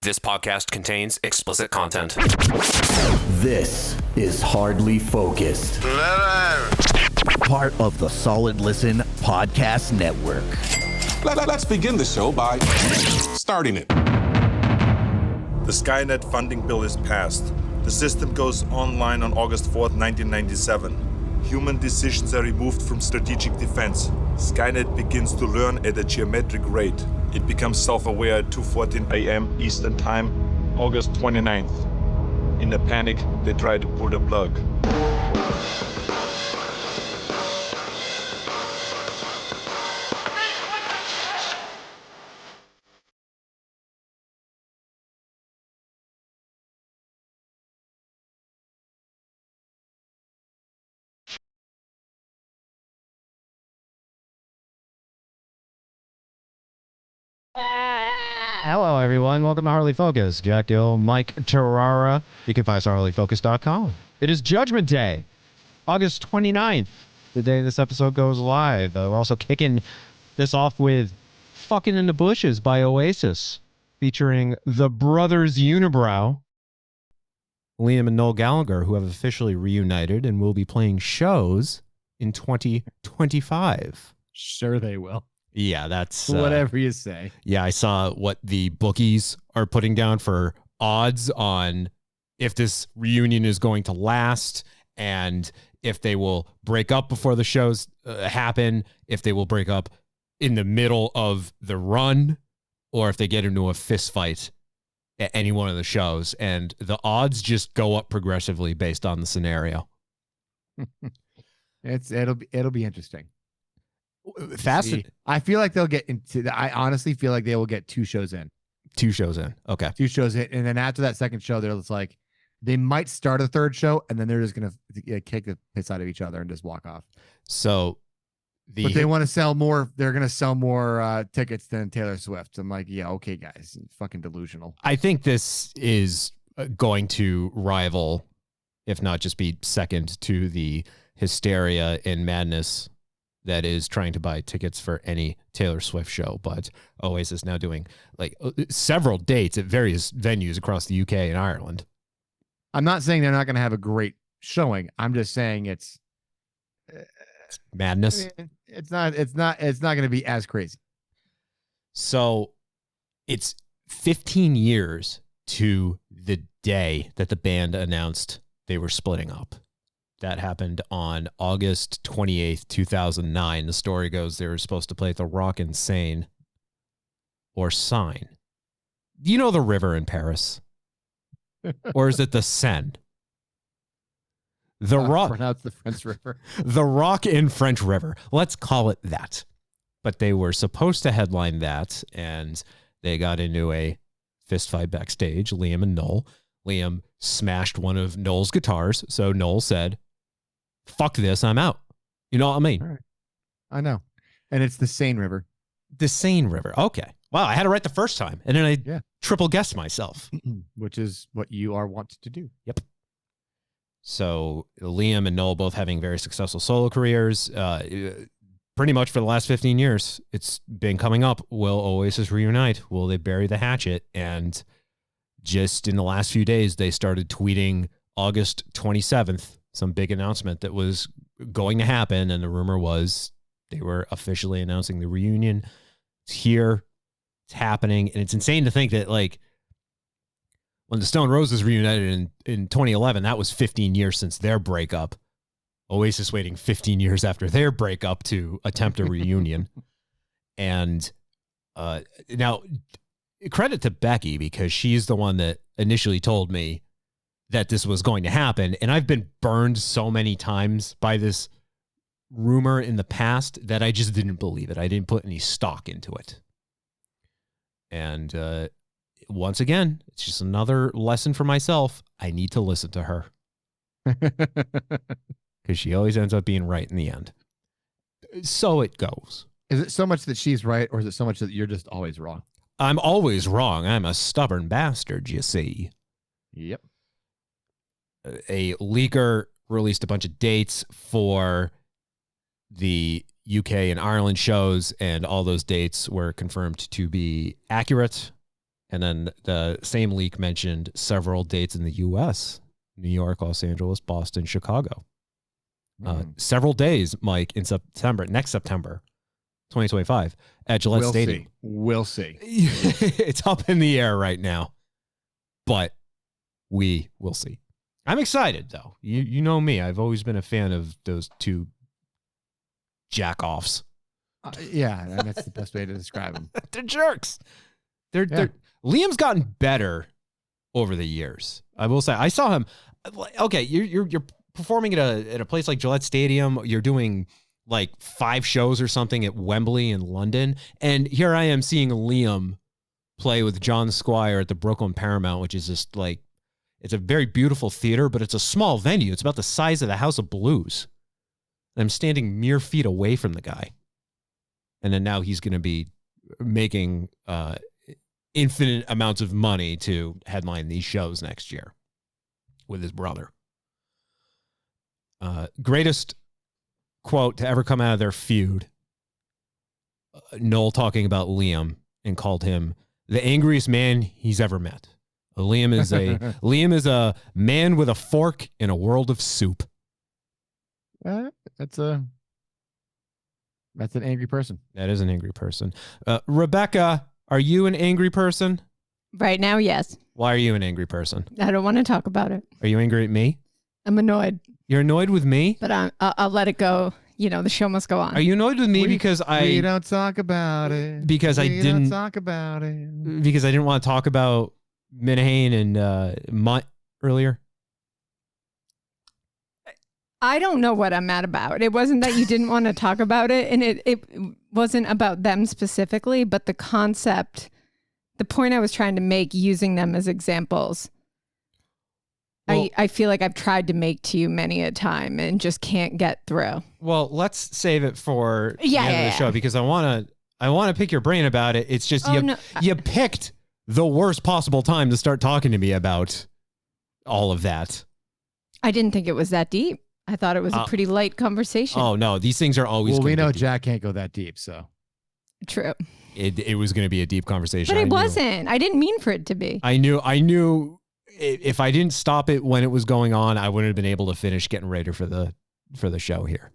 This podcast contains explicit content. This is Hardly Focused. Part of the Solid Listen Podcast Network. Let's begin the show by starting it. The Skynet funding bill is passed. The system goes online on August 4th, 1997. Human decisions are removed from strategic defense. Skynet begins to learn at a geometric rate. It becomes self-aware at 2:14 a.m. Eastern Time, August 29th. In a panic, they try to pull the plug. Hello, everyone. Welcome to Harley Focus. Jack Dill, Mike Terrara. You can find us at harleyfocus.com. It is Judgment Day, August 29th, the day this episode goes live. We're also kicking this off with Fucking in the Bushes by Oasis, featuring the Brothers Unibrow, Liam and Noel Gallagher, who have officially reunited and will be playing shows in 2025. Sure they will. Yeah, that's... whatever you say. Yeah, I saw what the bookies are putting down for odds on if this reunion is going to last and if they will break up before the shows happen, if they will break up in the middle of the run, or if they get into a fist fight at any one of the shows. And the odds just go up progressively based on the scenario. It'll be interesting. Fascinating. I feel like they'll get into. I honestly feel like they will get 2 shows in. 2 shows in. Okay. 2 shows in, and then after that second show, they're just like, they might start a 3rd show, and then they're just gonna kick the piss out of each other and just walk off. So, but they want to sell more. They're gonna sell more tickets than Taylor Swift. I'm like, yeah, okay, guys, fucking delusional. I think this is going to rival, if not just be second to the hysteria and madness that is trying to buy tickets for any Taylor Swift show. But Oasis now doing like several dates at various venues across the UK and Ireland. I'm not saying they're not going to have a great showing. I'm just saying it's madness. It's not going to be as crazy. So it's 15 years to the day that the band announced they were splitting up. That happened on August 28th, 2009. The story goes they were supposed to play at the Rock Insane or Seine. Do you know the river in Paris? Or is it the Seine? The Rock. Pronounce the French River. The Rock in French River. Let's call it that. But they were supposed to headline that, and they got into a fist fight backstage, Liam and Noel. Liam smashed one of Noel's guitars, so Noel said, fuck this, I'm out. You know what I mean? Right. I know. And it's the Seine River. The Seine River. Okay. Wow, I had it right the first time. And then I triple guessed myself. Which is what you are wont to do. Yep. So Liam and Noel both having very successful solo careers. Pretty much for the last 15 years, it's been coming up. Will Oasis reunite? Will they bury the hatchet? And just in the last few days, they started tweeting August 27th, some big announcement that was going to happen. And the rumor was they were officially announcing the reunion. It's here. It's happening. And it's insane to think that, like, when the Stone Roses reunited in 2011, that was 15 years since their breakup. Oasis waiting 15 years after their breakup to attempt a reunion. And now, credit to Becky, because she's the one that initially told me that this was going to happen. And I've been burned so many times by this rumor in the past that I just didn't believe it. I didn't put any stock into it. And once again, it's just another lesson for myself. I need to listen to her. Because she always ends up being right in the end. So it goes. Is it so much that she's right, or is it so much that you're just always wrong? I'm always wrong. I'm a stubborn bastard, you see. Yep. A leaker released a bunch of dates for the UK and Ireland shows, and all those dates were confirmed to be accurate. And then the same leak mentioned several dates in the U.S., New York, Los Angeles, Boston, Chicago. Several days, Mike, in September, next September, 2025, at Gillette Stadium. We'll see. It's up in the air right now, but we will see. I'm excited, though. You know me. I've always been a fan of those two jack-offs. Yeah, that's the best way to describe them. They're jerks. They're Liam's gotten better over the years. I will say. I saw him. Okay, you're performing at a place like Gillette Stadium. You're doing like 5 shows or something at Wembley in London, and here I am seeing Liam play with John Squire at the Brooklyn Paramount, which is just like, it's a very beautiful theater, but it's a small venue. It's about the size of the House of Blues. And I'm standing mere feet away from the guy. And then now he's going to be making infinite amounts of money to headline these shows next year with his brother. Greatest quote to ever come out of their feud. Noel talking about Liam and called him the angriest man he's ever met. Liam is a man with a fork in a world of soup. That's an angry person. That is an angry person. Rebecca, are you an angry person? Right now, yes. Why are you an angry person? I don't want to talk about it. Are you angry at me? I'm annoyed. You're annoyed with me? But I'll let it go. You know, the show must go on. Are you annoyed with me because we don't talk about it. Because I didn't talk about it. Because I didn't want to talk about Minahane and Mutt earlier? I don't know what I'm mad about. It wasn't that you didn't want to talk about it, and it wasn't about them specifically, but the concept, the point I was trying to make using them as examples. Well, I feel like I've tried to make to you many a time and just can't get through. Well, let's save it for the end of the show because I want to pick your brain about it. It's just you picked the worst possible time to start talking to me about all of that. I didn't think it was that deep. I thought it was a pretty light conversation. Oh, no. These things are always we know Jack can't go that deep, so. True. It was going to be a deep conversation. But it wasn't. I didn't mean for it to be. I knew if I didn't stop it when it was going on, I wouldn't have been able to finish getting ready for the show here.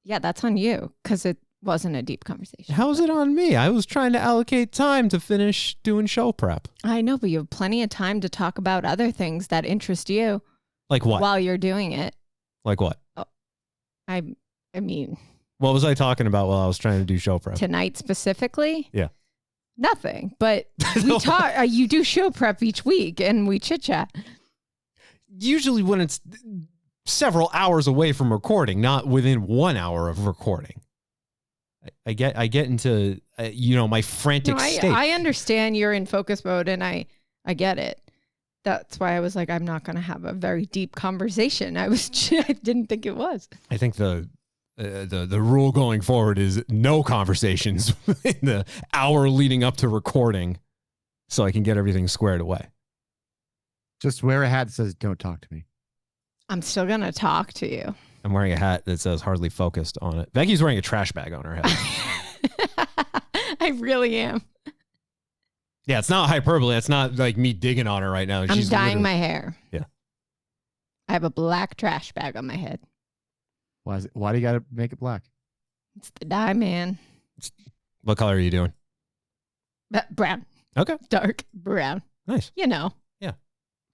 Yeah, that's on you because it wasn't a deep conversation. How is it on me? I was trying to allocate time to finish doing show prep. I know, but you have plenty of time to talk about other things that interest you. Like what? While you're doing it. Like what? Oh, I mean. What was I talking about while I was trying to do show prep? Tonight specifically? Yeah. Nothing, but we talk. You do show prep each week, and we chit chat. Usually, when it's several hours away from recording, not within 1 hour of recording. I get into my frantic state. I understand you're in focus mode, and I get it. That's why I was like, I'm not going to have a very deep conversation. I didn't think it was. I think the rule going forward is no conversations in the hour leading up to recording, so I can get everything squared away. Just wear a hat that says "Don't talk to me." I'm still gonna talk to you. I'm wearing a hat that says "Hardly Focused" on it. Becky's wearing a trash bag on her head. I really am. Yeah, it's not hyperbole. It's not like me digging on her right now. I'm dyeing my hair. Yeah. I have a black trash bag on my head. Why do you got to make it black? It's the dye, man. What color are you doing? Brown. Okay. Dark brown. Nice. You know. Yeah.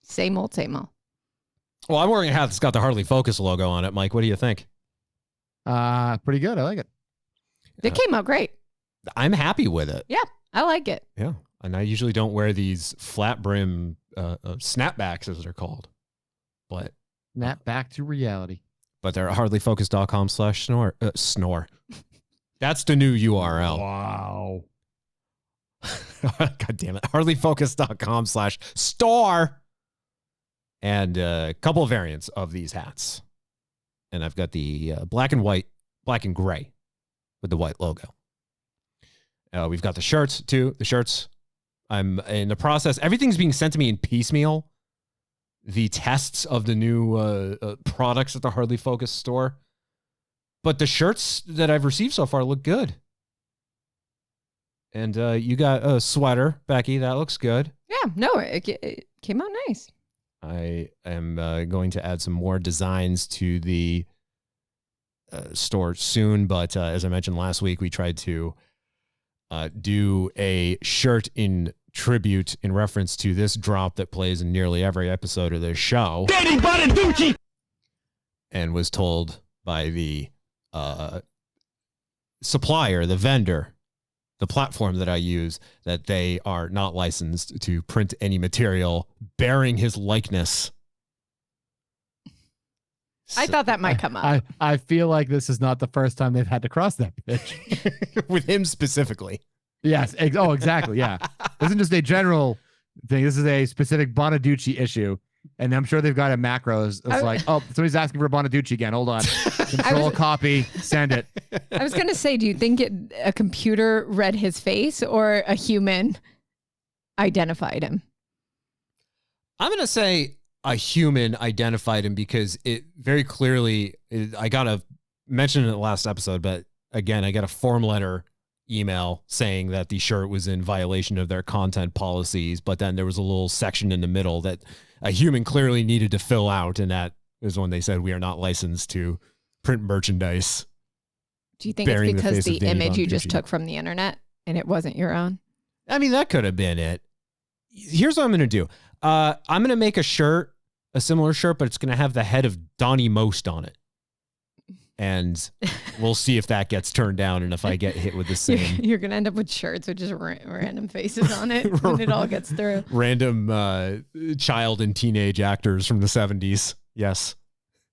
Same old, same old. Well, I'm wearing a hat that's got the Hardly Focus logo on it. Mike, what do you think? Pretty good. I like it. It came out great. I'm happy with it. Yeah, I like it. Yeah. And I usually don't wear these flat brim snapbacks, as they're called. But snap back to reality. But they're at hardlyfocus.com/snore. That's the new URL. Wow. God damn it. hardlyfocus.com/store. And a couple of variants of these hats. And I've got the black and gray with the white logo. We've got the shirts too. The shirts, I'm in the process. Everything's being sent to me in piecemeal. The tests of the new products at the Hardly Focus store. But the shirts that I've received so far look good. And you got a sweater, Becky. That looks good. Yeah, no, it came out nice. I am going to add some more designs to the store soon, but as I mentioned last week, we tried to do a shirt in tribute in reference to this drop that plays in nearly every episode of this show. And was told by the supplier, the vendor, the platform that I use, that they are not licensed to print any material bearing his likeness. I thought that might come up. I feel like this is not the first time they've had to cross that pitch. With him specifically. Yes. Oh, exactly. Yeah. This isn't just a general thing. This is a specific Bonaducci issue. And I'm sure they've got a macros. It's like, oh, somebody's asking for Bonaducci again. Hold on. Control copy. Send it. I was going to say, do you think a computer read his face or a human identified him? I'm going to say a human identified him because it very clearly, I got to mention it in the last episode, but again, I got a form letter email saying that the shirt was in violation of their content policies, but then there was a little section in the middle that a human clearly needed to fill out, and that is when they said we are not licensed to print merchandise. Do you think it's because the image you just took from the internet and it wasn't your own? I mean, that could have been it. Here's what I'm going to do. I'm going to make a shirt, a similar shirt, but it's going to have the head of Donnie Most on it. And we'll see if that gets turned down and if I get hit with the same. You're going to end up with shirts with just random faces on it when it all gets through. Random child and teenage actors from the 70s. Yes.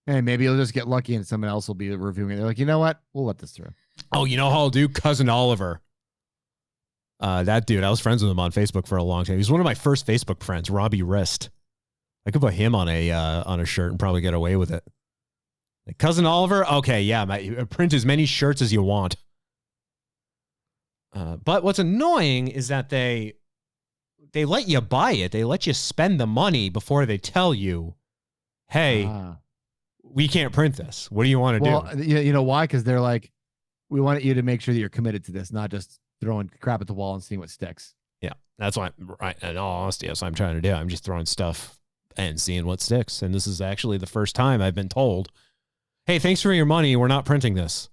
Hey, maybe you'll just get lucky and someone else will be reviewing it. They're like, you know what? We'll let this through. Oh, you know how I'll do? Cousin Oliver. That dude, I was friends with him on Facebook for a long time. He's one of my first Facebook friends, Robbie Wrist. I could put him on a shirt and probably get away with it. Like, Cousin Oliver? Okay, yeah, print as many shirts as you want. But what's annoying is that they let you buy it. They let you spend the money before they tell you, hey, we can't print this. What do you want to do? Well, you know why? Because they're like, we want you to make sure that you're committed to this, not just throwing crap at the wall and seeing what sticks. Yeah, that's why, right, in all honesty, that's what I'm trying to do. I'm just throwing stuff and seeing what sticks. And this is actually the first time I've been told, hey, thanks for your money. We're not printing this.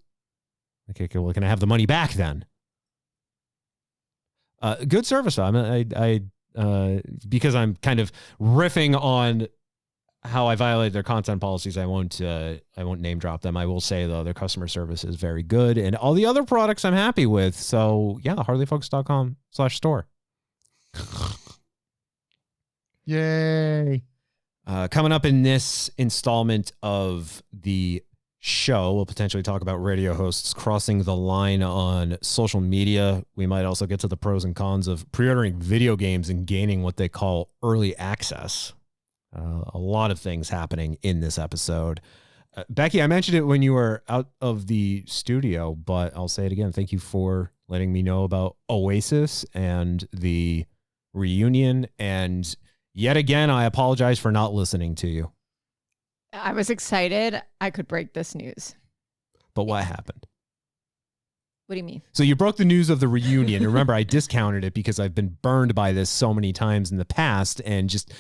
Okay, well, can I have the money back then? Good service. Because I'm kind of riffing on how I violate their content policies. I won't name drop them. I will say though, their customer service is very good, and all the other products I'm happy with. So yeah, hardlyfocus.com/store. Yay. Coming up in this installment of the show, we'll potentially talk about radio hosts crossing the line on social media. We might also get to the pros and cons of pre-ordering video games and gaining what they call early access. A lot of things happening in this episode. Becky, I mentioned it when you were out of the studio, but I'll say it again. Thank you for letting me know about Oasis and the reunion. And yet again, I apologize for not listening to you. I was excited I could break this news. But what happened? What do you mean? So you broke the news of the reunion. Remember, I discounted it because I've been burned by this so many times in the past. And just,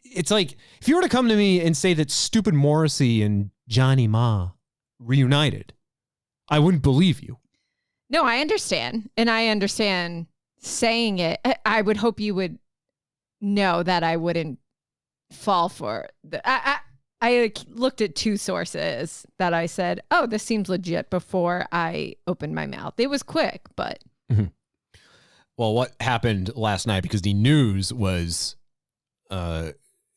it's like, if you were to come to me and say that stupid Morrissey and Johnny Marr reunited, I wouldn't believe you. No, I understand. And I understand saying it. I would hope you would know that I wouldn't fall for it. I looked at two sources that I said, oh, this seems legit before I opened my mouth. It was quick, but. Mm-hmm. Well, what happened last night, because the news was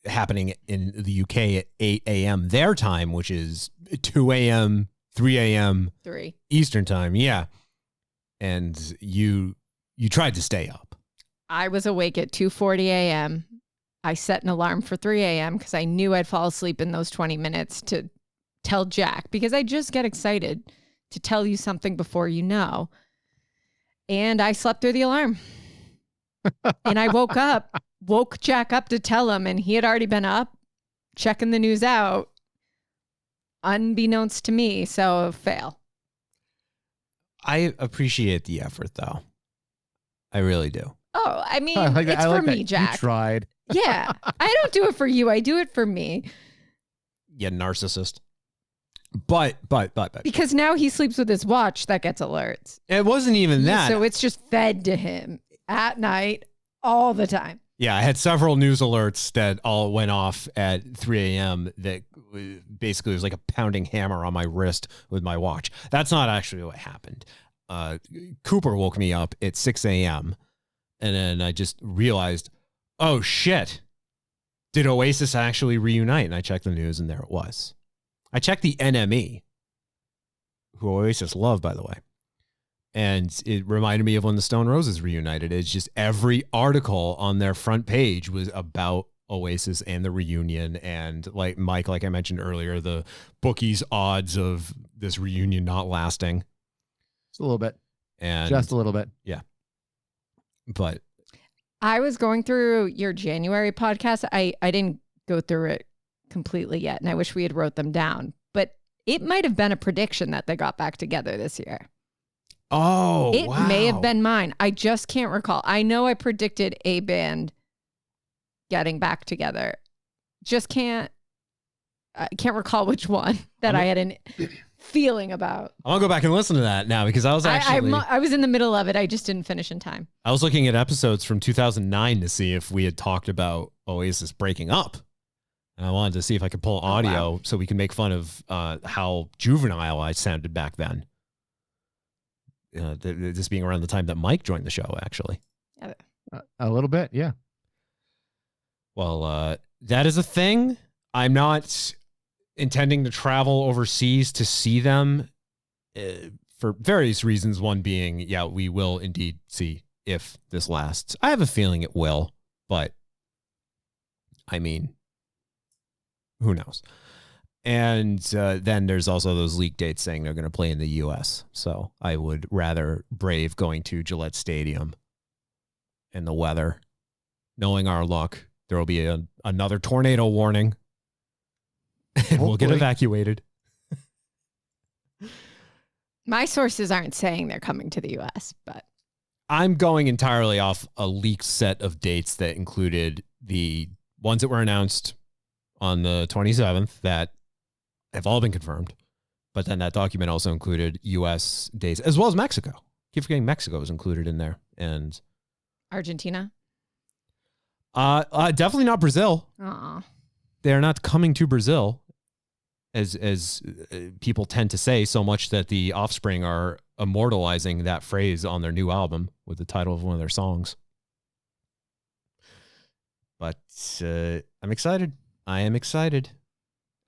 happening in the UK at 8 a.m. their time, which is 2 a.m., 3 a.m. 3 Eastern time. Yeah. And you tried to stay up. I was awake at 2:40 a.m. I set an alarm for 3 a.m. because I knew I'd fall asleep in those 20 minutes to tell Jack, because I just get excited to tell you something before you know. And I slept through the alarm. And I woke Jack up to tell him, and he had already been up checking the news out, unbeknownst to me. So fail. I appreciate the effort, though. I really do. Oh, I mean, I like that. it's I like for me, that. Jack. You tried. Yeah. I don't do it for you. I do it for me. Yeah, narcissist. But Because now he sleeps with his watch that gets alerts. it wasn't even that. So it's just fed to him at night all the time. Yeah, I had several news alerts that all went off at 3 a.m. that basically was like a pounding hammer on my wrist with my watch. That's not actually what happened. Cooper woke me up at 6 a.m. and then I just realized, oh shit, did Oasis actually reunite? And I checked the news and there it was. I checked the NME, who Oasis love, by the way. And it reminded me of when the Stone Roses reunited. It's just every article on their front page was about Oasis and the reunion. And like Mike, like I mentioned earlier, the bookies' odds of this reunion not lasting. Just a little bit. And Just a little bit. Yeah. But I was going through your January podcast. I didn't go through it completely yet, and I wish we had wrote them down. But it might have been a prediction that they got back together this year. oh, It may have been mine. I just can't recall. I know I predicted a band getting back together. Just I can't recall which one that I had a feeling about. I'm gonna go back and listen to that now because I was actually I was in the middle of it. I just didn't finish in time. I was looking at episodes from 2009 to see if we had talked about Oasis breaking up. And I wanted to see if I could pull audio so we can make fun of how juvenile I sounded back then. This being around the time that Mike joined the show, actually. A little bit, yeah. Well, that is a thing. I'm not intending to travel overseas to see them for various reasons. One being, yeah, we will indeed see if this lasts. I have a feeling it will, but I mean, who knows? And then there's also those leak dates saying they're going to play in the U.S. So I would rather brave going to Gillette Stadium and the weather, knowing our luck. There will be another tornado warning, and we'll get evacuated. My sources aren't saying they're coming to the U.S., but I'm going entirely off a leaked set of dates that included the ones that were announced on the 27th that have all been confirmed. But then that document also included U.S. dates as well as Mexico. Keep forgetting Mexico was included in there. And Argentina? Definitely not Brazil. Aw. They're not coming to Brazil, as people tend to say, so much that the Offspring are immortalizing that phrase on their new album with the title of one of their songs. But I'm excited. I am excited.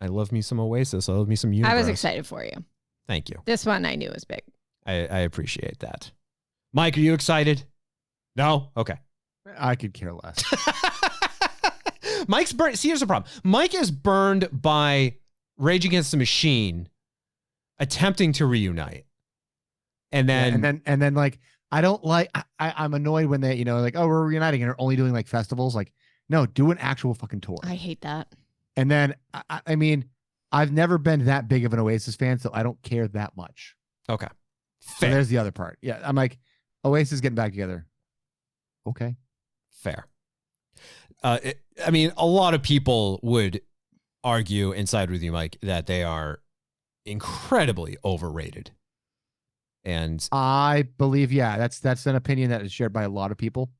I love me some Oasis. I love me some Universe. I was excited for you. Thank you. This one I knew was big. I appreciate that. Mike, are you excited? No? Okay. I could care less. Mike's burned. See, here's the problem. Mike is burned by Rage Against the Machine attempting to reunite. And then like, I don't like, I'm annoyed when they, like, oh, we're reuniting and they're only doing like festivals. Like, no, do an actual fucking tour. I hate that. And then, I mean, I've never been that big of an Oasis fan, so I don't care that much. Okay. So there's the other part. Yeah, I'm like, Oasis getting back together. Okay. Fair. I mean, a lot of people would argue and side with you, Mike, that they are incredibly overrated. And I believe, yeah, that's an opinion that is shared by a lot of people.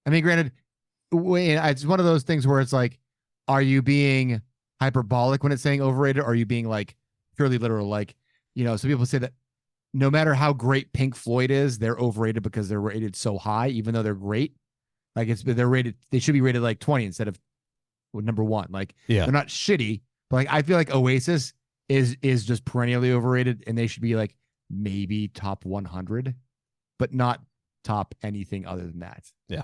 I mean, granted, it's one of those things where it's like, are you being hyperbolic when it's saying overrated? Or are you being like purely literal? Like, some people say that no matter how great Pink Floyd is, they're overrated because they're rated so high, even though they're great. Like they should be rated like 20 instead of number 1. Like, yeah, they're not shitty, but like, I feel like Oasis is just perennially overrated and they should be like maybe top 100, but not top anything other than that. Yeah.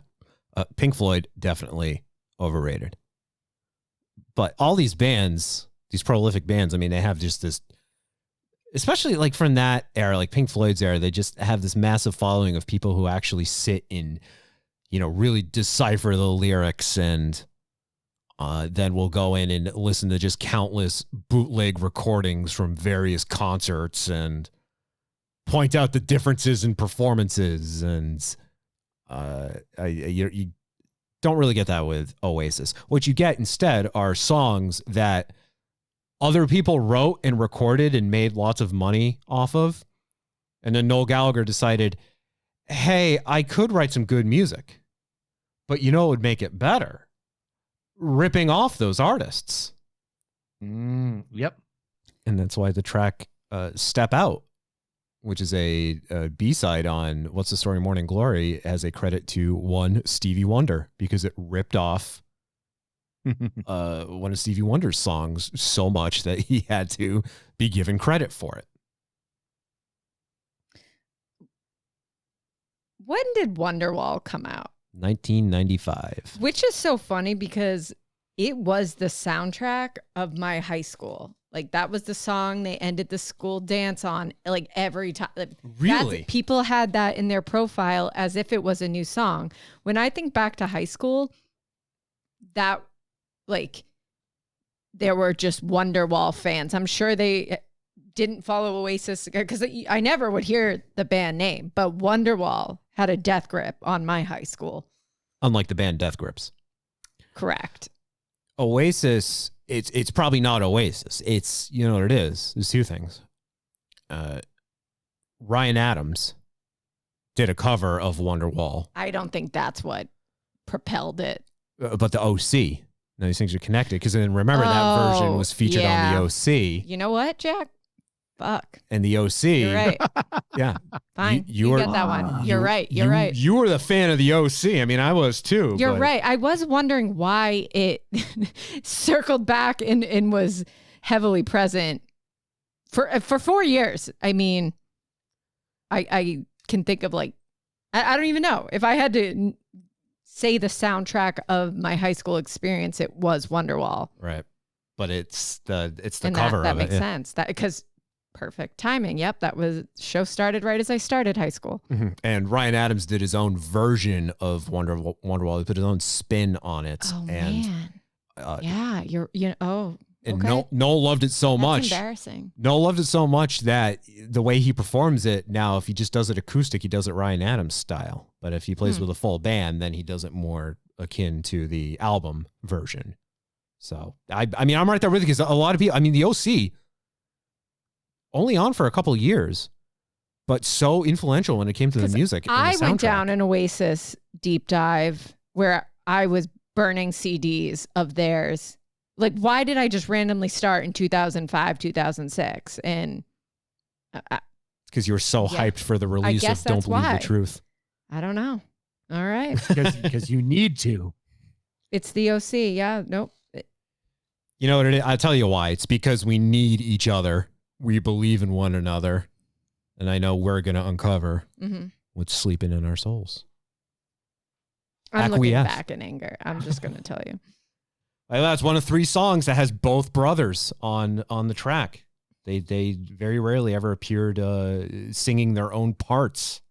Pink Floyd, definitely overrated. But all these bands, these prolific bands, I mean, they have just this, especially like from that era, like Pink Floyd's era, they just have this massive following of people who actually sit and, really decipher the lyrics and then we'll go in and listen to just countless bootleg recordings from various concerts and point out the differences in performances. And You don't really get that with Oasis. What you get instead are songs that other people wrote and recorded and made lots of money off of. And then Noel Gallagher decided, hey, I could write some good music, but you know what would make it better? Ripping off those artists. Yep. And that's why the track Step Out, which is a B-side on What's the Story Morning Glory, has a credit to one Stevie Wonder because it ripped off one of Stevie Wonder's songs so much that he had to be given credit for it. When did Wonderwall come out? 1995. Which is so funny because it was the soundtrack of my high school. Like that was the song they ended the school dance on like every time. Really? People had that in their profile as if it was a new song. When I think back to high school, that like there were just Wonderwall fans. I'm sure they didn't follow Oasis because I never would hear the band name, but Wonderwall had a death grip on my high school. Unlike the band Death Grips. Correct. Oasis, it's probably not Oasis. It's, you know what it is? There's two things. Ryan Adams did a cover of Wonderwall. I don't think that's what propelled it. But the OC. Now these things are connected because then remember that version was featured on the OC. You know what, Jack? Fuck. And the OC. You're right. Yeah. Fine. You get that one. You're right. You're right. You were the fan of the OC. I mean, I was too. You're right. I was wondering why it circled back and was heavily present for 4 years. I mean, I can think of like, I don't even know. If I had to say the soundtrack of my high school experience, it was Wonderwall. Right. But it's the and cover that of makes it. sense. That because perfect timing. Yep, that was show started right as I started high school. Mm-hmm. And Ryan Adams did his own version of Wonderwall. He put his own spin on it. Oh and, man. And okay. Noel loved it so That's much. Embarrassing. Noel loved it so much that the way he performs it now, if he just does it acoustic, he does it Ryan Adams style. But if he plays with a full band, then he does it more akin to the album version. So I mean, I'm right there with you because a lot of people. I mean, the OC only on for a couple of years, but so influential when it came to the music. And I the went soundtrack. down an Oasis deep dive where I was burning CDs of theirs. Like, why did I just randomly start in 2005, 2006? And because you were so hyped for the release of Don't Believe the Truth. I don't know. All right. Because you need to. It's the OC. Yeah. Nope. You know what it is? I'll tell you why. It's because we need each other. We believe in one another. And I know we're going to uncover what's sleeping in our souls. I'm looking back in anger. I'm just going to tell you. That's one of 3 songs that has both brothers on the track. They very rarely ever appeared singing their own parts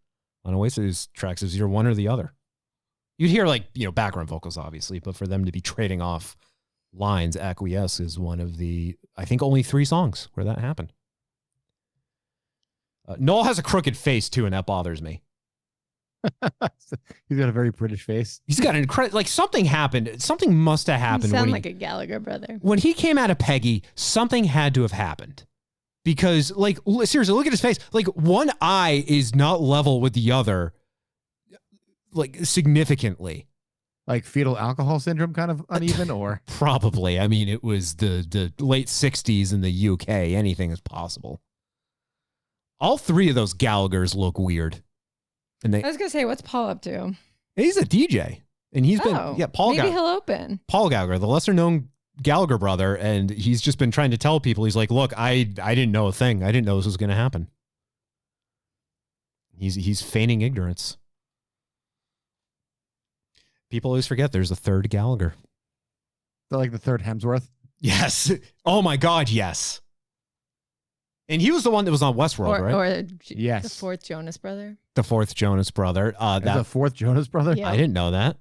on Oasis tracks. It was either one or the other. You'd hear background vocals, obviously, but for them to be trading off lines, Acquiesce is one of the, I think, only 3 songs where that happened. Noel has a crooked face too, and that bothers me. He's got a very British face. He's got an incredible, like something happened. Something must have happened. You sound like a Gallagher brother. When he came out of Peggy, something had to have happened. Because, like, seriously, look at his face. Like, one eye is not level with the other, like, significantly. Like fetal alcohol syndrome kind of uneven, or? Probably. I mean, it was the late 60s in the UK. Anything is possible. All 3 of those Gallaghers look weird. And I was going to say, what's Paul up to? He's a DJ. And he's been, Paul maybe he'll open. Paul Gallagher, the lesser known Gallagher brother. And he's just been trying to tell people, he's like, look, I didn't know a thing. I didn't know this was going to happen. He's feigning ignorance. People always forget there's a 3rd Gallagher. So like the 3rd Hemsworth? Yes. Oh my God, yes. And he was the one that was on Westworld, right? Or yes. The 4th Jonas brother. The 4th Jonas brother. The 4th Jonas brother? Yeah. I didn't know that.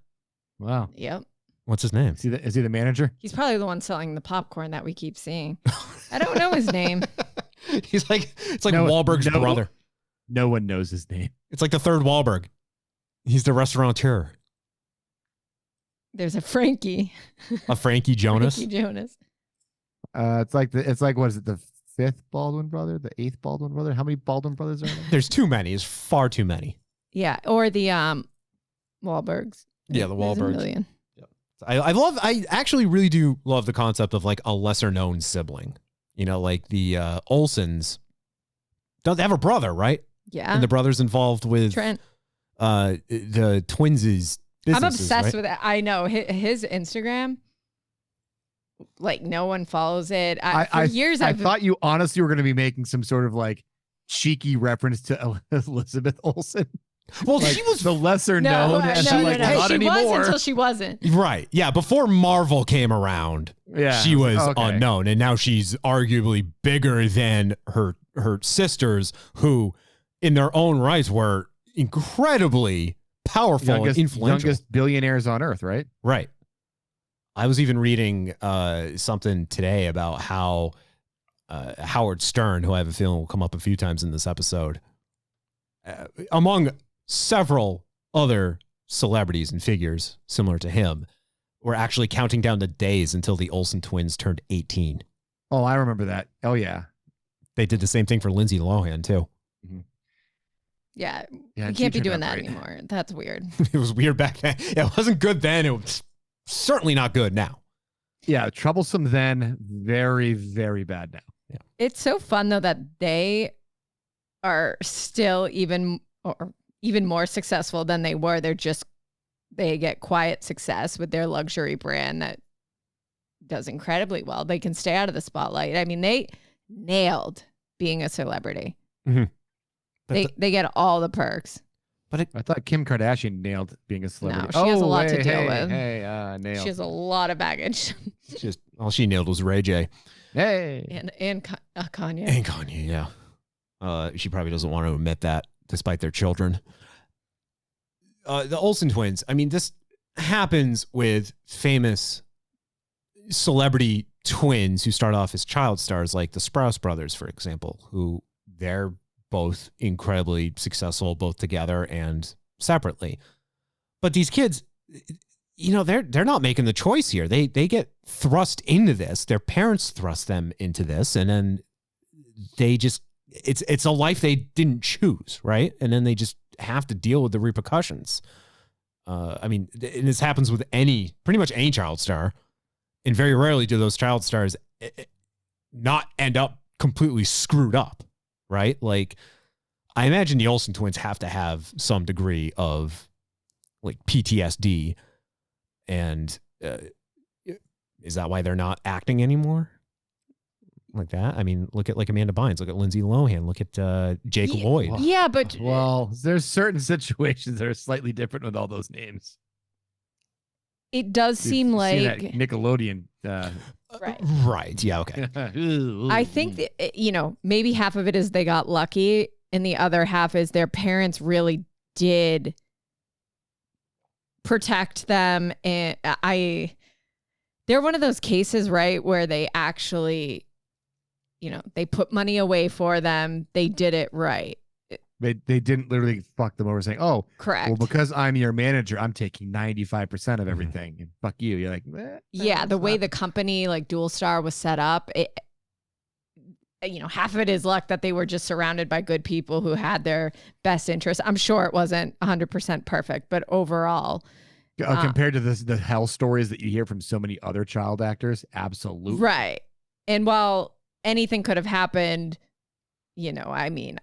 Wow. Yep. What's his name? Is he the manager? He's probably the one selling the popcorn that we keep seeing. I don't know his name. It's like Wahlberg's brother. No one knows his name. It's like the 3rd Wahlberg. He's the restaurateur. There's a Frankie. A Frankie Jonas. Frankie Jonas. It's like what is it? The 5th Baldwin brother, the 8th Baldwin brother. How many Baldwin brothers are there? There's too many. It's far too many. Yeah, or the Wahlbergs. Yeah, the There's a Wahlbergs. million. I actually really do love the concept of like a lesser known sibling. You know, like the Olsens. Don't they have a brother, right? Yeah. And the brother's involved with Trent. The twins' businesses. I'm obsessed right? with it. I know his Instagram. Like no one follows it. For years, I thought you honestly were going to be making some sort of like cheeky reference to Elizabeth Olsen. Well, Like, she was the lesser known. And no, like, no. not She anymore. was until she wasn't. right. Yeah, before Marvel came around, Yeah, she was okay. unknown, and now she's arguably bigger than her sisters, who, in their own rights, were incredibly powerful and influential. Youngest billionaires on earth, right? Right. I was even reading something today about how Howard Stern, who I have a feeling will come up a few times in this episode, among several other celebrities and figures similar to him, were actually counting down the days until the Olsen twins turned 18. Oh, I remember that. Oh, yeah. They did the same thing for Lindsay Lohan, too. Yeah, Yeah, you she can't be turned doing out that great. anymore. That's weird. It was weird back then. It wasn't good then. It was certainly not good now. Yeah, troublesome then, very, very bad now. It's so fun though that they are still even more successful than they were. They get quiet success with their luxury brand that does incredibly well. They can stay out of the spotlight. I mean, they nailed being a celebrity. Mm-hmm. They get all the perks. But I thought Kim Kardashian nailed being a celebrity. No, she has a lot to deal hey, with. Hey, nailed. She has a lot of baggage. just all she nailed was Ray J. Hey. and Kanye. And Kanye, yeah. She probably doesn't want to admit that, despite their children. The Olsen twins, I mean, this happens with famous celebrity twins who start off as child stars, like the Sprouse brothers, for example, who they're both incredibly successful, both together and separately. But these kids, you know, they're not making the choice here. They get thrust into this. Their parents thrust them into this, and then they just it's a life they didn't choose, right? And then they just have to deal with the repercussions. I mean, and this happens with pretty much any child star, and very rarely do those child stars not end up completely screwed up, right? Like, I imagine the Olsen twins have to have some degree of like PTSD, and is that why they're not acting anymore? Like that? I mean, look at like Amanda Bynes, look at Lindsay Lohan, look at Jake Lloyd. Yeah, but Well, there's certain situations that are slightly different with all those names. it does seem You've seen like that Nickelodeon. right. Right. Yeah. Okay. I think that, you know, maybe half of it is they got lucky, and the other half is their parents really did protect them. And they're one of those cases, right, where they actually, you know, they put money away for them. They did it right. They didn't literally fuck them over saying, oh, Correct. well, because I'm your manager, I'm taking 95% of everything. And fuck you. You're like, Yeah, the way the company like Dual Star was set up, you know, half of it is luck that they were just surrounded by good people who had their best interests. I'm sure it wasn't 100% perfect, but overall, compared to the hell stories that you hear from so many other child actors, absolutely. right. And while anything could have happened, you know, I mean,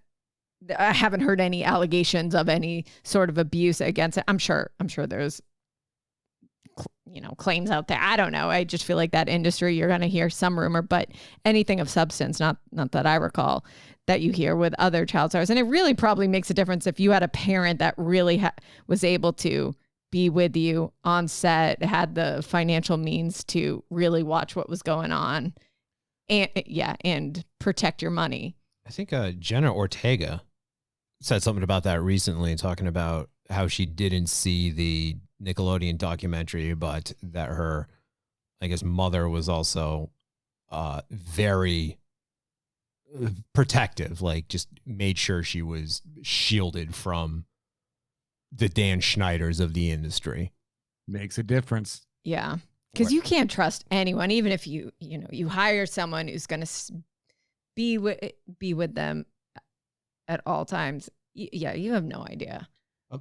I haven't heard any allegations of any sort of abuse against it. I'm sure there's, you know, claims out there. I don't know. I just feel like that industry, you're going to hear some rumor, but anything of substance, not that I recall, that you hear with other child stars. And it really probably makes a difference if you had a parent that really was able to be with you on set, had the financial means to really watch what was going on, and protect your money. I think Jenna Ortega said something about that recently, talking about how she didn't see the Nickelodeon documentary, but that her, I guess, mother was also very protective, like just made sure she was shielded from the Dan Schneiders of the industry. Makes a difference. Yeah. Because you can't trust anyone, even if you hire someone who's going to be with them at all times. Yeah, you have no idea.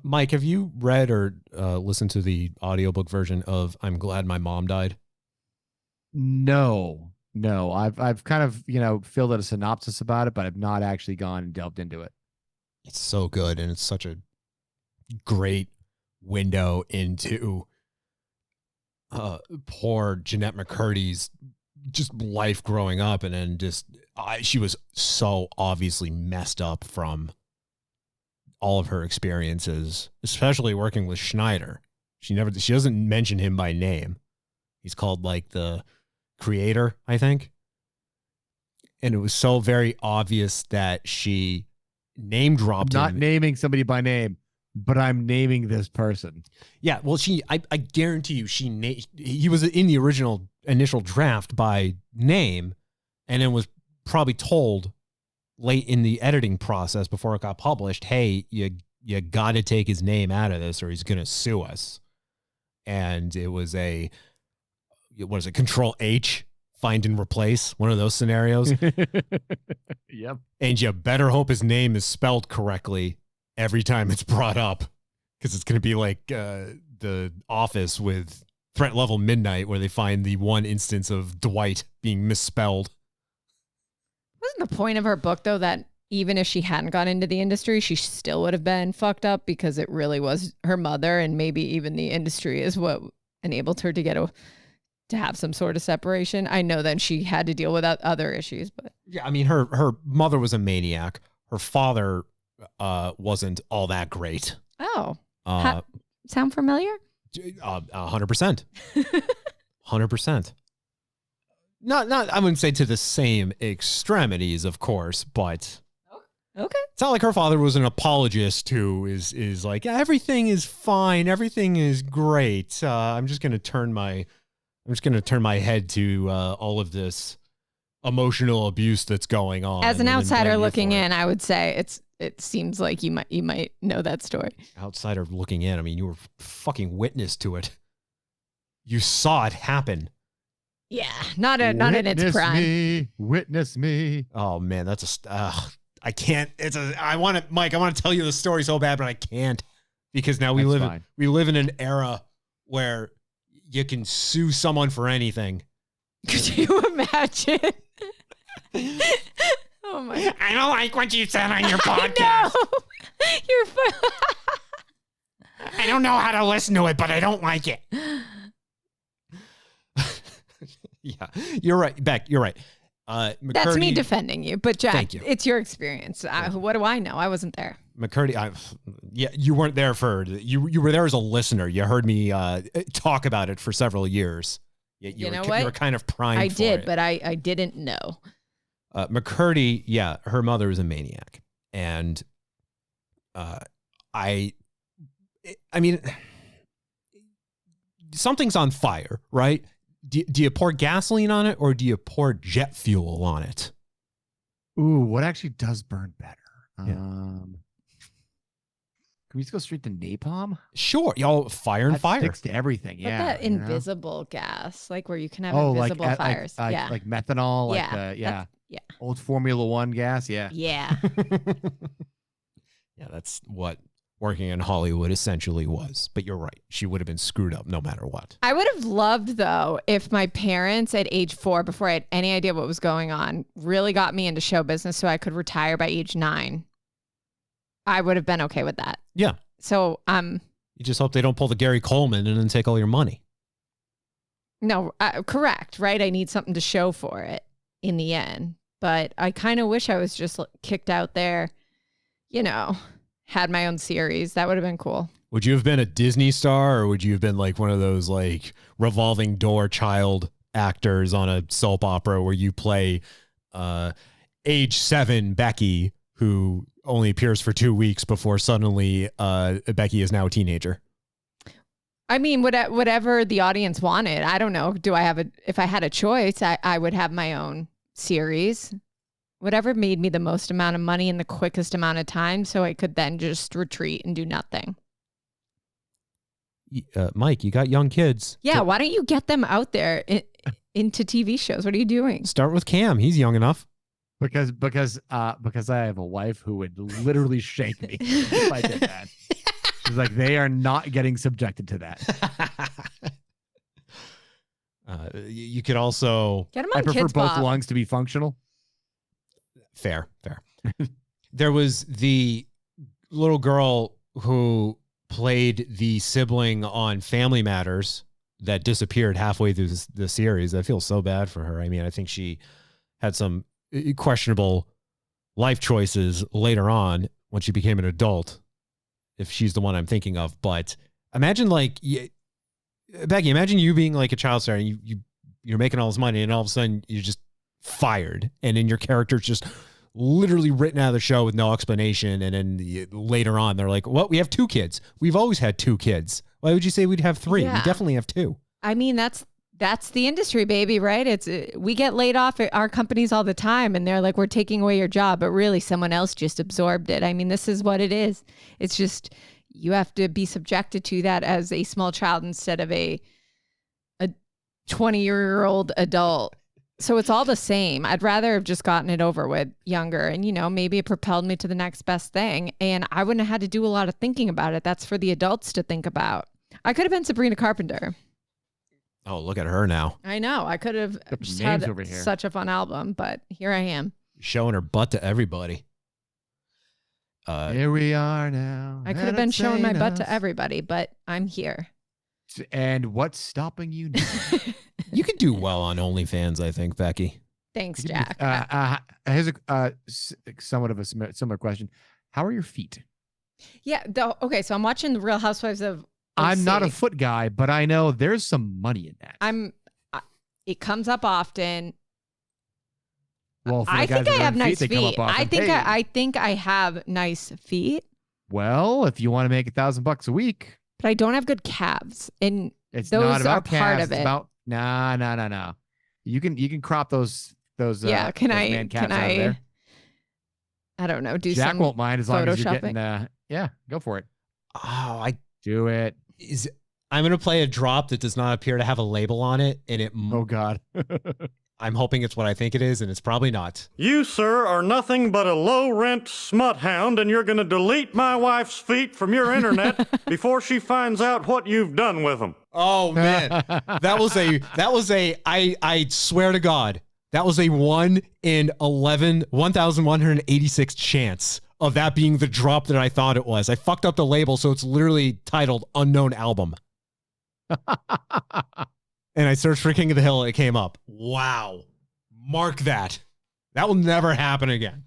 Mike, have you read or listened to the audiobook version of I'm Glad My Mom Died? No. I've kind of, filled out a synopsis about it, but I've not actually gone and delved into it. It's so good, and it's such a great window into poor Jeanette McCurdy's just life growing up, and then she was so obviously messed up from all of her experiences, especially working with Schneider. She doesn't mention him by name. He's called like the creator, I think. And it was so very obvious that she name dropped him. Not naming somebody by name, but I'm naming this person. Yeah, well, I guarantee you, he was in the original initial draft by name, and then was probably told late in the editing process before it got published, hey, you got to take his name out of this or he's going to sue us. And it was Control H, find and replace, one of those scenarios. Yep. And you better hope his name is spelled correctly every time it's brought up, because it's going to be like The Office with Threat Level Midnight, where they find the one instance of Dwight being misspelled. Wasn't the point of her book, though, that even if she hadn't gone into the industry, she still would have been fucked up because it really was her mother, and maybe even the industry is what enabled her to have some sort of separation. I know that she had to deal with other issues, but yeah, I mean, her mother was a maniac. Her father wasn't all that great. Oh, sound familiar? 100%. 100%. Not. I wouldn't say to the same extremities, of course, but okay. It's not like her father was an apologist who is like, everything is fine, everything is great. I'm just gonna turn my head to all of this emotional abuse that's going on. As an outsider looking in, I would say it seems like you might know that story. Outsider looking in, I mean, you were fucking witness to it. You saw it happen. Yeah, not in its prime. Witness me. Oh man, that's I can't. I want to tell you the story so bad, but I can't, because now we live in an era where you can sue someone for anything. Could you imagine? Oh my! I don't like what you said on your podcast. You're fine. I don't know how to listen to it, but I don't like it. Yeah, you're right, Beck. You're right. That's me defending you, but Jack, thank you. It's your experience. What do I know? I wasn't there. McCurdy, you weren't there you were there as a listener. You heard me talk about it for several years. You know what? You were kind of primed. I did, but I didn't know. McCurdy, yeah, her mother is a maniac, and I mean, something's on fire, right? Do you pour gasoline on it, or do you pour jet fuel on it? Ooh, what actually does burn better? Yeah. Can we just go straight to napalm? Sure, y'all fire and that fire. Sticks to everything. What Yeah, that invisible gas, like where you can have like invisible fires. Yeah, like methanol. Yeah. Old Formula One gas. Yeah. Yeah. Yeah, that's what working in Hollywood essentially was. But you're right. She would have been screwed up no matter what. I would have loved, though, if my parents at age 4, before I had any idea what was going on, really got me into show business so I could retire by age 9. I would have been okay with that. Yeah. So, you just hope they don't pull the Gary Coleman and then take all your money. No, correct, right? I need something to show for it in the end. But I kind of wish I was just kicked out there, had my own series. That would have been cool. Would you have been a Disney star, or would you have been like one of those like revolving door child actors on a soap opera where you play age 7 Becky, who only appears for 2 weeks before suddenly Becky is now a teenager? I mean, whatever the audience wanted. I don't know. If I had a choice, I would have my own series. Whatever made me the most amount of money in the quickest amount of time, so I could then just retreat and do nothing. Mike, you got young kids. Yeah, why don't you get them out there into TV shows? What are you doing? Start with Cam. He's young enough. Because I have a wife who would literally shake me if I did that. She's like, they are not getting subjected to that. You could also get them on I prefer Kids both Bop. lungs to be functional. Fair. There was the little girl who played the sibling on Family Matters that disappeared halfway through the series. I feel so bad for her. I mean, I think she had some questionable life choices later on when she became an adult, if she's the one I'm thinking of. But imagine Becky, imagine you being like a child star and you're making all this money and all of a sudden you're just fired and then your character's just literally written out of the show with no explanation. And then later on, they're like, well, we have 2 kids. We've always had 2 kids. Why would you say we'd have 3? Yeah. We definitely have 2. I mean, that's the industry, baby, right? We get laid off at our companies all the time and they're like, we're taking away your job, but really someone else just absorbed it. I mean, this is what it is. It's just, you have to be subjected to that as a small child instead of a 20-year-old adult. So it's all the same. I'd rather have just gotten it over with younger and, maybe it propelled me to the next best thing. And I wouldn't have had to do a lot of thinking about it. That's for the adults to think about. I could have been Sabrina Carpenter. Oh, look at her now. I know. I could have just had over here. such a fun album, but here I am. Showing her butt to everybody. Here we are now. I could have been showing my butt to everybody, but I'm here. And what's stopping you now? You could do well on OnlyFans, I think, Becky. Thanks, Jack. Here's somewhat of a similar question. How are your feet? Yeah. Okay. So I'm watching The Real Housewives of I'm not a OC. foot guy, but I know there's some money in that. It comes up often. Well, for the I guys think that I are have in nice they come feet. up often. I think I have nice feet, Well, if you want to make $1,000 a week, but I don't have good calves, and it's those not about are part calves, of it. It's about no. You can crop those yeah. Can those man calves out of there. I don't know. Do Jack some won't mind as long as you're photoshopping. getting. Yeah, go for it. Oh, Do it. I'm going to play a drop that does not appear to have a label on it. And Oh God. I'm hoping it's what I think it is, and it's probably not. You, sir, are nothing but a low-rent smut hound, and you're going to delete my wife's feet from your internet before she finds out what you've done with them. Oh, man. I swear to God, that was a 1 in 1,186 chance of that being the drop that I thought it was. I fucked up the label, so it's literally titled Unknown Album. And I searched for King of the Hill, and it came up. Wow. Mark that. That will never happen again.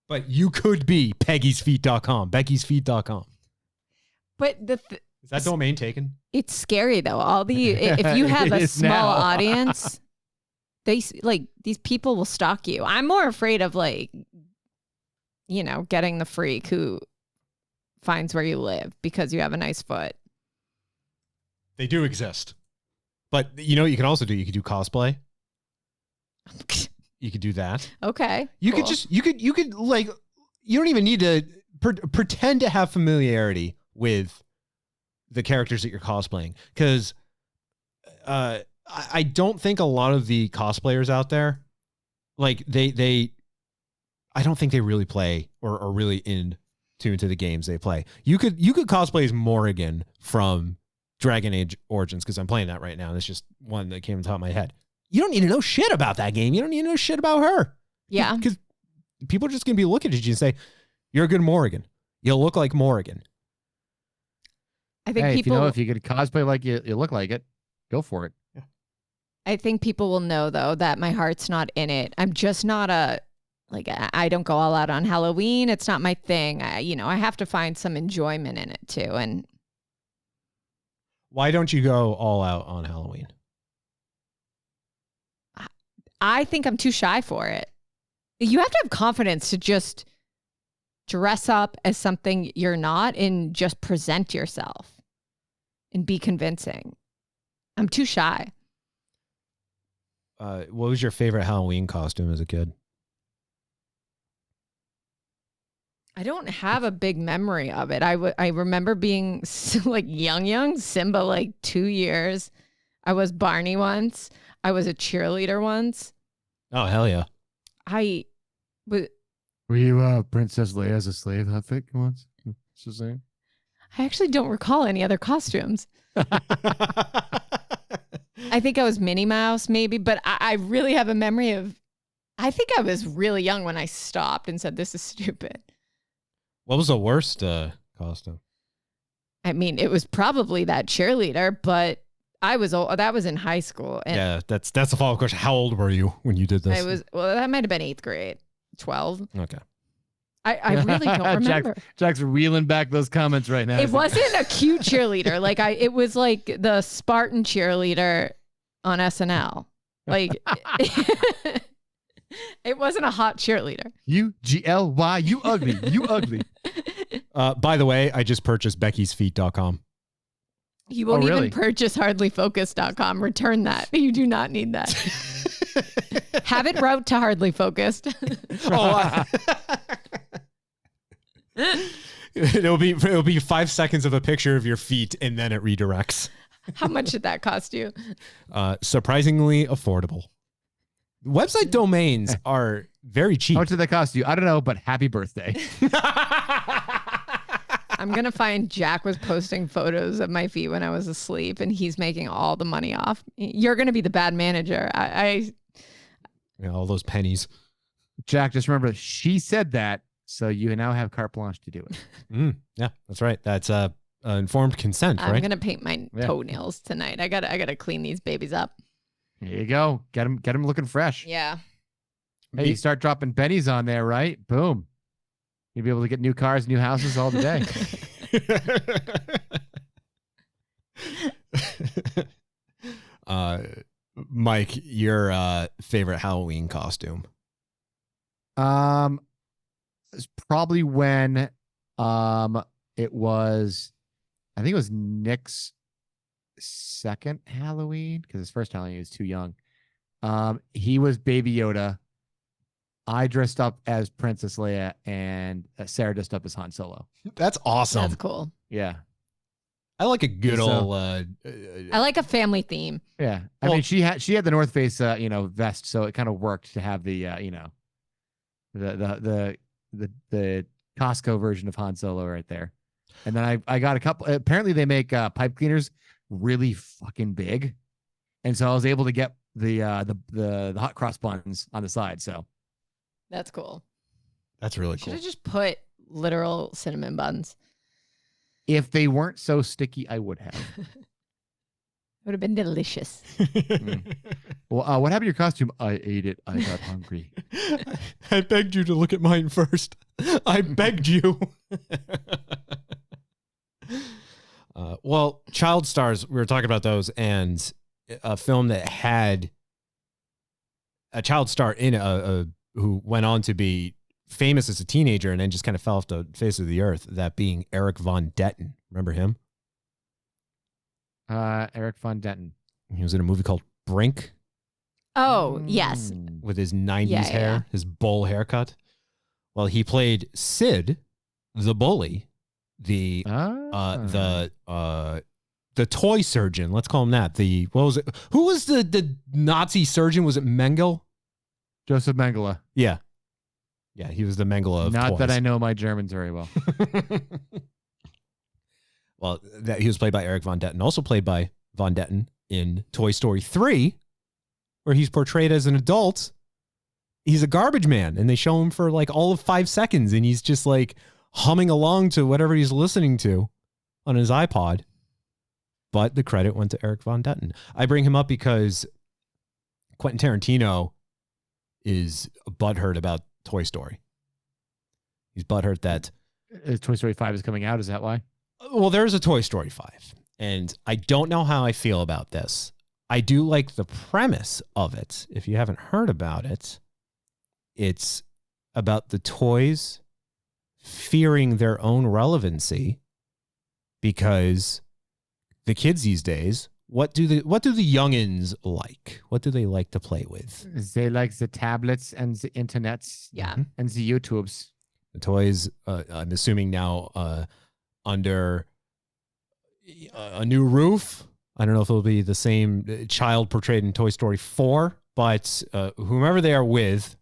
But you could be peggysfeet.com, beckysfeet.com. But Is that domain taken? it's scary though. If you have It a is small now. audience, these people will stalk you. I'm more afraid of getting the freak who finds where you live because you have a nice foot. They do exist. But you know what you can also do? You could do cosplay. You could do that. Okay. You cool. could you could you don't even need to pretend to have familiarity with the characters that you're cosplaying. Because I don't think a lot of the cosplayers out there, I don't think they really play or are really in tune to the games they play. You could cosplay as Morrigan from Dragon Age Origins, because I'm playing that right now. That's just one that came on top of my head. You don't need to know shit about that game. You don't need to know shit about her. Yeah. Because people are just going to be looking at you and say, you're a good Morrigan. You'll look like Morrigan. I think Hey, people. if you could cosplay like you look like it, go for it. I think people will know though that my heart's not in it. I'm just not I don't go all out on Halloween. It's not my thing. I have to find some enjoyment in it too. And Why don't you go all out on Halloween? I think I'm too shy for it. You have to have confidence to just dress up as something you're not and just present yourself and be convincing. I'm too shy. What was your favorite Halloween costume as a kid? I don't have a big memory of it. I remember being like young, Simba like 2 years. I was Barney once. I was a cheerleader once. Oh, hell yeah. Were you Princess Leia as a slave? I think once. Suzanne. I actually don't recall any other costumes. I think I was Minnie Mouse maybe, but I really have a memory of, I think I was really young when I stopped and said, this is stupid. What was the worst costume? I mean, it was probably that cheerleader, but I was old. That was in high school. And yeah, that's the follow-up question. How old were you when you did this? That might have been 8th grade, 12. Okay. I really don't remember. Jack's reeling back those comments right now. It wasn't a cute cheerleader. Like it was like the Spartan cheerleader on SNL. Like it wasn't a hot cheerleader. UGLY, you ugly, you ugly. By the way, I just purchased Becky'sFeet.com. You won't even purchase hardlyfocused.com. Return that. You do not need that. Have it route to Hardly Focused. It'll be 5 seconds of a picture of your feet and then it redirects. How much did that cost you? Surprisingly affordable. Website domains are very cheap. How much did that cost you? I don't know, but happy birthday. I'm going to find Jack was posting photos of my feet when I was asleep and he's making all the money off. You're going to be the bad manager. Yeah, all those pennies. Jack, just remember, she said that, so you now have carte blanche to do it. Yeah, that's right. That's informed consent, right? I'm going to paint my toenails tonight. I got to clean these babies up. There you go. Get them looking fresh. Yeah. Hey, you start dropping pennies on there, right? Boom. You'll be able to get new cars, new houses all the day. Mike, your favorite Halloween costume? It's probably when it was, I think it was Nick's second Halloween, because his first Halloween he was too young. He was Baby Yoda. I dressed up as Princess Leia, and Sarah dressed up as Han Solo. That's awesome. That's cool. Yeah. I like a good old. I like a family theme. Yeah, I mean, she had the North Face, vest, so it kind of worked to have the, the Costco version of Han Solo right there. And then I got a couple. Apparently, they make pipe cleaners really fucking big, and so I was able to get the hot cross buns on the side. So that's cool. That's really cool. Should have just put literal cinnamon buns. If they weren't so sticky, I would have. It would have been delicious. Well, what happened to your costume? I ate it. I got hungry. I begged you to look at mine first. I begged you. Well, child stars, we were talking about those, and a film that had a child star in who went on to be famous as a teenager and then just kind of fell off the face of the earth, that being Eric Von Detten. Remember him? Eric Von Detten. He was in a movie called Brink. Oh, yes. With his 90s hair, his bowl haircut. Well, he played Sid, the bully, the toy surgeon. Let's call him that. What was it? Who was the Nazi surgeon? Was it Mengele? Joseph Mengele. Yeah. Yeah, he was the Mengele of Not toys. that I know my Germans very well. Well, he was played by Eric Von Detten, also played by Von Detten in Toy Story 3, where he's portrayed as an adult. He's a garbage man, and they show him for like all of 5 seconds, and he's just like humming along to whatever he's listening to on his iPod. But the credit went to Eric Von Detten. I bring him up because Quentin Tarantino is butthurt about Toy Story. He's butthurt that Toy Story 5 is coming out. Is that why? Well, there's a Toy Story 5, and I don't know how I feel about this. I do like the premise of it. If you haven't heard about it, it's about the toys fearing their own relevancy because the kids these days, what do the youngins like? What do they like to play with? They like the tablets and the internets. Yeah. And the YouTubes. The toys, I'm assuming now under a new roof. I don't know if it'll be the same child portrayed in Toy Story 4, but whomever they are with,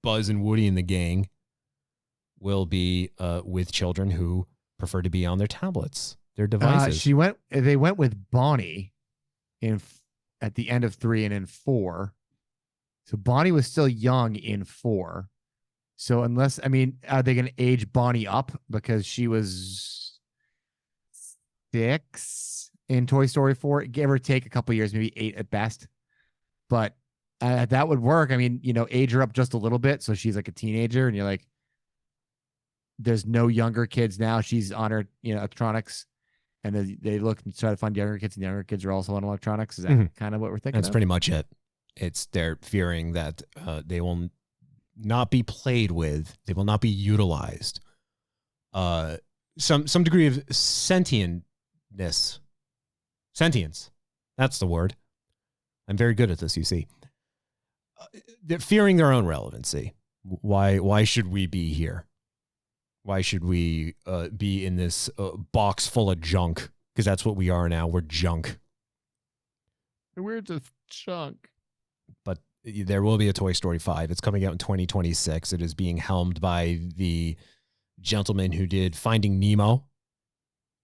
Buzz and Woody and the gang, will be with children who prefer to be on their tablets, their devices. They went with Bonnie at the end of 3 and in 4. So Bonnie was still young in 4. So are they going to age Bonnie up because she was 6 in Toy Story 4? Give or take a couple years, maybe 8 at best. But that would work. Age her up just a little bit. So she's like a teenager and you're like, there's no younger kids now. She's on her, electronics. And they look and try to find younger kids, and the younger kids are also on electronics. Is that kind of what we're thinking? That's pretty much it. They're fearing that they will not be played with. They will not be utilized. Some degree of sentience. That's the word. I'm very good at this, you see. They're fearing their own relevancy. Why should we be here? Why should we be in this box full of junk? Because that's what we are now. We're junk. We're just junk. But there will be a Toy Story 5. It's coming out in 2026. It is being helmed by the gentleman who did Finding Nemo.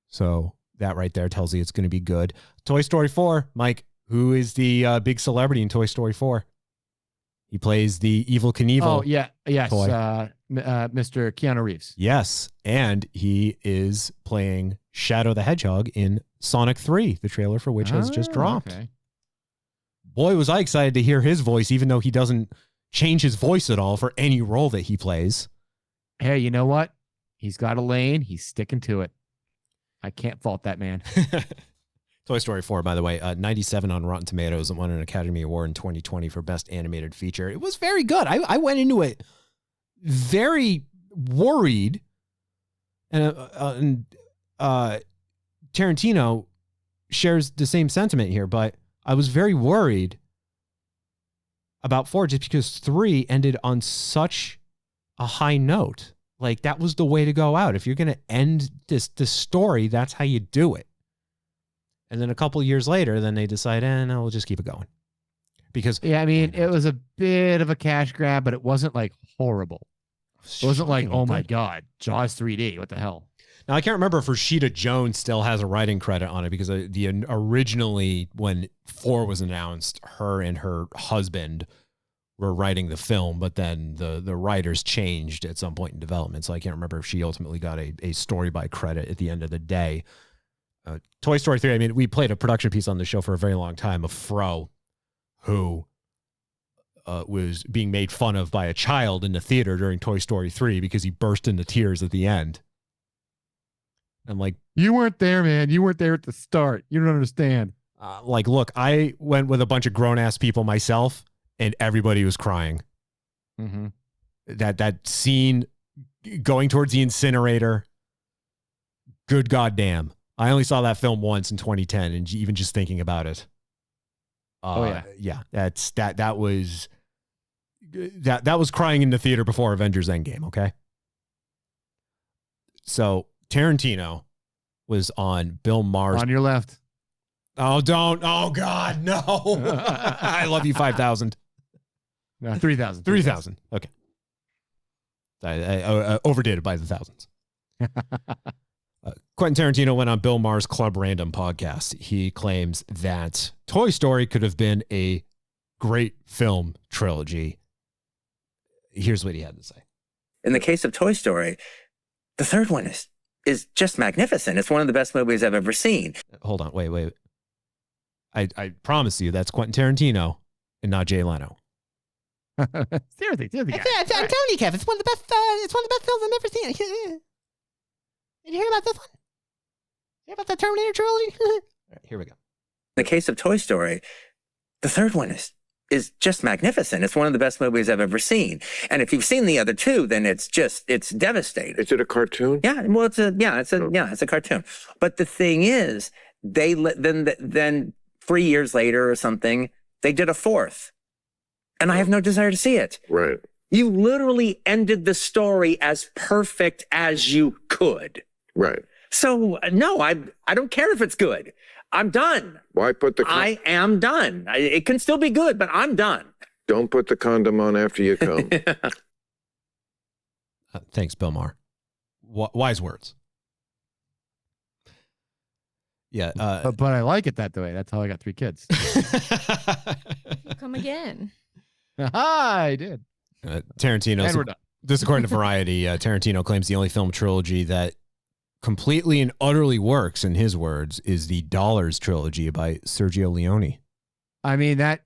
So that right there tells you it's going to be good. Toy Story 4, Mike, who is the big celebrity in Toy Story 4? He plays the Evel Knievel. Oh, yeah. Yes. Toy. Mr. Keanu Reeves. Yes. And he is playing Shadow the Hedgehog in Sonic 3, the trailer for which has just dropped. Okay. Boy, was I excited to hear his voice, even though he doesn't change his voice at all for any role that he plays. Hey, you know what? He's got a lane. He's sticking to it. I can't fault that man. Toy Story 4, by the way, 97 on Rotten Tomatoes and won an Academy Award in 2020 for Best Animated Feature. It was very good. I went into it very worried. And Tarantino shares the same sentiment here, but I was very worried about 4 just because 3 ended on such a high note. Like, that was the way to go out. If you're going to end this story, that's how you do it. And then a couple of years later, then they decide, no, we'll just keep it going. Because it was a bit of a cash grab, but it wasn't like horrible. It wasn't like, oh my God, Jaws 3D. What the hell? Now, I can't remember if Rashida Jones still has a writing credit on it because originally when 4 was announced, her and her husband were writing the film, but then the writers changed at some point in development. So I can't remember if she ultimately got a story by credit at the end of the day. Toy Story 3, we played a production piece on the show for a very long time of Fro, who was being made fun of by a child in the theater during Toy Story 3 because he burst into tears at the end. I'm like, you weren't there, man. You weren't there at the start. You don't understand. Look, I went with a bunch of grown-ass people myself, and everybody was crying. Mm-hmm. That scene going towards the incinerator, good goddamn. I only saw that film once in 2010, and even just thinking about it. That was crying in the theater before Avengers Endgame. Okay. So Tarantino was on Bill Maher's. On your left. Oh, don't. Oh God, no. I love you. 5,000. No, 3,000. 3,000. Okay. I overdid it by the thousands. Quentin Tarantino went on Bill Maher's Club Random podcast. He claims that Toy Story could have been a great film trilogy. Here's what he had to say. In the case of Toy Story, the third one is just magnificent. It's one of the best movies I've ever seen. Hold on. Wait. I promise you that's Quentin Tarantino and not Jay Leno. Seriously. I'm telling you, Kev, it's one of the best. It's one of the best films I've ever seen. Did you hear about this one? Hear about the Terminator trilogy? All right, here we go. In the case of Toy Story, the third one is just magnificent. It's one of the best movies I've ever seen. And if you've seen the other two, then it's devastating. Is it a cartoon? Yeah, well, it's a cartoon. But the thing is, then 3 years later or something, they did a fourth, and I have no desire to see it. Right. You literally ended the story as perfect as you could. Right. So no, I don't care if it's good. I'm done. Why put the I am done. It can still be good, but I'm done. Don't put the condom on after you come. Thanks, Bill Maher. Wise words. Yeah. But I like it that way. That's how I got 3 kids. Come again. I did. Tarantino. And we're done. This, according to Variety, Tarantino claims the only film trilogy that completely and utterly works, in his words, is the Dollars trilogy by Sergio Leone. I mean, that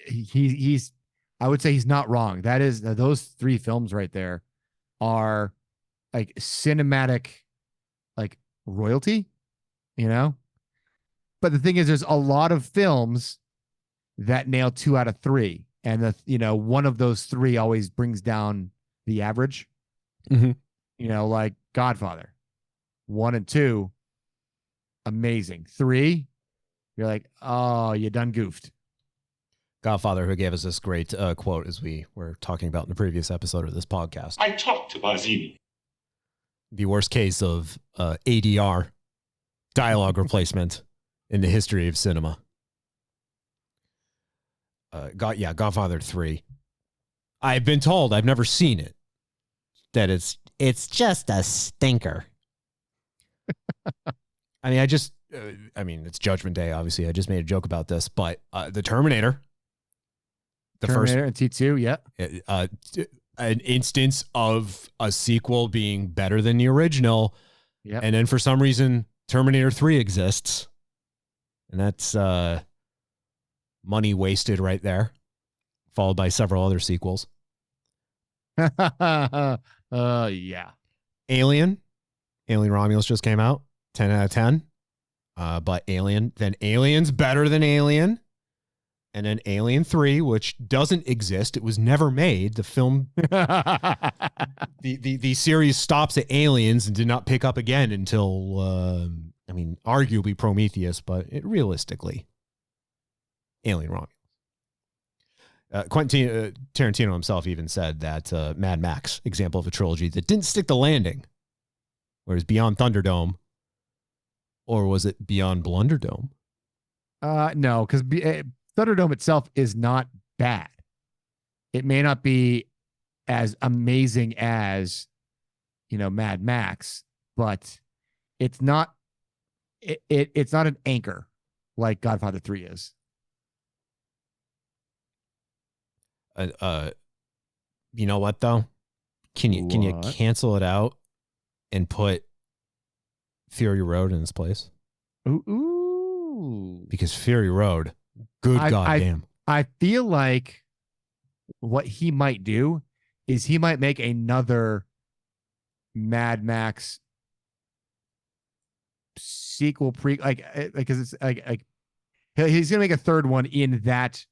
he's I would say he's not wrong. That is, those 3 films right there are like cinematic, like royalty, you know? But the thing is, there's a lot of films that nail 2 out of 3. And one of those 3 always brings down the average. Mm-hmm. Like Godfather, 1 and 2, amazing. 3, you're like, oh, you done goofed. Godfather, who gave us this great quote as we were talking about in the previous episode of this podcast. I talked to Barzini. The worst case of ADR, dialogue replacement, in the history of cinema. Godfather 3. I've been told, I've never seen it, that it's just a stinker. I mean, it's Judgment Day, obviously. I just made a joke about this, but the Terminator. Terminator and T2, yeah. An instance of a sequel being better than the original. Yep. And then for some reason, Terminator 3 exists. And that's money wasted right there, followed by several other sequels. Yeah. Alien Romulus just came out, 10 out of 10. But Alien's better than Alien. And then Alien 3, which doesn't exist. It was never made. The film, the series stops at Aliens and did not pick up again until, arguably Prometheus, but realistically, Alien Romulus. Quentin Tarantino himself even said that Mad Max, example of a trilogy that didn't stick the landing, whereas Beyond Thunderdome, or was it Beyond Blunderdome? No, because Thunderdome itself is not bad. It may not be as amazing as, Mad Max, but it's not. It's not an anchor like Godfather 3 is. You know what though? Can you cancel it out and put Fury Road in its place? Ooh. Because Fury Road, good goddamn. I feel like what he might do is he might make another Mad Max sequel because it's like he's gonna make a third one in that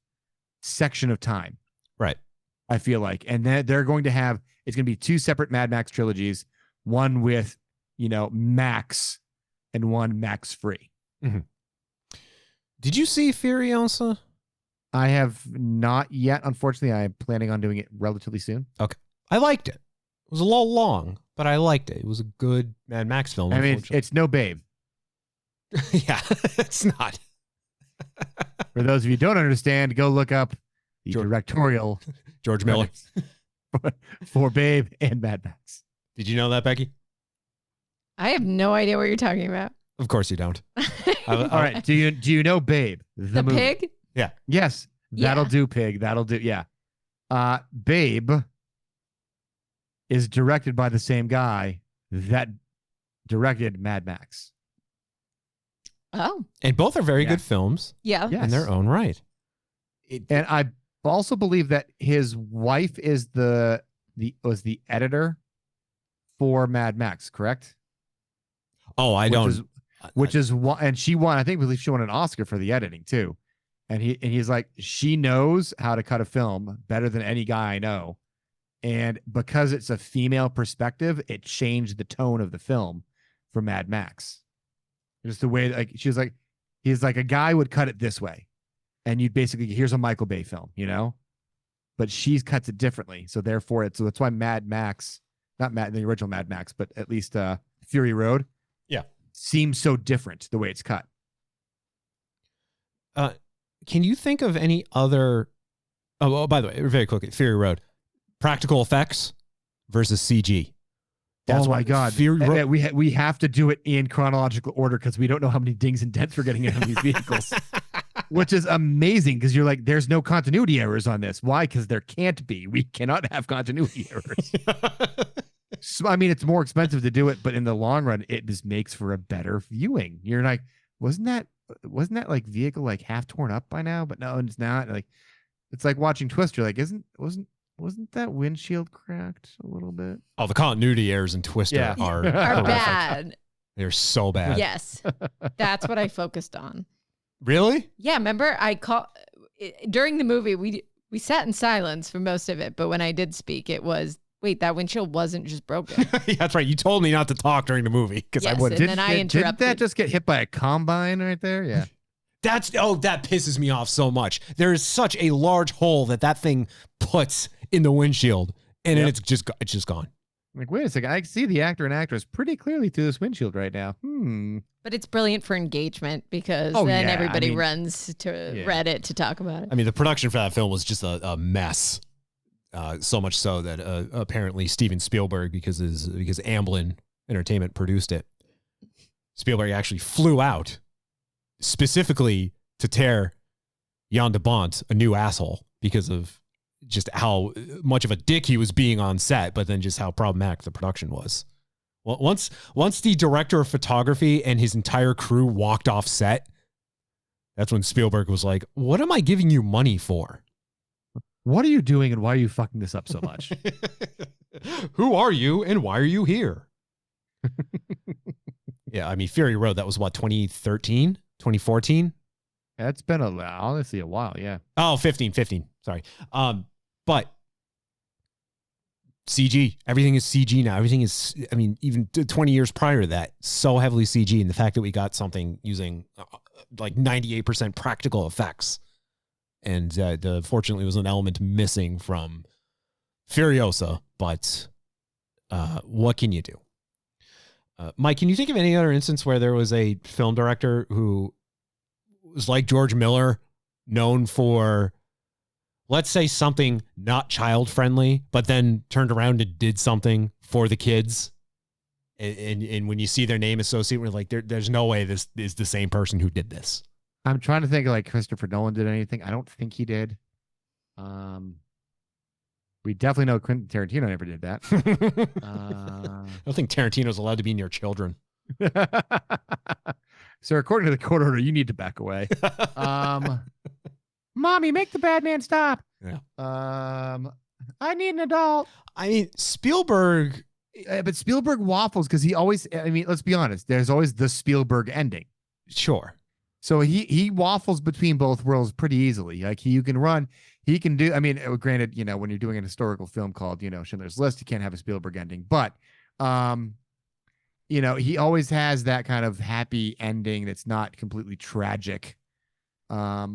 section of time. Right. I feel like. And then they're going to have, it's going to be 2 separate Mad Max trilogies, one with, Max and one Max free. Mm-hmm. Did you see Furiosa? I have not yet. Unfortunately, I'm planning on doing it relatively soon. Okay. I liked it. It was a little long, but I liked it. It was a good Mad Max film. I mean, it's no Babe. Yeah, it's not. For those of you who don't understand, go look up the directorial George Miller for Babe and Mad Max. Did you know that, Becky? I have no idea what you're talking about. Of course you don't. All right. Do you know Babe? The movie? pig? Yeah. Yes. That'll do, pig. That'll do. Yeah. Babe is directed by the same guy that directed Mad Max. Oh. And both are very good films. Yeah. Yes. In their own right. And I also believe that his wife is was the editor for Mad Max, correct? Oh, Which is one, and she won. I believe she won an Oscar for the editing too. And he's like, she knows how to cut a film better than any guy I know. And because it's a female perspective, it changed the tone of the film for Mad Max. Just the way, like, she was like, he's like, a guy would cut it this way. And you'd basically, here's a Michael Bay film, but she cuts it differently. So therefore, that's why Mad Max, not the original Mad Max, but at least Fury Road, seems so different the way it's cut. Can you think of any other? Oh, by the way, very quickly, Fury Road, practical effects versus CG. Oh my God! We have to do it in chronological order because we don't know how many dings and dents we're getting in on these vehicles, which is amazing because you're like, there's no continuity errors on this. Why? Because there can't be. We cannot have continuity errors. So, I mean, it's more expensive to do it, but in the long run, it just makes for a better viewing. You're like, wasn't that like vehicle like half torn up by now? But no, it's not. Like, it's like watching Twister. Like, wasn't that windshield cracked a little bit? Oh, the continuity errors in Twister are bad. They're so bad. Yes. That's what I focused on. Really? Yeah. Remember, during the movie, we sat in silence for most of it. But when I did speak, it was, wait, that windshield wasn't just broken. Yeah, that's right. You told me not to talk during the movie because I wouldn't. And then I interrupted. Didn't that just get hit by a combine right there? Yeah. That pisses me off so much. There is such a large hole that thing puts in the windshield, and then it's just gone. Like, wait a second, I can see the actor and actress pretty clearly through this windshield right now. But it's brilliant for engagement because everybody runs to Reddit to talk about it. I mean, the production for that film was just a mess. So much so that apparently Steven Spielberg, because Amblin Entertainment produced it, Spielberg actually flew out specifically to tear Jan de Bont a new asshole because of just how much of a dick he was being on set, but then just how problematic the production was. Well, once the director of photography and his entire crew walked off set, that's when Spielberg was like, "What am I giving you money for? What are you doing and why are you fucking this up so much? Who are you and why are you here?" Yeah, I mean, Fury Road, that was what, 2013? 2014? That's been honestly a while, yeah. Oh, 15, sorry. But CG, everything is CG now. Everything is, I mean, even 20 years prior to that, so heavily CG. And the fact that we got something using like 98% practical effects. And fortunately, was an element missing from Furiosa. But what can you do? Mike, can you think of any other instance where there was a film director who was like George Miller, known for, let's say, something not child friendly, but then turned around and did something for the kids? And when you see their name associated with, like, there's no way this is the same person who did this. I'm trying to think of, like, Christopher Nolan did anything. I don't think he did. We definitely know Quentin Tarantino never did that. I don't think Tarantino's allowed to be near children. Sir, according to the court order, you need to back away. Mommy, make the bad man stop. Yeah. I need an adult. I mean, Spielberg. But Spielberg waffles because he always, I mean, let's be honest, there's always the Spielberg ending. Sure. So he waffles between both worlds pretty easily. Like he can do, I mean, granted, you know, when you're doing an historical film called, you know, Schindler's List, you can't have a Spielberg ending, but, you know, he always has that kind of happy ending that's not completely tragic. I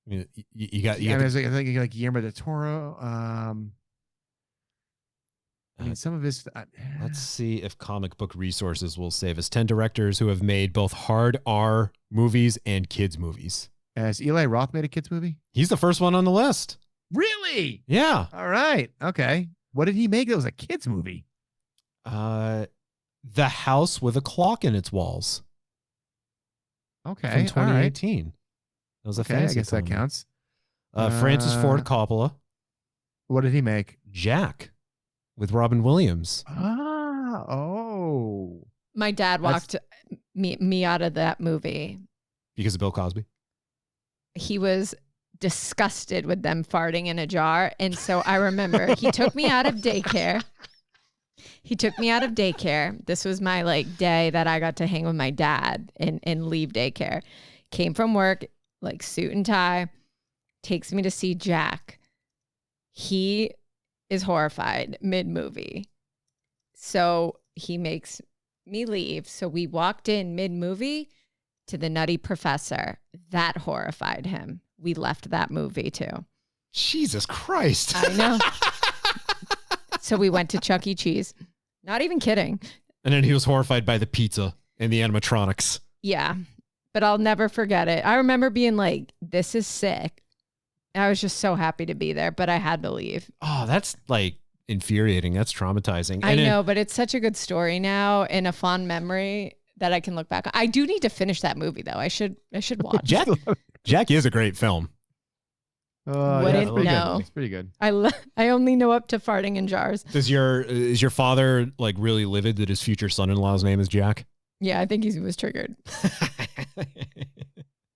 mean, you got. I think like Guillermo del Toro. I mean, some of his. Let's see if Comic Book Resources will save us. 10 directors who have made both hard R movies and kids movies. Has Eli Roth made a kids movie? He's the first one on the list. Really? Yeah. All right. Okay. What did he make that was a kids movie? The House with a Clock in its Walls. Okay. From 2018. Right. That was a fantasy. I guess that counts. Francis Ford Coppola. What did he make? Jack with Robin Williams. Oh. My dad walked me out of that movie. Because of Bill Cosby? He was disgusted with them farting in a jar. And so I remember he took me out of daycare. This was my like day that I got to hang with my dad and leave daycare. Came from work, like suit and tie, takes me to see Jack. He is horrified mid-movie. So he makes me leave. So we walked in mid-movie to the Nutty Professor. That horrified him. We left that movie too. Jesus Christ. I know. So we went to Chuck E. Cheese. Not even kidding. And then he was horrified by the pizza and the animatronics. Yeah, but I'll never forget it. I remember being like, this is sick. I was just so happy to be there, but I had to leave. Oh, that's like infuriating. That's traumatizing. I know, but it's such a good story now and a fond memory that I can look back on. I do need to finish that movie though. I should watch. Jack is a great film. Wouldn't know. It's pretty good. I only know up to farting in jars. Is your father like really livid that his future son-in-law's name is Jack? Yeah, I think he was triggered.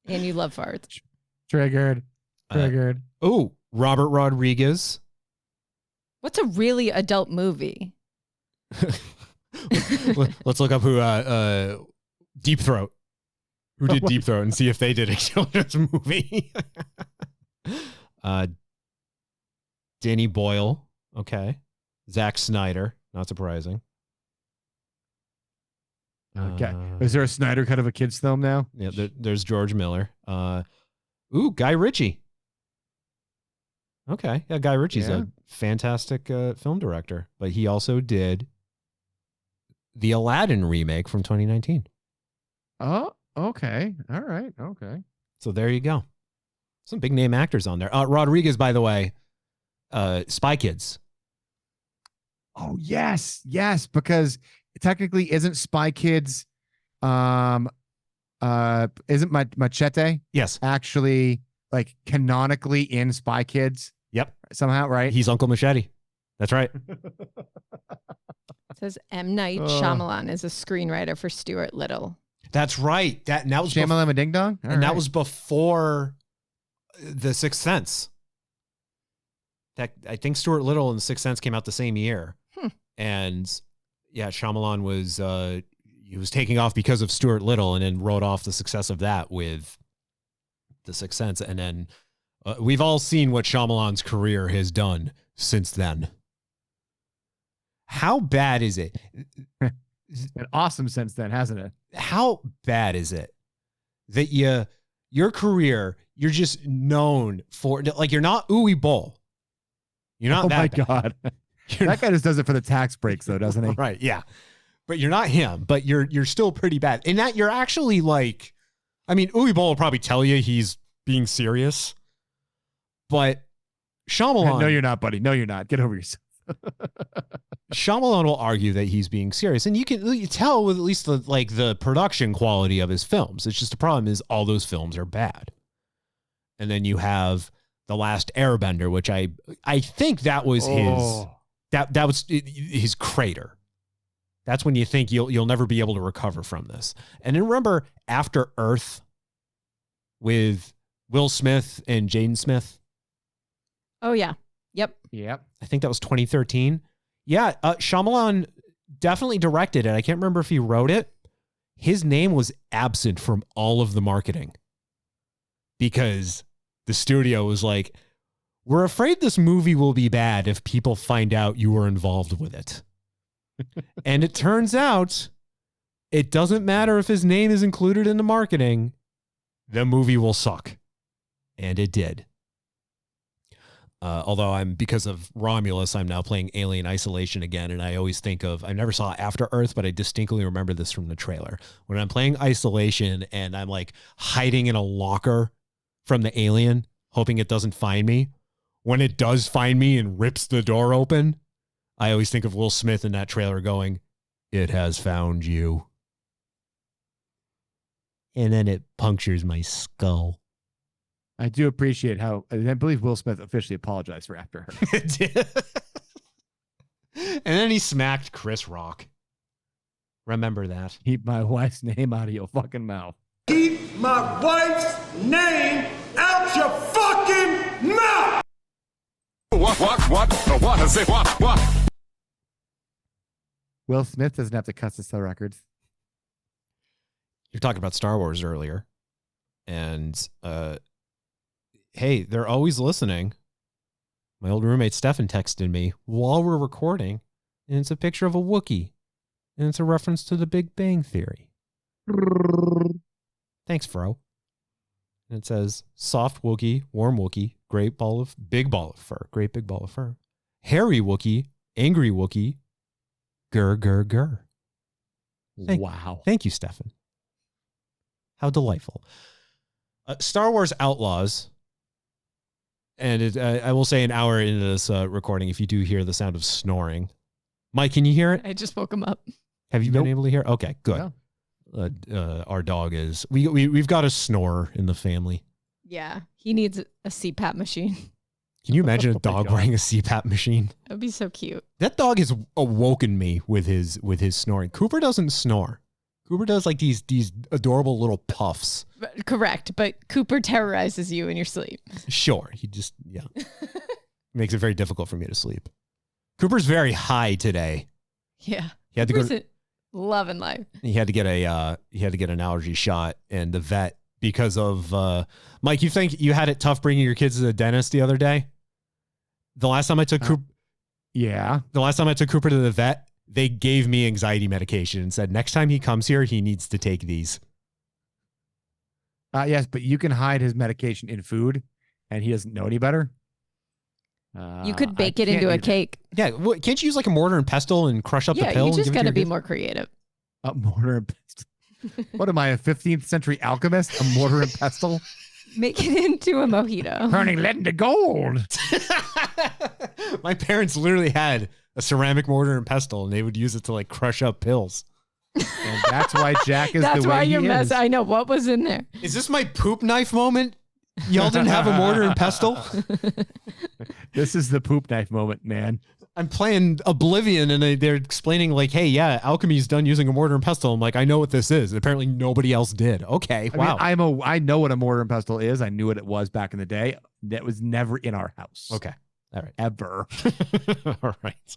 And you love farts. Triggered. Robert Rodriguez. What's a really adult movie? Let's look up who Deep Throat. Who did Deep Throat and see if they did a children's movie. Danny Boyle. Okay. Zack Snyder. Not surprising. Okay. Is there a Snyder cut of a kid's film now? Yeah, there's George Miller. Guy Ritchie. Okay. Yeah, Guy Ritchie's a fantastic film director, but he also did the Aladdin remake from 2019. Oh, okay. All right. Okay. So there you go. Some big name actors on there. Rodriguez, by the way, Spy Kids. Oh, yes. Yes, because technically isn't Spy Kids isn't Machete? Yes. Actually like canonically in Spy Kids? Yep. Somehow, right? He's Uncle Machete. That's right. It says M. Night Shyamalan is a screenwriter for Stuart Little. That's right. That was Shyamalan Ding Dong? That was before The Sixth Sense. I think Stuart Little and The Sixth Sense came out the same year. And yeah, Shyamalan was taking off because of Stuart Little and then wrote off the success of that with The Sixth Sense. And then we've all seen what Shyamalan's career has done since then. How bad is it? Been awesome since then, hasn't it? How bad is it that your career, you're just known for, like, you're not Uwe Boll. You're not that bad. God. That guy just does it for the tax breaks though, doesn't he? Right, yeah. But you're not him, but you're still pretty bad. And that you're actually like, I mean, Uwe Boll will probably tell you he's being serious, but Shyamalan. No, you're not, buddy. No, you're not. Get over yourself. Shyamalan will argue that he's being serious, and you tell with at least the production quality of his films. It's just the problem is all those films are bad. And then you have The Last Airbender, which I think that was that was his crater. That's when you think you'll never be able to recover from this. And then remember After Earth with Will Smith and Jaden Smith? Oh yeah. Yep. I think that was 2013. Yeah, Shyamalan definitely directed it. I can't remember if he wrote it. His name was absent from all of the marketing because the studio was like, we're afraid this movie will be bad if people find out you were involved with it. And it turns out it doesn't matter if his name is included in the marketing. The movie will suck. And it did. Although because of Romulus, I'm now playing Alien Isolation again, and I always think of, I never saw After Earth, but I distinctly remember this from the trailer. When I'm playing Isolation and I'm like hiding in a locker from the alien, hoping it doesn't find me, when it does find me and rips the door open, I always think of Will Smith in that trailer going, "It has found you." And then it punctures my skull. I do appreciate how I believe Will Smith officially apologized for After Her. And then he smacked Chris Rock. Remember that. Keep my wife's name out of your fucking mouth. Keep my wife's name out your fucking mouth! What is it? What? Will Smith doesn't have to cuss to sell records. You're talking about Star Wars earlier. And, hey, they're always listening. My old roommate Stefan texted me while we're recording, and it's a picture of a Wookiee, and it's a reference to the Big Bang Theory. Thanks, Fro. And it says, soft Wookiee, warm Wookiee, big ball of fur. Great big ball of fur. Hairy Wookiee, angry Wookiee, grr. Wow. Thank you, Stefan. How delightful. Star Wars Outlaws. And I will say an hour into this recording, if you do hear the sound of snoring. Mike, can you hear it? I just woke him up. Have you been able to hear? Okay, good. No. Our dog is. We've got a snorer in the family. Yeah, he needs a CPAP machine. Can you imagine a dog wearing a CPAP machine? That would be so cute. That dog has awoken me with his snoring. Cooper doesn't snore. Cooper does like these adorable little puffs. Correct, but Cooper terrorizes you in your sleep. Sure, he just makes it very difficult for me to sleep. Cooper's very high today. Yeah, he had to Cooper's loving life. He had to get an allergy shot, and the vet, because of Mike. You think you had it tough bringing your kids to the dentist the other day? The last time I took Cooper, the last time I took Cooper to the vet, they gave me anxiety medication and said next time he comes here, he needs to take these. Yes, but you can hide his medication in food, and he doesn't know any better. You could bake it into a cake. Yeah, can't you use like a mortar and pestle and crush up the pill? Yeah, you just got to be more creative. A mortar and pestle. What am I, a 15th century alchemist? A mortar and pestle? Make it into a mojito. Turning lead into gold. My parents literally had a ceramic mortar and pestle, and they would use it to like crush up pills. And that's why Jack is that's the way why he you're is. I know. What was in there? Is this my poop knife moment? Y'all didn't have a mortar and pestle? This is the poop knife moment, man. I'm playing Oblivion, and they're explaining like, hey, yeah, alchemy's done using a mortar and pestle. I'm like, I know what this is. Apparently nobody else did. Okay, wow. I know what a mortar and pestle is. I knew what it was back in the day. That was never in our house. Okay. All right. Ever. All right.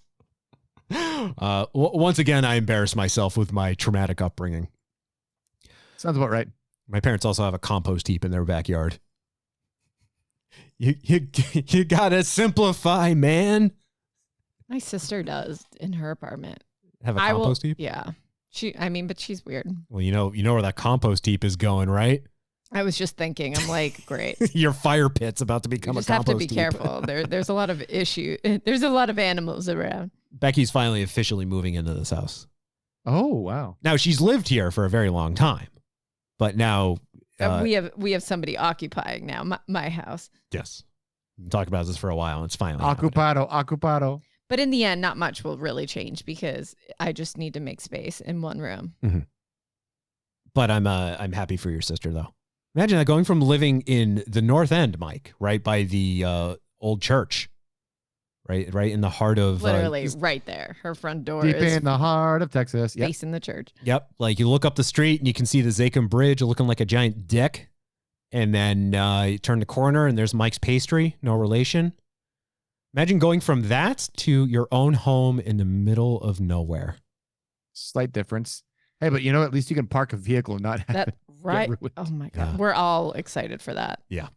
Once again, I embarrass myself with my traumatic upbringing. Sounds about right. My parents also have a compost heap in their backyard. You gotta simplify, man. My sister does in her apartment. Have a compost heap? Yeah. But she's weird. Well, you know where that compost heap is going, right? I was just thinking, I'm like, great. Your fire pit's about to become a compost heap. You just have to be careful. There's a lot of issue. There's a lot of animals around. Becky's finally officially moving into this house. Oh, wow. Now she's lived here for a very long time, but now we have somebody occupying now my house. Yes. We've been talking about this for a while. And it's finally happening. Occupado. But in the end, not much will really change because I just need to make space in one room. Mm-hmm. But I'm happy for your sister, though. Imagine that, going from living in the North End, Mike, right by the old church, right in the heart of literally right there. Her front door deep is in the heart of Texas. Yep. facing the church. Yep. Like you look up the street and you can see the Zakim Bridge looking like a giant dick, and then you turn the corner and there's Mike's Pastry, no relation. Imagine going from that to your own home in the middle of nowhere. Slight difference. Hey, but at least you can park a vehicle and not have that. Right. Oh my God. Yeah. We're all excited for that. Yeah.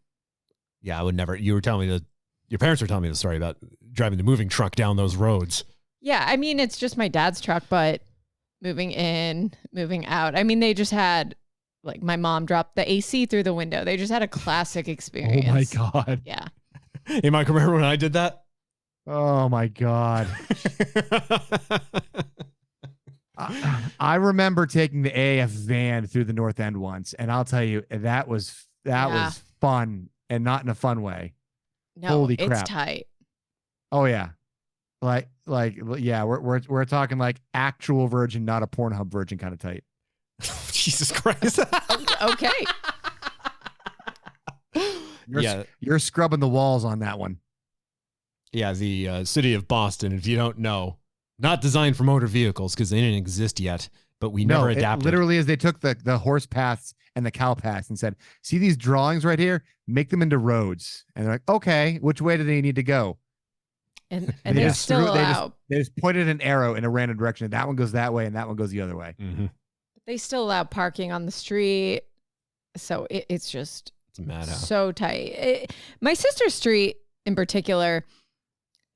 Yeah. I would never. You were telling me your parents were telling me the story about driving the moving truck down those roads. Yeah. I mean, it's just my dad's truck, but moving in, moving out. I mean, they just had like my mom dropped the AC through the window. They just had a classic experience. Oh my God. Yeah. Hey, Mike, remember when I did that? Oh my God. I remember taking the AF van through the North End once, and I'll tell you, that was fun, and not in a fun way. No, holy crap. It's tight. Oh yeah. Like yeah, we're talking like actual virgin, not a Pornhub virgin kind of tight. Jesus Christ. Okay. You're scrubbing the walls on that one. Yeah, the city of Boston, if you don't know, not designed for motor vehicles because they didn't exist yet, but we never adapted. It literally is they took the horse paths and the cow paths and said, see these drawings right here? Make them into roads. And they're like, okay, which way do they need to go? And they still allow. They just pointed an arrow in a random direction. That one goes that way and that one goes the other way. Mm-hmm. They still allow parking on the street. So it's just a madhouse. So tight. My sister's street in particular,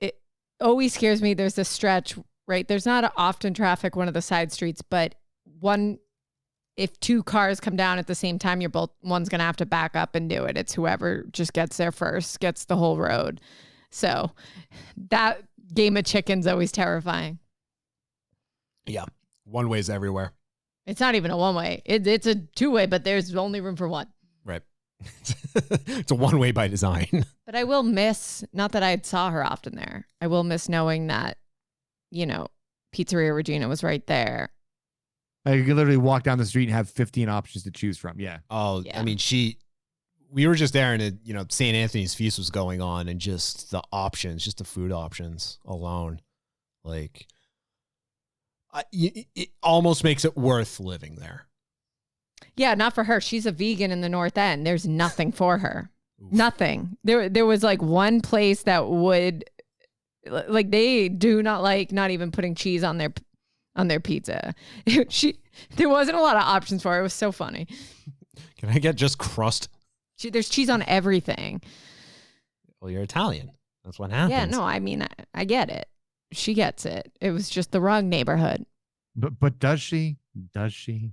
it always scares me. There's a stretch, right? There's not often traffic, one of the side streets, but one if two cars come down at the same time, one's going to have to back up and do it. It's whoever just gets there first, gets the whole road. So that game of chicken's always terrifying. Yeah. One way's everywhere. It's not even a one way. It's a two way, but there's only room for one. Right. It's a one way by design. But I will miss, not that I saw her often there, I will miss knowing that, Pizzeria Regina was right there. You can literally walk down the street and have 15 options to choose from. Yeah. Oh, Yeah. I mean, we were just there and, St. Anthony's Feast was going on and just the options, just the food options alone. Like, it almost makes it worth living there. Yeah, not for her. She's a vegan in the North End. There's nothing for her. Oof. Nothing. There was like one place that would, like, they do not like not even putting cheese on their pizza. There wasn't a lot of options for her. It was so funny. Can I get just crust? There's cheese on everything. Well, you're Italian. That's what happens. Yeah, no, I mean, I get it. She gets it. It was just the wrong neighborhood. But does she? Does she?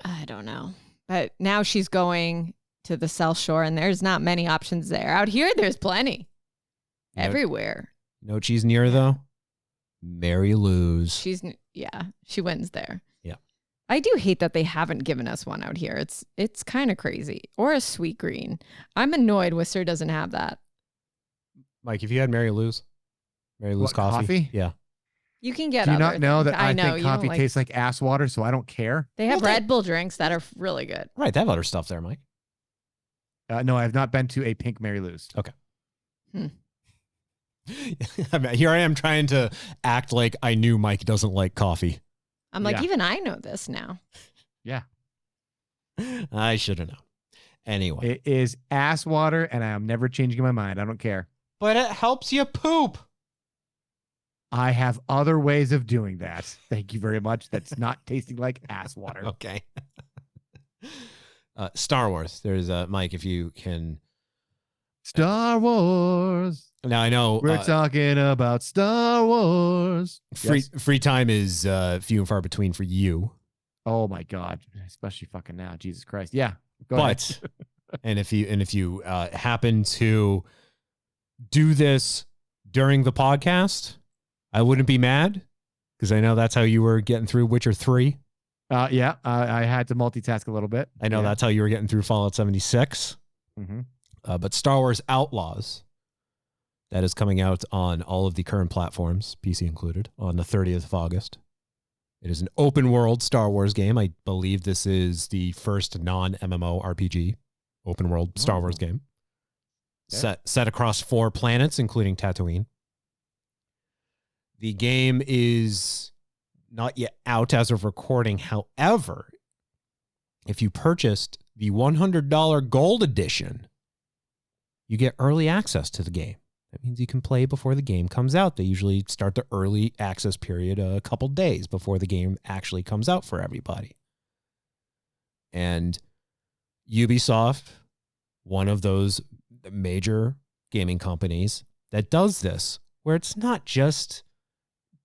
I don't know. But now she's going to the South Shore, and there's not many options there. Out here, there's plenty. Everywhere. No cheese near, though? Mary Lou's. She wins there. Yeah. I do hate that they haven't given us one out here. It's kind of crazy. Or a Sweet Green. I'm annoyed Worcester doesn't have that. Mike, have you had Mary Lou's? Mary Lou's coffee? Yeah. You can get. Do you not know things. that I think coffee tastes like ass water, so I don't care? They have Red Bull drinks that are really good. Right, they have other stuff there, Mike. No, I have not been to a Pink Mary Lou's. Okay. Here I am trying to act like I knew Mike doesn't like coffee. I'm like, even I know this now. Yeah. I should have known. Anyway. It is ass water, and I am never changing my mind. I don't care. But it helps you poop. I have other ways of doing that. Thank you very much. That's not tasting like ass water. Okay. Star Wars. There's Mike, if you can. Star Wars. Now I know we're talking about Star Wars. Free time is few and far between for you. Oh my God, especially fucking now. Jesus Christ. Yeah. Go ahead. and if you happen to do this during the podcast, I wouldn't be mad because I know that's how you were getting through Witcher 3. Yeah, I had to multitask a little bit. I know that's how you were getting through Fallout 76. Mm-hmm. But Star Wars Outlaws, that is coming out on all of the current platforms, PC included, on the 30th of August. It is an open world Star Wars game. I believe this is the first non-MMO RPG open world Star Wars game. Okay. Set across 4 planets, including Tatooine. The game is not yet out as of recording. However, if you purchased the $100 gold edition, you get early access to the game. That means you can play before the game comes out. They usually start the early access period a couple days before the game actually comes out for everybody. And Ubisoft, one of those major gaming companies that does this, where it's not just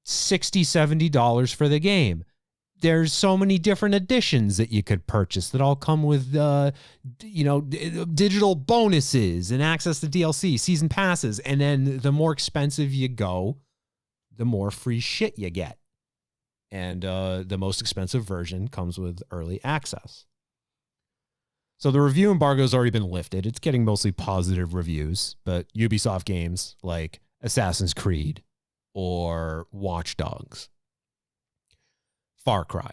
$60, $70 for the game. There's so many different editions that you could purchase that all come with, digital bonuses and access to DLC, season passes. And then the more expensive you go, the more free shit you get. And the most expensive version comes with early access. So the review embargo has already been lifted. It's getting mostly positive reviews, but Ubisoft games like Assassin's Creed or Watch Dogs, Far Cry,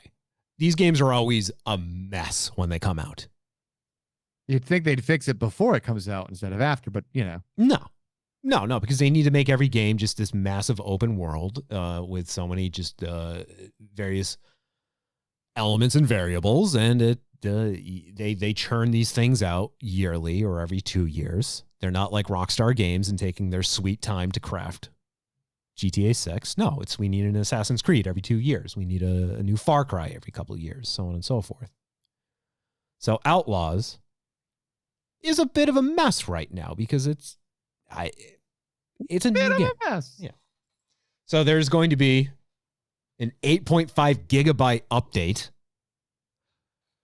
these games are always a mess when they come out. You'd think they'd fix it before it comes out instead of after, but No, because they need to make every game just this massive open world with so many just various elements and variables, and they churn these things out yearly or every 2 years. They're not like Rockstar Games and taking their sweet time to craft GTA 6. No, we need an Assassin's Creed every 2 years. We need a new Far Cry every couple of years, so on and so forth. So Outlaws is a bit of a mess right now because it's a new game. Yeah. So there's going to be an 8.5 gigabyte update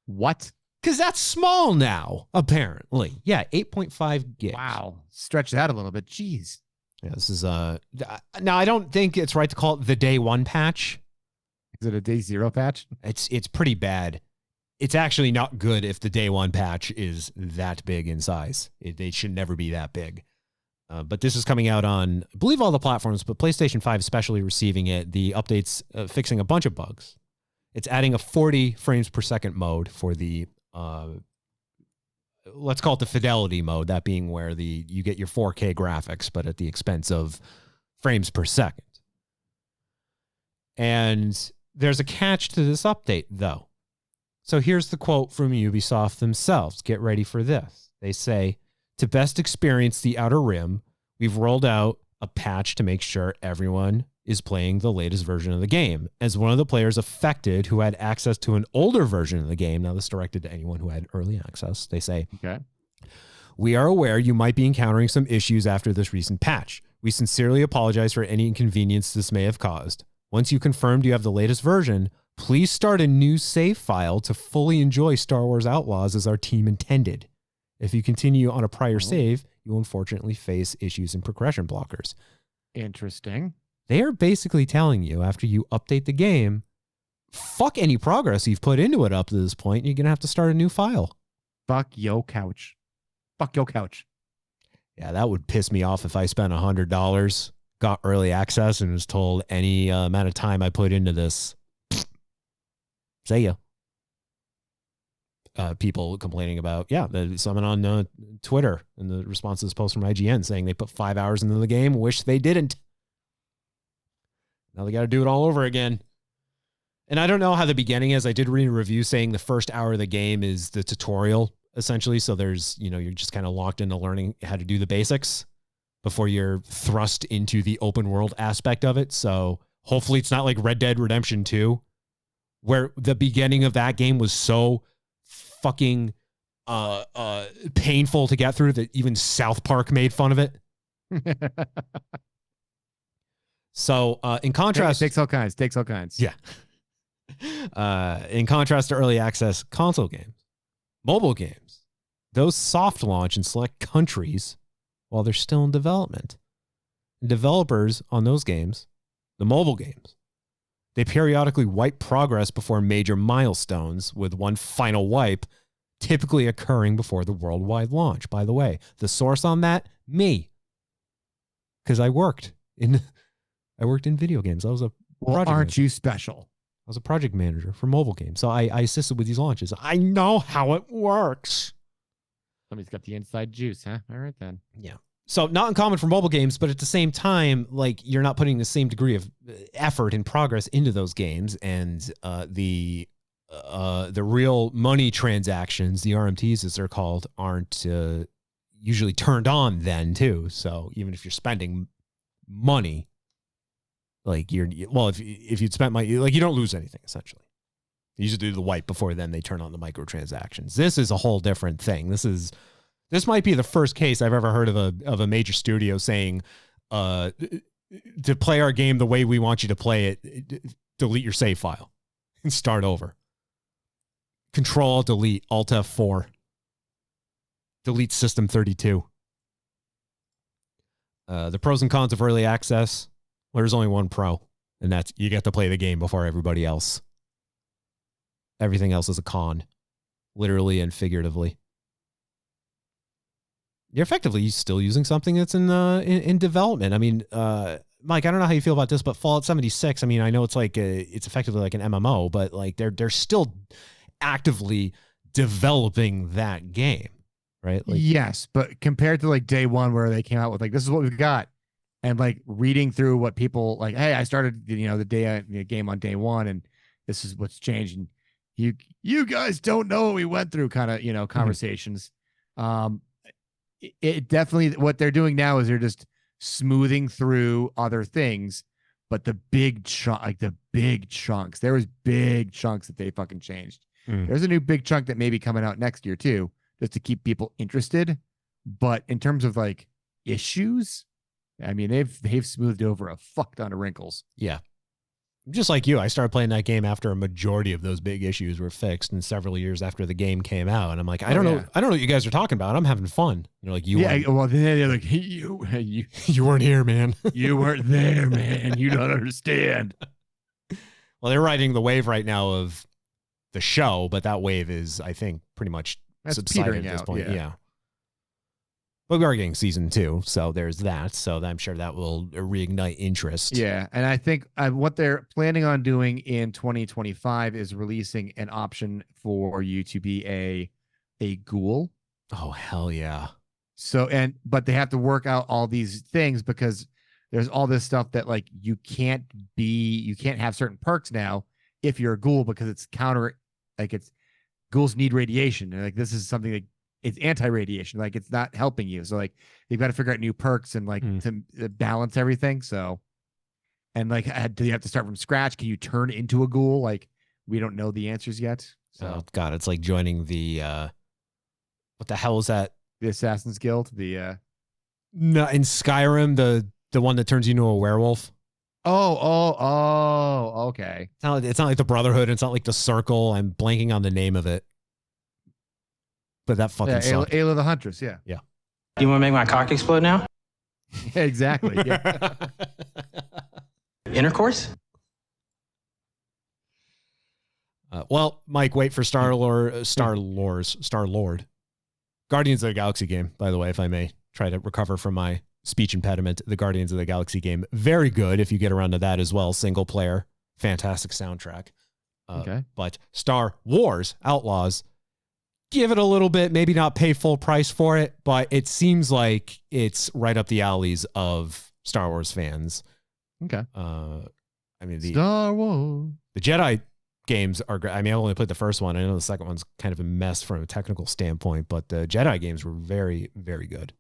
What? Because that's small now, apparently. Yeah, 8.5 gigs. Wow. Stretch that a little bit. Jeez. Yeah, this is now I don't think it's right to call it the day one patch. Is it a day zero patch? It's pretty bad. It's actually not good if the day one patch is that big in size. They should never be that big. But this is coming out on, I believe, all the platforms, but PlayStation 5 especially receiving it. The update's fixing a bunch of bugs. It's adding a 40 frames per second mode for the let's call it the fidelity mode, that being where you get your 4K graphics, but at the expense of frames per second. And there's a catch to this update, though. So here's the quote from Ubisoft themselves. Get ready for this. They say, to best experience the Outer Rim, we've rolled out a patch to make sure everyone is playing the latest version of the game. As one of the players affected who had access to an older version of the game, now this is directed to anyone who had early access, they say, okay, we are aware you might be encountering some issues after this recent patch. We sincerely apologize for any inconvenience this may have caused. Once you confirmed you have the latest version, please start a new save file to fully enjoy Star Wars Outlaws as our team intended. If you continue on a prior save, you will unfortunately face issues and progression blockers. Interesting. They are basically telling you after you update the game, fuck any progress you've put into it up to this point. You're going to have to start a new file. Fuck yo couch. Fuck yo couch. Yeah, that would piss me off if I spent $100, got early access, and was told any amount of time I put into this. Say ya. People complaining about, someone on Twitter in the response to this post from IGN saying they put 5 hours into the game, wish they didn't. Now they got to do it all over again. And I don't know how the beginning is. I did read a review saying the first hour of the game is the tutorial, essentially. So there's, you're just kind of locked into learning how to do the basics before you're thrust into the open world aspect of it. So hopefully it's not like Red Dead Redemption 2, where the beginning of that game was so fucking painful to get through that even South Park made fun of it. So in contrast, takes all kinds. Yeah. In contrast to early access console games, mobile games, those soft launch in select countries while they're still in development. And developers on those games, the mobile games, they periodically wipe progress before major milestones, with one final wipe typically occurring before the worldwide launch. By the way, the source on that, me. Because I worked in video games. I was you special? I was a project manager for mobile games. So I assisted with these launches. I know how it works. Somebody's got the inside juice, huh? All right, then. Yeah. So not uncommon for mobile games, but at the same time, like, you're not putting the same degree of effort and progress into those games. And the real money transactions, the RMTs as they're called, aren't usually turned on then too. So even if you're spending money, like if you'd spent money, like, you don't lose anything essentially. You usually do the wipe before then they turn on the microtransactions. This is a whole different thing. This might be the first case I've ever heard of a major studio saying, to play our game the way we want you to play it, delete your save file and start over. Control, delete, Alt F4. Delete System 32. The pros and cons of early access. Well, there's only one pro, and that's you get to play the game before everybody else. Everything else is a con, literally and figuratively. You're effectively still using something that's in development. I mean, Mike, I don't know how you feel about this, but Fallout 76, I mean, I know it's like it's effectively like an MMO, but like they're still actively developing that game, right? Like, yes, but compared to like day one where they came out with like, this is what we've got, and like reading through what people like, hey, I started the game on day one, and this is what's changed, and you guys don't know what we went through, kind of conversations. It definitely, what they're doing now is they're just smoothing through other things, but the big chunks, there was big chunks that they fucking changed. There's a new big chunk that may be coming out next year too, just to keep people interested. But in terms of like issues, I mean, they've smoothed over a fuck ton of wrinkles. Yeah. Just like you, I started playing that game after a majority of those big issues were fixed, and several years after the game came out. And I'm like, I don't know what you guys are talking about. I'm having fun. And they're like, well, they're like, you weren't here, man. You weren't there, man. You don't understand. Well, they're riding the wave right now of the show, but that wave is, I think, pretty much subsided at this point. Yeah. But we are getting season 2, so there's that. So I'm sure that will reignite interest. Yeah, and I think what they're planning on doing in 2025 is releasing an option for you to be a ghoul. Oh, hell yeah. So, but they have to work out all these things because there's all this stuff that like you can't have certain perks now if you're a ghoul because it's ghouls need radiation. And like this is something that it's anti-radiation, like it's not helping you. So like they've got to figure out new perks and like to balance everything. So, and like, do you have to start from scratch? Can you turn into a ghoul? Like we don't know the answers yet. So oh God, it's like joining the what the hell is that? The Assassin's Guild. No, in Skyrim, the one that turns you into a werewolf. Oh, okay. It's not like the Brotherhood. It's not like the Circle. I'm blanking on the name of it. But that fucking sucked. Ayla the Huntress, yeah. Yeah. You want to make my cock explode now? Yeah, exactly. Yeah. Intercourse? Well, Mike, wait for Star Lord. Guardians of the Galaxy game, by the way, if I may try to recover from my speech impediment. The Guardians of the Galaxy game, very good if you get around to that as well. Single player, fantastic soundtrack. Okay. But Star Wars Outlaws, give it a little bit, maybe not pay full price for it, but it seems like it's right up the alleys of Star Wars fans. Okay. I mean, Star Wars. The Jedi games are great. I mean, I only played the first one. I know the second one's kind of a mess from a technical standpoint, but the Jedi games were very, very good.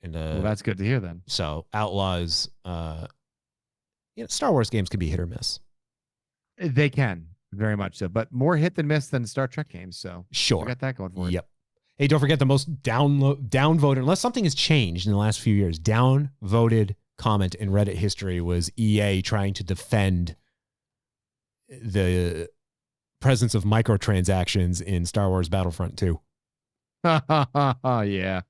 And well, that's good to hear then. So Outlaws, Star Wars games can be hit or miss. They can. Very much so, but more hit than miss than Star Trek games. So sure, we got that going for it. Yep. Hey, don't forget the most downvoted, unless something has changed in the last few years, downvoted comment in Reddit history was EA trying to defend the presence of microtransactions in Star Wars Battlefront 2. Yeah,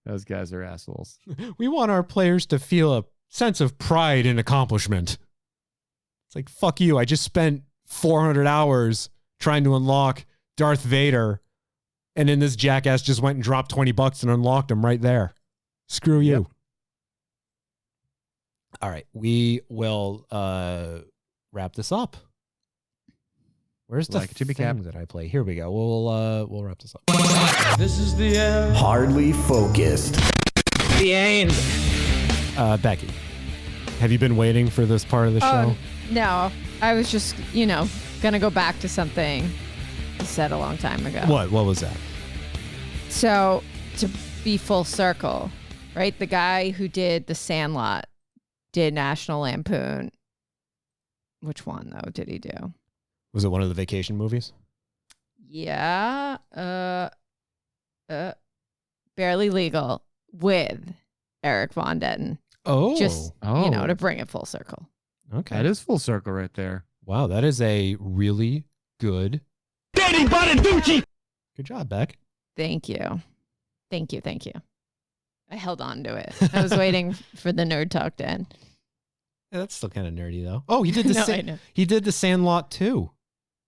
those guys are assholes. We want our players to feel a sense of pride and accomplishment. It's like, fuck you. I just spent 400 hours trying to unlock Darth Vader, and then this jackass just went and dropped $20 and unlocked him right there. Screw you. Yep. All right, we will wrap this up. Where's the thing that I play? Here we go. We'll wrap this up. This is the end. Hardly focused. The end. Becky, have you been waiting for this part of the show? No, I was just, gonna go back to something you said a long time ago. What was that? So, to be full circle, right? The guy who did The Sandlot did National Lampoon. Which one, though, did he do? Was it one of the vacation movies? Yeah. Barely Legal with Eric Von Detten. Oh. Just, to bring it full circle. Okay. That is full circle right there. Wow, that is a really good... Daddy Bonaducci! Good job, Beck. Thank you. I held on to it. I was waiting for the nerd talk to end. Yeah, that's still kind of nerdy, though. Oh, he did he did the Sandlot 2,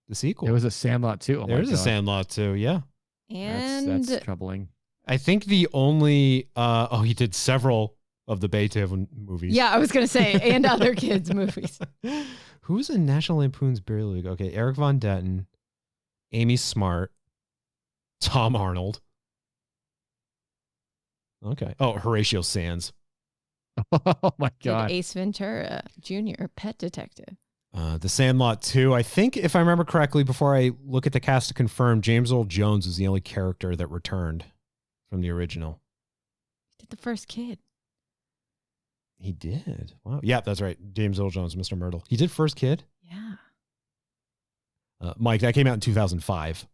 the sequel. There was a Sandlot 2. There is a Sandlot 2, yeah. And that's troubling. I think the only he did several of the Beethoven movies. Yeah, I was gonna say, and other kids' movies. Who's in National Lampoon's Barely Legal? Okay, Eric Von Detten, Amy Smart, Tom Arnold. Okay. Oh, Horatio Sands. Oh my God. Did Ace Ventura Jr., Pet Detective. The Sandlot 2. I think, if I remember correctly, before I look at the cast to confirm, James Earl Jones is the only character that returned from the original. Did the first kid. He did. Wow. Yeah, that's right. James Earl Jones, Mr. Myrtle. He did First Kid? Yeah. Mike, that came out in 2005.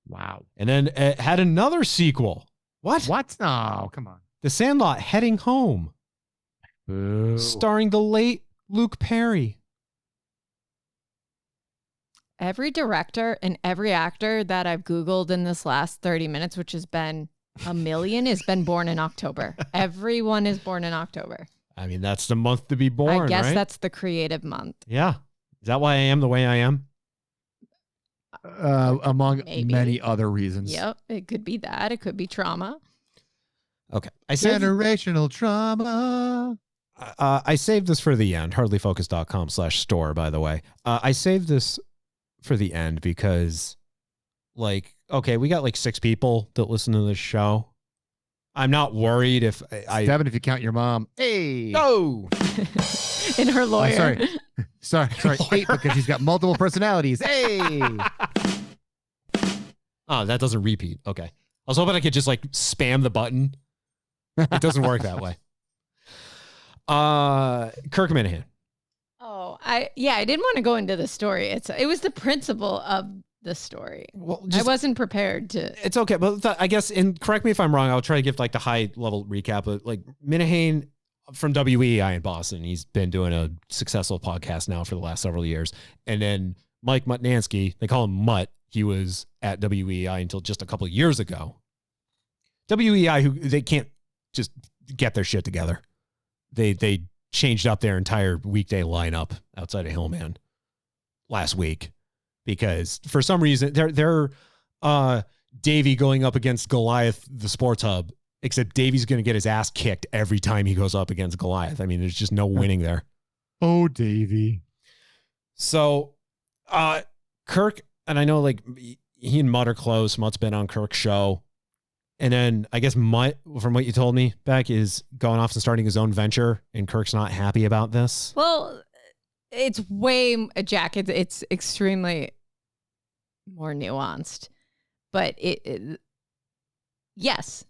Wow. And then it had another sequel. What? No, come on. The Sandlot Heading Home. Boo. Starring the late Luke Perry. every director and every actor that I've Googled in this last 30 minutes, which has been a million, has been born in October. Everyone is born in October. I mean, that's the month to be born, I guess right? that's the creative month. Yeah. Is that why I am the way I am? Among Maybe. many other reasons. Yep. It could be that. It could be trauma. Okay. I saved Generational trauma. I saved this for the end. Hardlyfocus.com/store, by the way. I saved this for the end because, like, okay, we got like 6 people that listen to this show. I'm not worried if I 7 if you count your mom. Hey. No. In her lawyer. Sorry. 8 because she's got multiple personalities. Hey. Oh, that doesn't repeat. Okay. I was hoping I could just like spam the button. It doesn't work that way. Kirk Minahan. Oh, I didn't want to go into the story. It was the principle of the story. Well, I wasn't prepared to. It's okay, but I guess, and correct me if I'm wrong, I'll try to give like the high level recap. But like Minahan from WEI in Boston, he's been doing a successful podcast now for the last several years. And then Mike Mutnansky, they call him Mutt. He was at WEI until just a couple of years ago. WEI, who they can't just get their shit together. They changed up their entire weekday lineup outside of Hillman last week because for some reason they're Davey going up against Goliath, the sports hub, except Davey's going to get his ass kicked every time he goes up against Goliath. I mean, there's just no winning there. Oh, Davey. So, Kirk, and I know like he and Mutt are close. Mutt's been on Kirk's show. And then I guess Mutt, from what you told me, Beck, is going off and starting his own venture, and Kirk's not happy about this. Well, it's Jack. It's extremely more nuanced, but yes,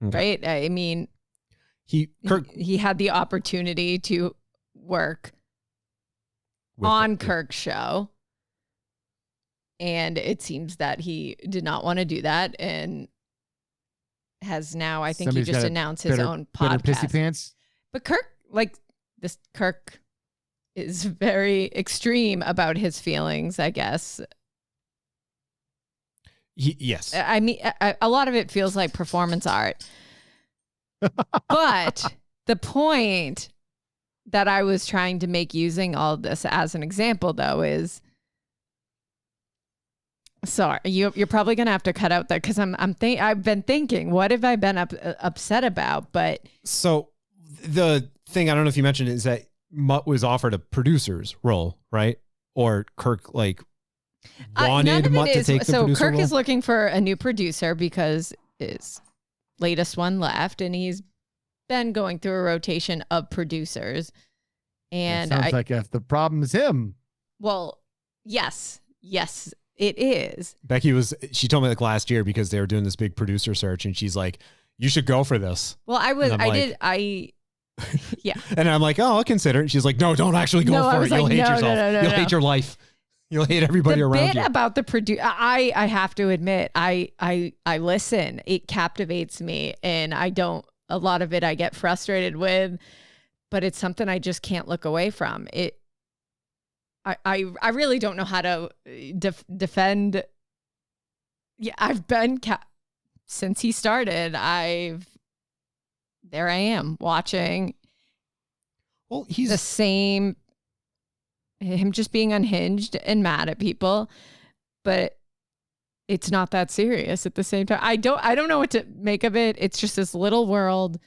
okay. Right. I mean, Kirk he had the opportunity to work on Kirk's show, and it seems that he did not want to do that, and has now, I think he just announced his own podcast. Pissy pants. But Kirk is very extreme about his feelings, I guess. Yes. I mean, a lot of it feels like performance art. But the point that I was trying to make using all of this as an example, though, is sorry, you're probably gonna have to cut out that because I've been thinking, what have I been upset about? But so the thing, I don't know if you mentioned, is that Mutt was offered a producer's role, right? Or Kirk like wanted Mutt to take the producer Kirk role? is looking for a new producer because his latest one left, and he's been going through a rotation of producers. And it sounds like if the problem is him. Well, yes, it is. Becky she told me like last year because they were doing this big producer search, and she's like, "You should go for this." Well, yeah. And I'm like, "Oh, I'll consider it." And she's like, "No, don't actually go for it. You'll hate yourself. You'll hate your life. You'll hate everybody around you." The bit about the producer, I have to admit, I listen. It captivates me, and a lot of it I get frustrated with, but it's something I just can't look away from. I really don't know how to defend. Yeah, I've been since he started. There I am watching. Well, he's the same. Him just being unhinged and mad at people, but it's not that serious at the same time. I don't know what to make of it. It's just this little world,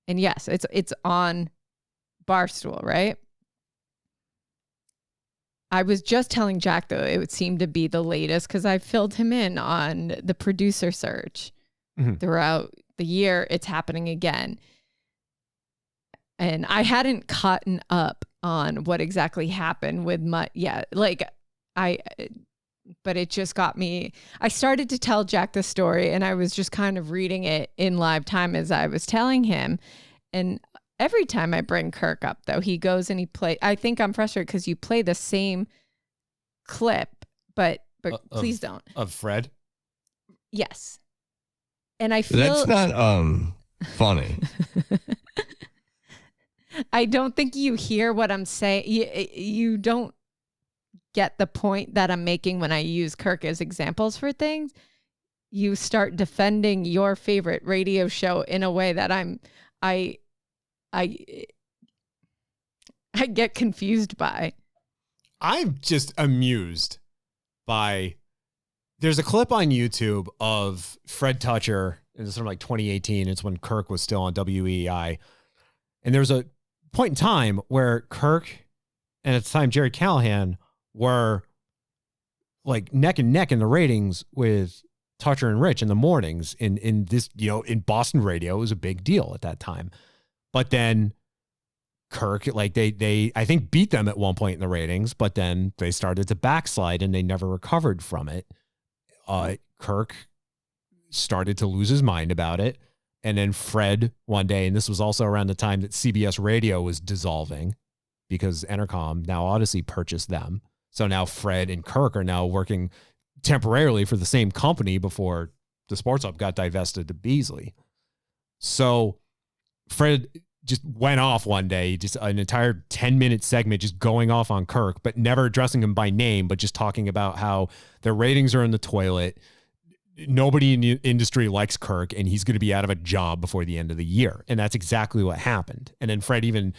and yes, it's on Barstool, right? I was just telling Jack, though, it would seem to be the latest because I filled him in on the producer search throughout the year. It's happening again. And I hadn't caught up on what exactly happened with Mutt yet. But it just got me. I started to tell Jack the story, and I was just kind of reading it in live time as I was telling him. And every time I bring Kirk up, though, he goes and I think I'm frustrated because you play the same clip, but please don't. Of Fred? Yes. And I feel... That's not funny. I don't think you hear what I'm saying. You don't get the point that I'm making when I use Kirk as examples for things, you start defending your favorite radio show in a way that I get confused by. I'm just amused by, there's a clip on YouTube of Fred Toucher, and it's from like 2018. It's when Kirk was still on WEI. And there's a point in time where Kirk and at the time Jerry Callahan were like neck and neck in the ratings with Toucher and Rich in the mornings in this, in Boston radio. It was a big deal at that time. But then Kirk, like they I think beat them at one point in the ratings, but then they started to backslide and they never recovered from it. Kirk started to lose his mind about it. And then Fred one day, and this was also around the time that CBS Radio was dissolving because Entercom, now Odyssey, purchased them. So now Fred and Kirk are now working temporarily for the same company before the Sports Hub got divested to Beasley. So Fred just went off one day, just an entire 10-minute segment just going off on Kirk, but never addressing him by name, but just talking about how their ratings are in the toilet. Nobody in the industry likes Kirk, and he's going to be out of a job before the end of the year. And that's exactly what happened. And then Fred he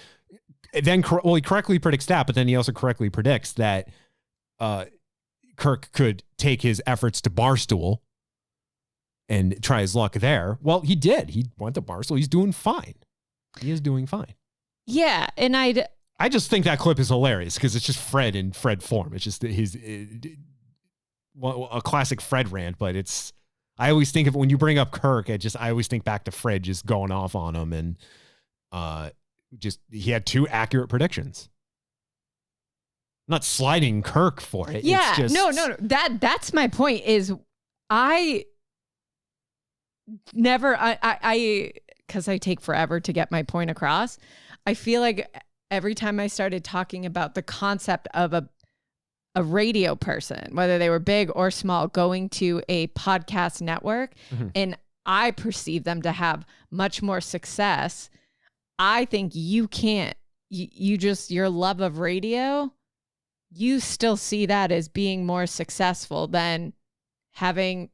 correctly predicts that, but then he also correctly predicts that Kirk could take his efforts to Barstool and try his luck there. Well, he did. He went to Barstool. He's doing fine. He is doing fine. Yeah, and I just think that clip is hilarious because it's just Fred in Fred form. It's just a classic Fred rant, but I always think of when you bring up Kirk, I always think back to Fred just going off on him, and he had 2 accurate predictions. I'm not sliding Kirk for it. Yeah, it's just, no. That's my point. Is I never because I take forever to get my point across. I feel like every time I started talking about the concept of a radio person, whether they were big or small, going to a podcast network, and I perceive them to have much more success, I think you can't, your love of radio, you still see that as being more successful than having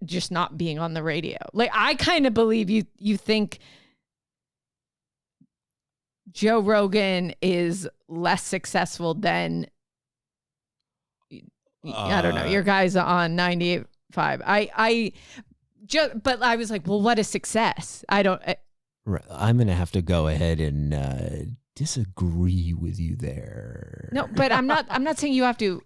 just not being on the radio. Like, I kind of believe you think Joe Rogan is less successful than I don't know, your guys on 98.5. But I was like, well, what is success? I'm going to have to go ahead and disagree with you there. No, but I'm not saying you have to.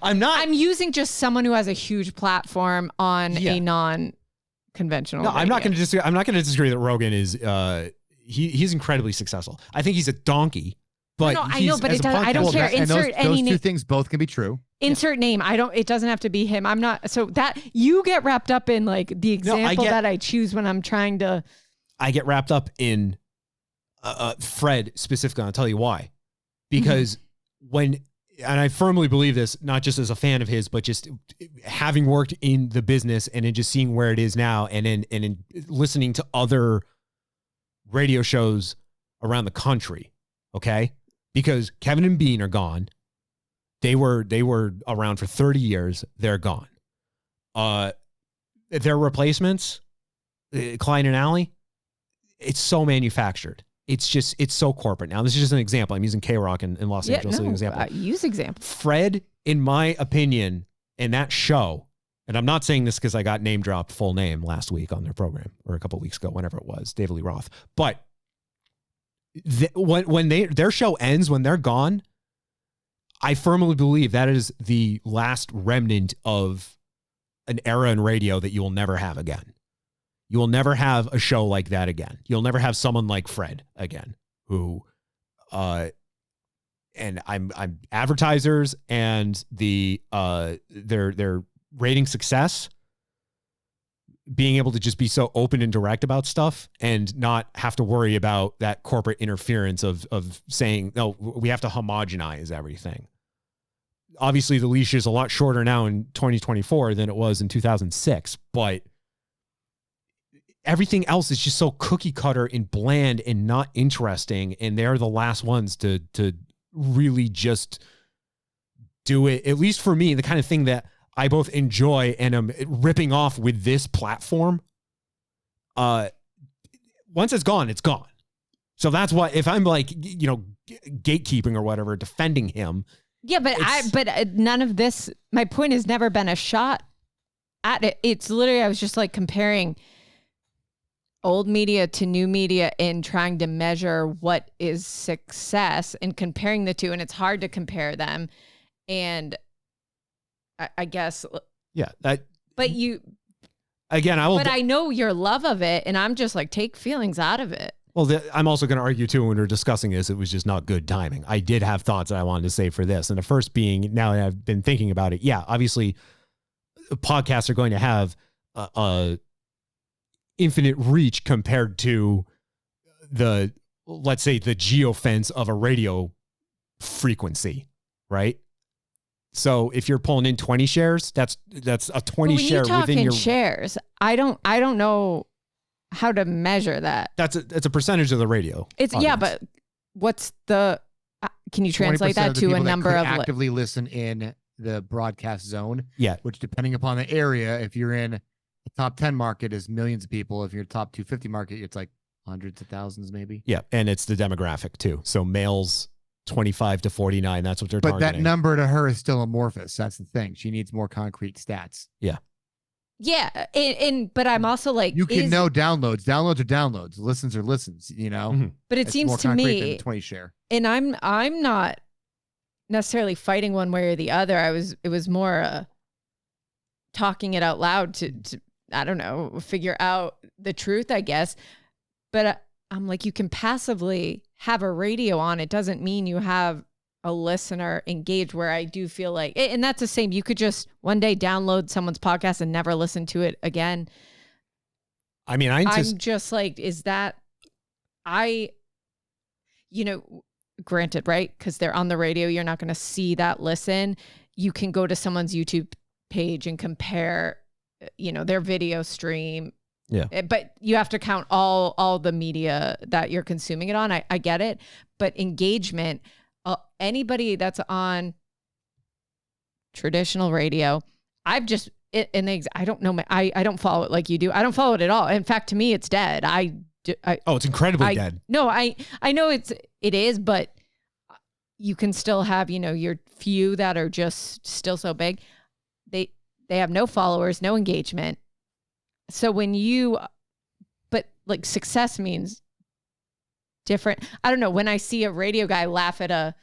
I'm using just someone who has a huge platform on a non-conventional. No, radio. I'm not going to disagree. I'm not going to disagree that Rogan is he's incredibly successful. I think he's a donkey, but I know, but I don't care. Insert those two things both can be true. Insert name. It doesn't have to be him. I'm not. So that you get wrapped up in like the example that I choose when I'm trying to. I get wrapped up in Fred specifically. I'll tell you why. Because and I firmly believe this, not just as a fan of his, but just having worked in the business and in just seeing where it is now, and in listening to other radio shows around the country. Okay, because Kevin and Bean are gone. They were around for 30 years. They're gone. Their replacements, Klein and Alley, it's so manufactured. It's so corporate. Now, this is just an example. I'm using K-Rock in Los Angeles as an example. Use example. Fred, in my opinion, in that show, and I'm not saying this because I got name dropped full name last week on their program, or a couple of weeks ago, whenever it was, David Lee Roth. But when their show ends, when they're gone, I firmly believe that is the last remnant of an era in radio that you will never have again. You will never have a show like that again. You'll never have someone like Fred again, who, and I'm advertisers and their rating success, being able to just be so open and direct about stuff and not have to worry about that corporate interference of saying, no, we have to homogenize everything. Obviously, the leash is a lot shorter now in 2024 than it was in 2006, but everything else is just so cookie cutter and bland and not interesting. And they're the last ones to really just do it, at least for me, the kind of thing that I both enjoy and am ripping off with this platform. Once it's gone, it's gone. So that's why, if I'm like, gatekeeping or whatever, defending him. Yeah, but none of this, my point has never been a shot at it. It's literally, I was just like comparing old media to new media and trying to measure what is success and comparing the two. And it's hard to compare them. And I guess. Yeah. But you. Again, But I know your love of it, and I'm just like, take feelings out of it. Well, I'm also going to argue too, when we're discussing this, it was just not good timing. I did have thoughts that I wanted to say for this. And the first being, now that I've been thinking about it, yeah, obviously podcasts are going to have a infinite reach compared to let's say the geofence of a radio frequency, right? So if you're pulling in 20 shares, that's a 20 share within your shares. I don't know how to measure that. It's a percentage of the radio. Yeah, but what's the? Can you translate that to a number of actively listen in the broadcast zone? Yeah, which depending upon the area, if you're in the top 10 market, is millions of people. If you're top 250 market, it's like hundreds of thousands, maybe. Yeah, and it's the demographic too. So males 25 to 49, that's what they're targeting. But that number to her is still amorphous. That's the thing. She needs more concrete stats. Yeah. Yeah, but I'm also like, you can know downloads. Downloads are downloads. Listens are listens. Mm-hmm. But it seems to me than 20 share. And I'm not necessarily fighting one way or the other. It was more talking it out loud to I don't know, figure out the truth, I guess. But I'm like, you can passively have a radio on. It doesn't mean you have a listener engaged, where I do feel like, and that's the same. You could just one day download someone's podcast and never listen to it again. I mean, I'm just like, is that, granted, right? Because they're on the radio, you're not going to see that listen. You can go to someone's YouTube page and compare, their video stream. Yeah. But you have to count all the media that you're consuming it on. I get it. But engagement, anybody that's on traditional radio, I don't know. I don't follow it like you do. I don't follow it at all. In fact, to me, it's dead. it's incredibly dead. No, I know it is, but you can still have, your few that are just still so big. They have no followers, no engagement. So but like success means different. I don't know. When I see a radio guy laugh at a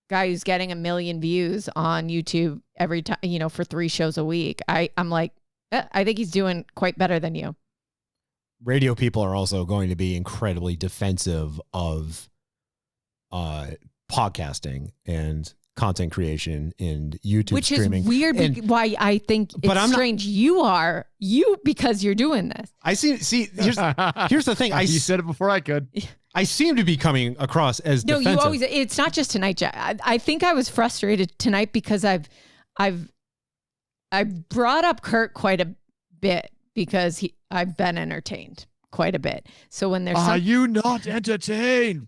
guy who's getting 1 million views on YouTube every time, for 3 shows a week, I'm like, I think he's doing quite better than you. Radio people are also going to be incredibly defensive of podcasting and content creation and YouTube which streaming. Is weird, why I think it's strange. Because you're doing this. I see. Here's the thing. You said it before I could. I seem to be coming across as defensive. You always. It's not just tonight, Jack. I think I was frustrated tonight because I brought up Kurt quite a bit because I've been entertained quite a bit. So when there's are you not entertained?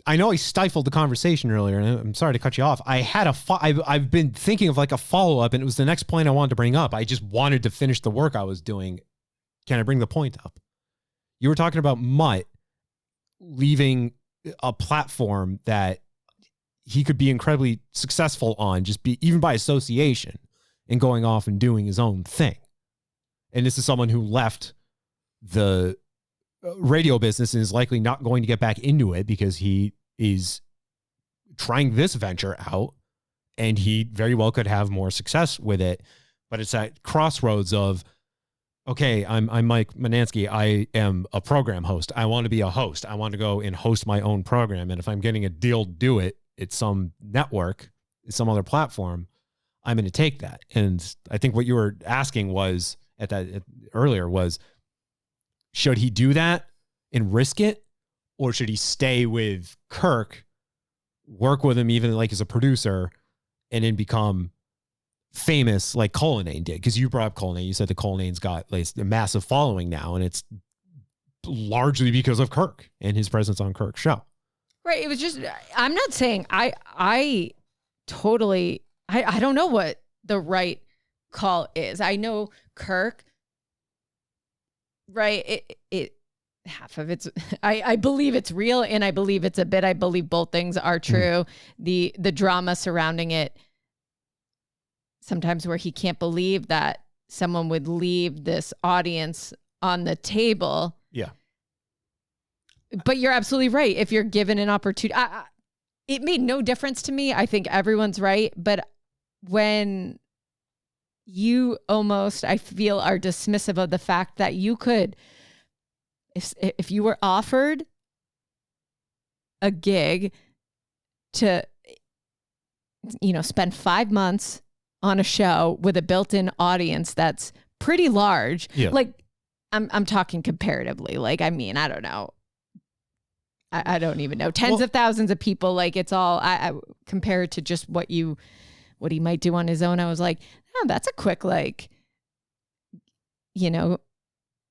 I know I stifled the conversation earlier, and I'm sorry to cut you off. I had I've been thinking of like a follow-up, and it was the next point I wanted to bring up. I just wanted to finish the work I was doing. Can I bring the point up? You were talking about Mutt leaving a platform that he could be incredibly successful on, even by association, and going off and doing his own thing. And this is someone who left the radio business and is likely not going to get back into it because he is trying this venture out, and he very well could have more success with it. But it's at crossroads of, okay, I'm Mike Manansky. I am a program host. I want to be a host. I want to go and host my own program. And if I'm getting a deal to do it at some network, some other platform, I'm going to take that. And I think what you were asking was earlier was, should he do that and risk it, or should he stay with Kirk, work with him even like as a producer, and then become famous like Cullinane did, because you brought up Cullinane. You said that Cullinane's got like a massive following now, and it's largely because of Kirk and his presence on Kirk's show. Right. It was just, I'm not saying I totally, I don't know what the right call is. I know Kirk, right? It half of it's, I believe it's real and I believe it's a bit. I believe both things are true. The drama surrounding it, sometimes where he can't believe that someone would leave this audience on the table. Yeah. But you're absolutely right. If you're given an opportunity, it made no difference to me. I think everyone's right. But when you almost, I feel, are dismissive of the fact that you could, if you were offered a gig to, spend 5 months on a show with a built-in audience that's pretty large, like I'm talking comparatively, like, I mean, I don't know. I don't even know. Tens of thousands of people. Like, it's all I compared to just what he might do on his own. I was like, oh, that's a quick, like,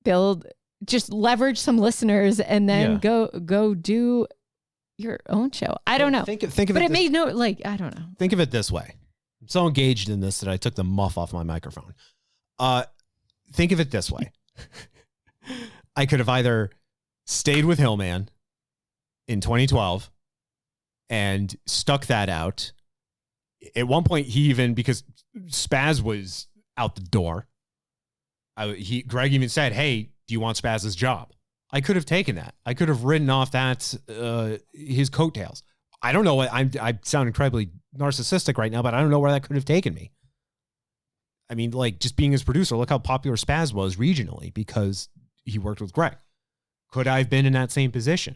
build, just leverage some listeners and then go do your own show. I don't know. Think of but it it made no, like, I don't know. Think of it this way. I'm so engaged in this that I took the muff off my microphone. Think of it this way. I could have either stayed with Hillman in 2012 and stuck that out. At one point, he even, because Spaz was out the door, Greg even said, hey, do you want Spaz's job? I could have taken that. I could have ridden off that, his coattails. I don't know. I sound incredibly narcissistic right now, but I don't know where that could have taken me. I mean, like, just being his producer, look how popular Spaz was regionally because he worked with Greg. Could I have been in that same position?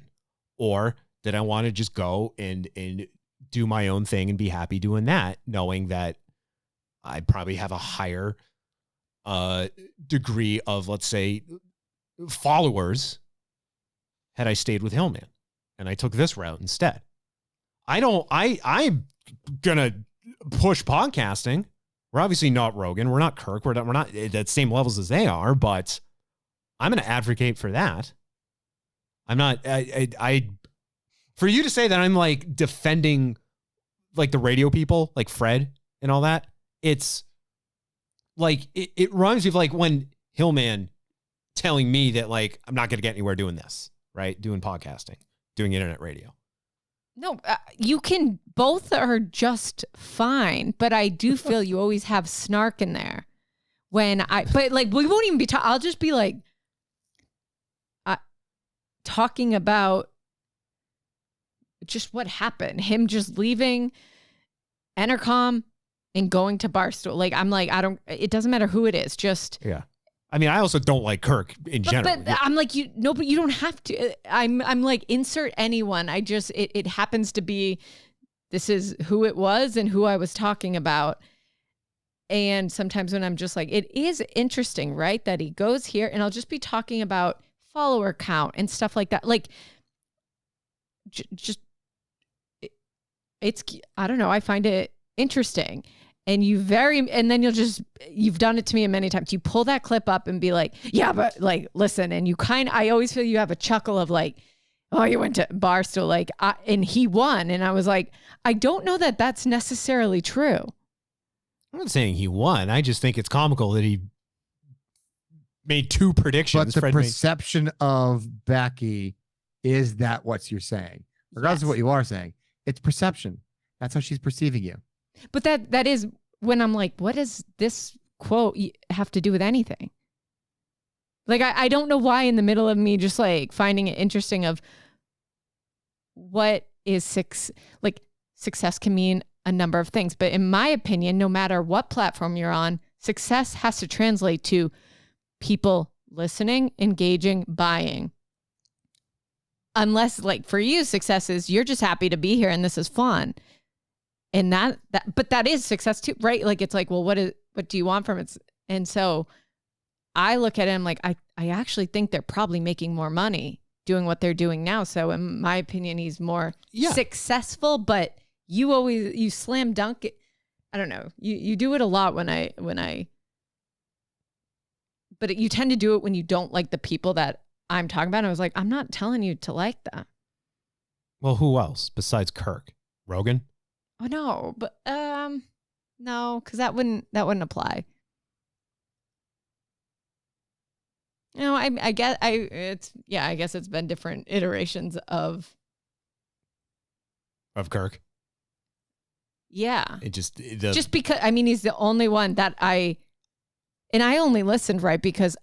Or did I want to just go and do my own thing and be happy doing that, knowing that I probably have a higher degree of, let's say, followers had I stayed with Hillman and I took this route instead? I'm going to push podcasting. We're obviously not Rogan. We're not Kirk. We're not at the same levels as they are, but I'm going to advocate for that. I'm not, for you to say that I'm like defending like the radio people, like Fred and all that, it's like, it reminds me of like when Hillman telling me that like, I'm not going to get anywhere doing this, right? Doing podcasting, doing internet radio. No, you can, both are just fine, but I do feel you always have snark in there but like, we won't even be I'll just be like, talking about just what happened, him just leaving Entercom and going to Barstool. Like, I'm like, it doesn't matter who it is, just. Yeah. I mean, I also don't like Kirk in general. But I'm like, but you don't have to. I'm like, insert anyone. I just, it happens to be, this is who it was and who I was talking about. And sometimes when I'm just like, it is interesting, right? That he goes here and I'll just be talking about follower count and stuff like that. Like, it's, I don't know. I find it interesting. And and then you've done it to me many times. You pull that clip up and be like, yeah, but like, listen. And I always feel you have a chuckle of like, oh, you went to Barstool, like, and he won. And I was like, I don't know that that's necessarily true. I'm not saying he won. I just think it's comical that he made two predictions. But the perception of Becky is that what you're saying, regardless of what you are saying. It's perception. That's how she's perceiving you. But that is when I'm like, what does this quote have to do with anything? Like, I don't know why in the middle of me just like finding it interesting of what is success can mean a number of things. But in my opinion, no matter what platform you're on, success has to translate to people listening, engaging, buying. Unless, like, for you, success is you're just happy to be here and this is fun. And but that is success too, right? Like, it's like, well, what do you want from it? And so I look at it, I'm like, I actually think they're probably making more money doing what they're doing now. So in my opinion, he's more successful, but you slam dunk it. I don't know. You do it a lot but you tend to do it when you don't like the people that I'm talking about. And I was like, I'm not telling you to like them. Well, who else besides Kirk? Rogan? Oh no, but no, because that wouldn't apply. You know, I guess it's been different iterations of Kirk. Yeah. Just because he's the only one that I only listened because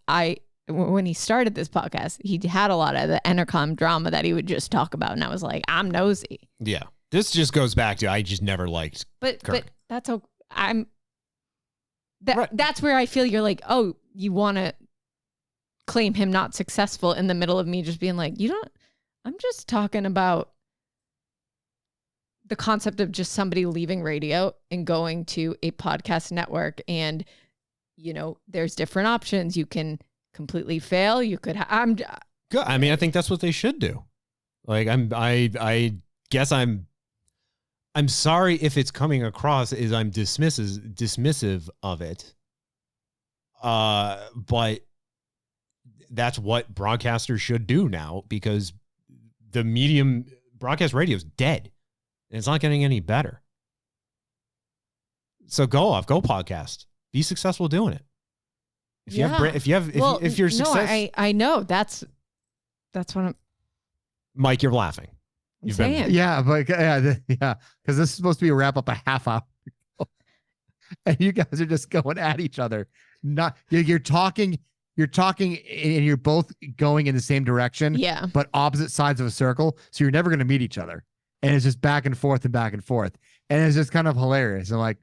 when he started this podcast, he had a lot of the intercom drama that he would just talk about, and I was like, I'm nosy. Yeah. This just goes back to I just never liked Kirk. But that's okay. That's where I feel you're like, oh, you want to claim him not successful in the middle of me just being like, I'm just talking about the concept of just somebody leaving radio and going to a podcast network, and there's different options. You can completely fail. You could I'm good. I think that's what they should do. Like I guess I'm sorry if it's coming across as I'm dismissive of it. But that's what broadcasters should do now, because the medium broadcast radio is dead and it's not getting any better. So go podcast. Be successful doing it. If you're successful, I know that's what I'm. Mike, you're laughing. You've been, yeah, but because this is supposed to be a wrap up a half hour, and you guys are just going at each other. You're talking, and you're both going in the same direction. Yeah, but opposite sides of a circle, so you're never going to meet each other, and it's just back and forth, and it's just kind of hilarious. I'm like,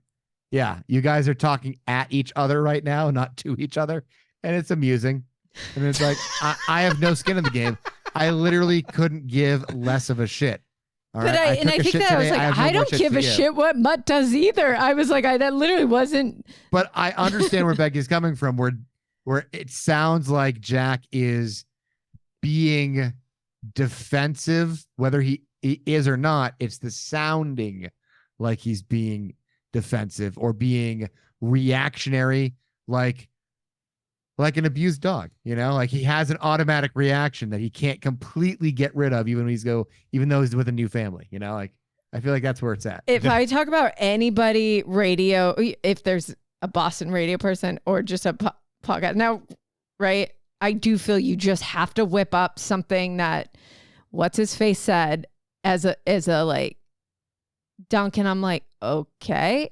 yeah, you guys are talking at each other right now, not to each other, and it's amusing. And it's like I have no skin in the game. I literally couldn't give less of a shit. All right? I think that I was like, I don't give a shit what Mutt does either. I was like, that literally wasn't. But I understand where Becky's coming from, where it sounds like Jack is being defensive, whether he is or not. It's the sounding like he's being defensive or being reactionary, like an abused dog, like he has an automatic reaction that he can't completely get rid of even though he's with a new family, like I feel like that's where it's at. If I talk about anybody radio, if there's a Boston radio person or just a podcast now, right? I do feel you just have to whip up something that what's his face said as a like Duncan. I'm like, okay.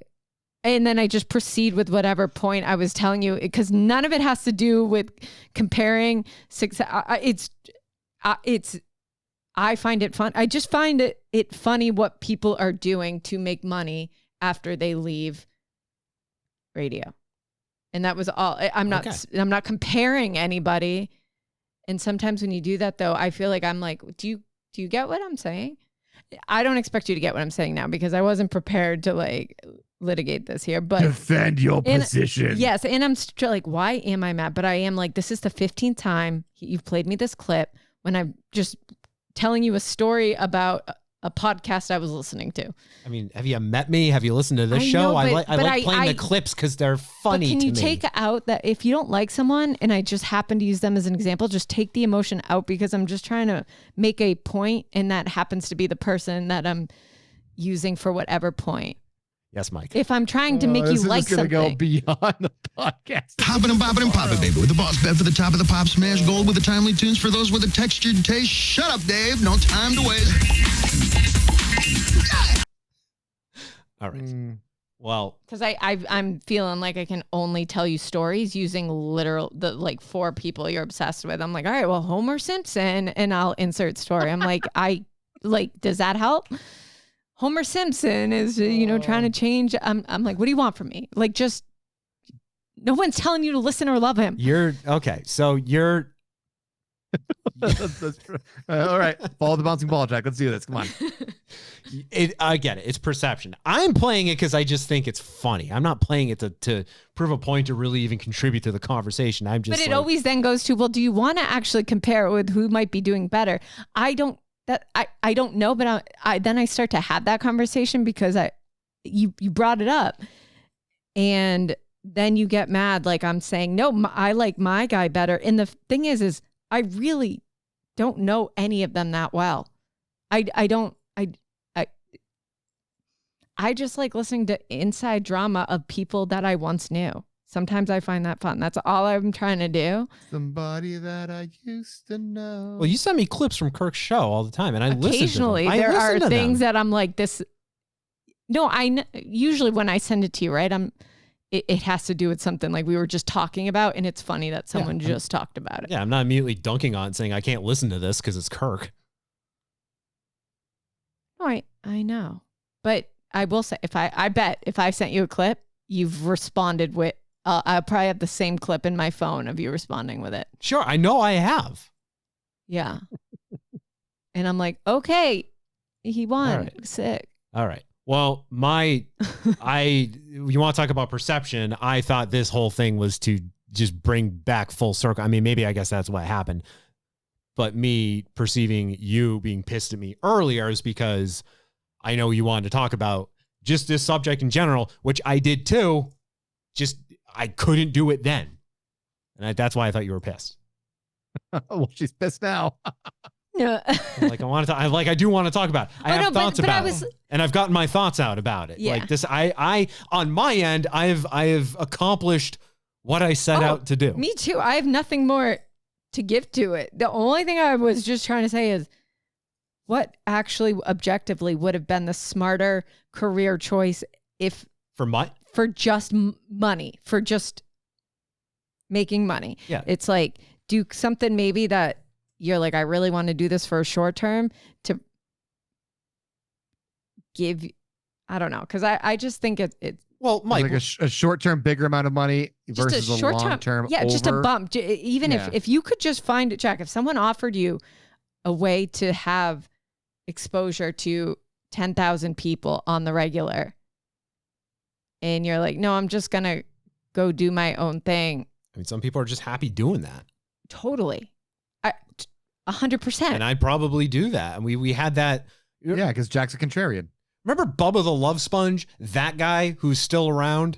And then I just proceed with whatever point I was telling you, because none of it has to do with comparing success. I find it fun. I just find it funny what people are doing to make money after they leave radio. And that was all. I'm not comparing anybody. And sometimes when you do that though, I feel like I'm like, do you get what I'm saying? I don't expect you to get what I'm saying now, because I wasn't prepared to like litigate this here, but defend your position. Yes. And I'm still like, why am I mad? But I am like, this is the 15th time you've played me this clip when I'm just telling you a story about a podcast I was listening to. I mean, have you met me? Have you listened to this show? I like playing the clips because they're funny to me. Can you take out that if you don't like someone and I just happen to use them as an example, just take the emotion out, because I'm just trying to make a point, and that happens to be the person that I'm using for whatever point. Yes, Mike. If I'm trying to make you like something. This is going to go beyond the podcast. Poppin' and poppin' and poppin', baby. With the boss bed for the top of the pop, smash gold with the timely tunes for those with a textured taste. Shut up, Dave. No time to waste. All right. Well, because I'm feeling like I can only tell you stories using the like 4 people you're obsessed with. I'm like, all right, well, Homer Simpson, and I'll insert story. I'm like, does that help? Homer Simpson is, trying to change. I'm like, what do you want from me? Like, just no one's telling you to listen or love him. You're okay. So you're. All right. Follow the bouncing ball, Jack. Let's do this. Come on. I get it. It's perception. I'm playing it because I just think it's funny. I'm not playing it to prove a point to really even contribute to the conversation. But it always then goes to, well, do you want to actually compare it with who might be doing better? I don't know, but then I start to have that conversation because you brought it up, And then you get mad like I'm saying, no, I like my guy better. And the thing is I really don't know any of them that well. I just like listening to inside drama of people that I once knew. Sometimes I find that fun. That's all I'm trying to do. Somebody that I used to know. Well, you send me clips from Kirk's show all the time, and I listen to them. Occasionally, there are things that I'm like, this. No, usually when I send it to you, right? It has to do with something like we were just talking about, and it's funny that someone just talked about it. Yeah, I'm not immediately dunking on it saying I can't listen to this because it's Kirk. Oh, I know, but I will say, I bet if I sent you a clip, you've responded with. I'll probably have the same clip in my phone of you responding with it. Sure, I know I have. Yeah. And I'm like, okay, he won. Right. Sick. All right. Well, you want to talk about perception? I thought this whole thing was to just bring back full circle. I mean, maybe I guess that's what happened. But me perceiving you being pissed at me earlier is because I know you wanted to talk about just this subject in general, which I did too. Just I couldn't do it then. And that's why I thought you were pissed. Well, she's pissed now. Yeah. I do want to talk about it. I have thoughts about it. And I've gotten my thoughts out about it. Yeah. Like this, I on my end, I have accomplished what I set out to do. Me too. I have nothing more to give to it. The only thing I was just trying to say is what actually objectively would have been the smarter career choice if for just money, for just making money. Yeah. It's like do something maybe that you're like, I really want to do this for a short term to give, I don't know. Cause I just think it's well, Mike, like a short-term bigger amount of money versus a long-term. Yeah. Just a bump. Even if you could just find it, Jack, if someone offered you a way to have exposure to 10,000 people on the regular, and you're like, no, I'm just going to go do my own thing. I mean, some people are just happy doing that. Totally. 100%. And I'd probably do that. And we had that. Yeah, because Jack's a contrarian. Remember Bubba the Love Sponge? That guy who's still around,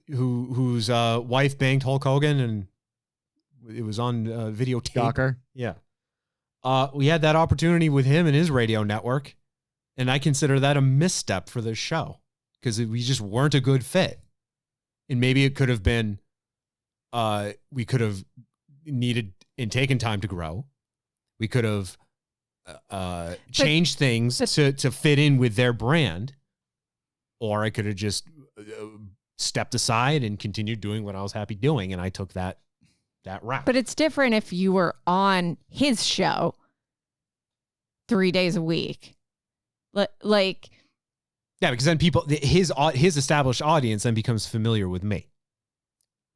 whose wife banged Hulk Hogan, and it was on videotape. Shocker. Yeah. We had that opportunity with him and his radio network, and I consider that a misstep for this show because we just weren't a good fit. And maybe it could have been, we could have needed and taken time to grow. We could have changed things to fit in with their brand, or I could have just stepped aside and continued doing what I was happy doing, and I took that route. But it's different if you were on his show 3 days a week, like. Yeah, because then his established audience then becomes familiar with me.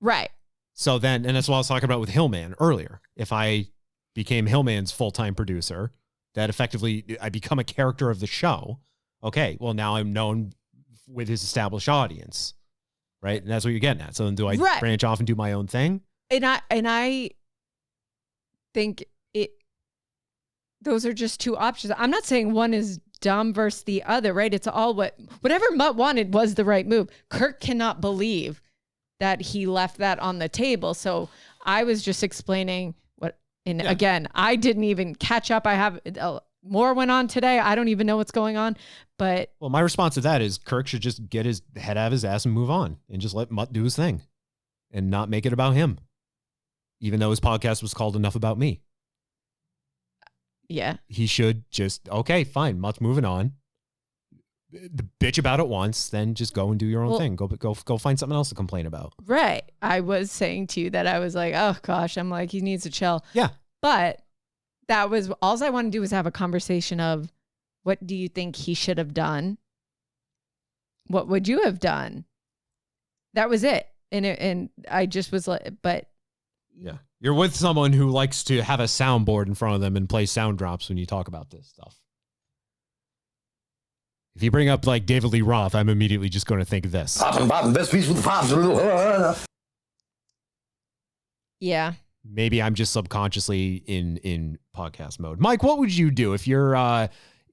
Right. So then, and that's what I was talking about with Hillman earlier. If I became Hillman's full-time producer, that effectively I become a character of the show. Okay, well now I'm known with his established audience, right? And that's what you're getting at. So then do I branch off and do my own thing? And I think those are just two options. I'm not saying one is dumb versus the other, right? It's all whatever Mutt wanted was the right move. Kirk cannot believe that he left that on the table. So I was just explaining again, I didn't even catch up. I have more went on today. I don't even know what's going on, but. Well, my response to that is Kirk should just get his head out of his ass and move on and just let Mutt do his thing and not make it about him, even though his podcast was called Enough About Me. Yeah. He should just, okay, fine. Mutt's moving on. Bitch about it once, then just go and do your own thing. Go find something else to complain about. Right. I was saying to you that I was like, oh gosh, I'm like, he needs to chill. Yeah. But that was all I wanted to do was have a conversation of what do you think he should have done? What would you have done? That was it. And I just was like, but yeah. You're with someone who likes to have a soundboard in front of them and play sound drops when you talk about this stuff. If you bring up like David Lee Roth, I'm immediately just going to think of this. Yeah. Maybe I'm just subconsciously in podcast mode. Mike, what would you do if you're,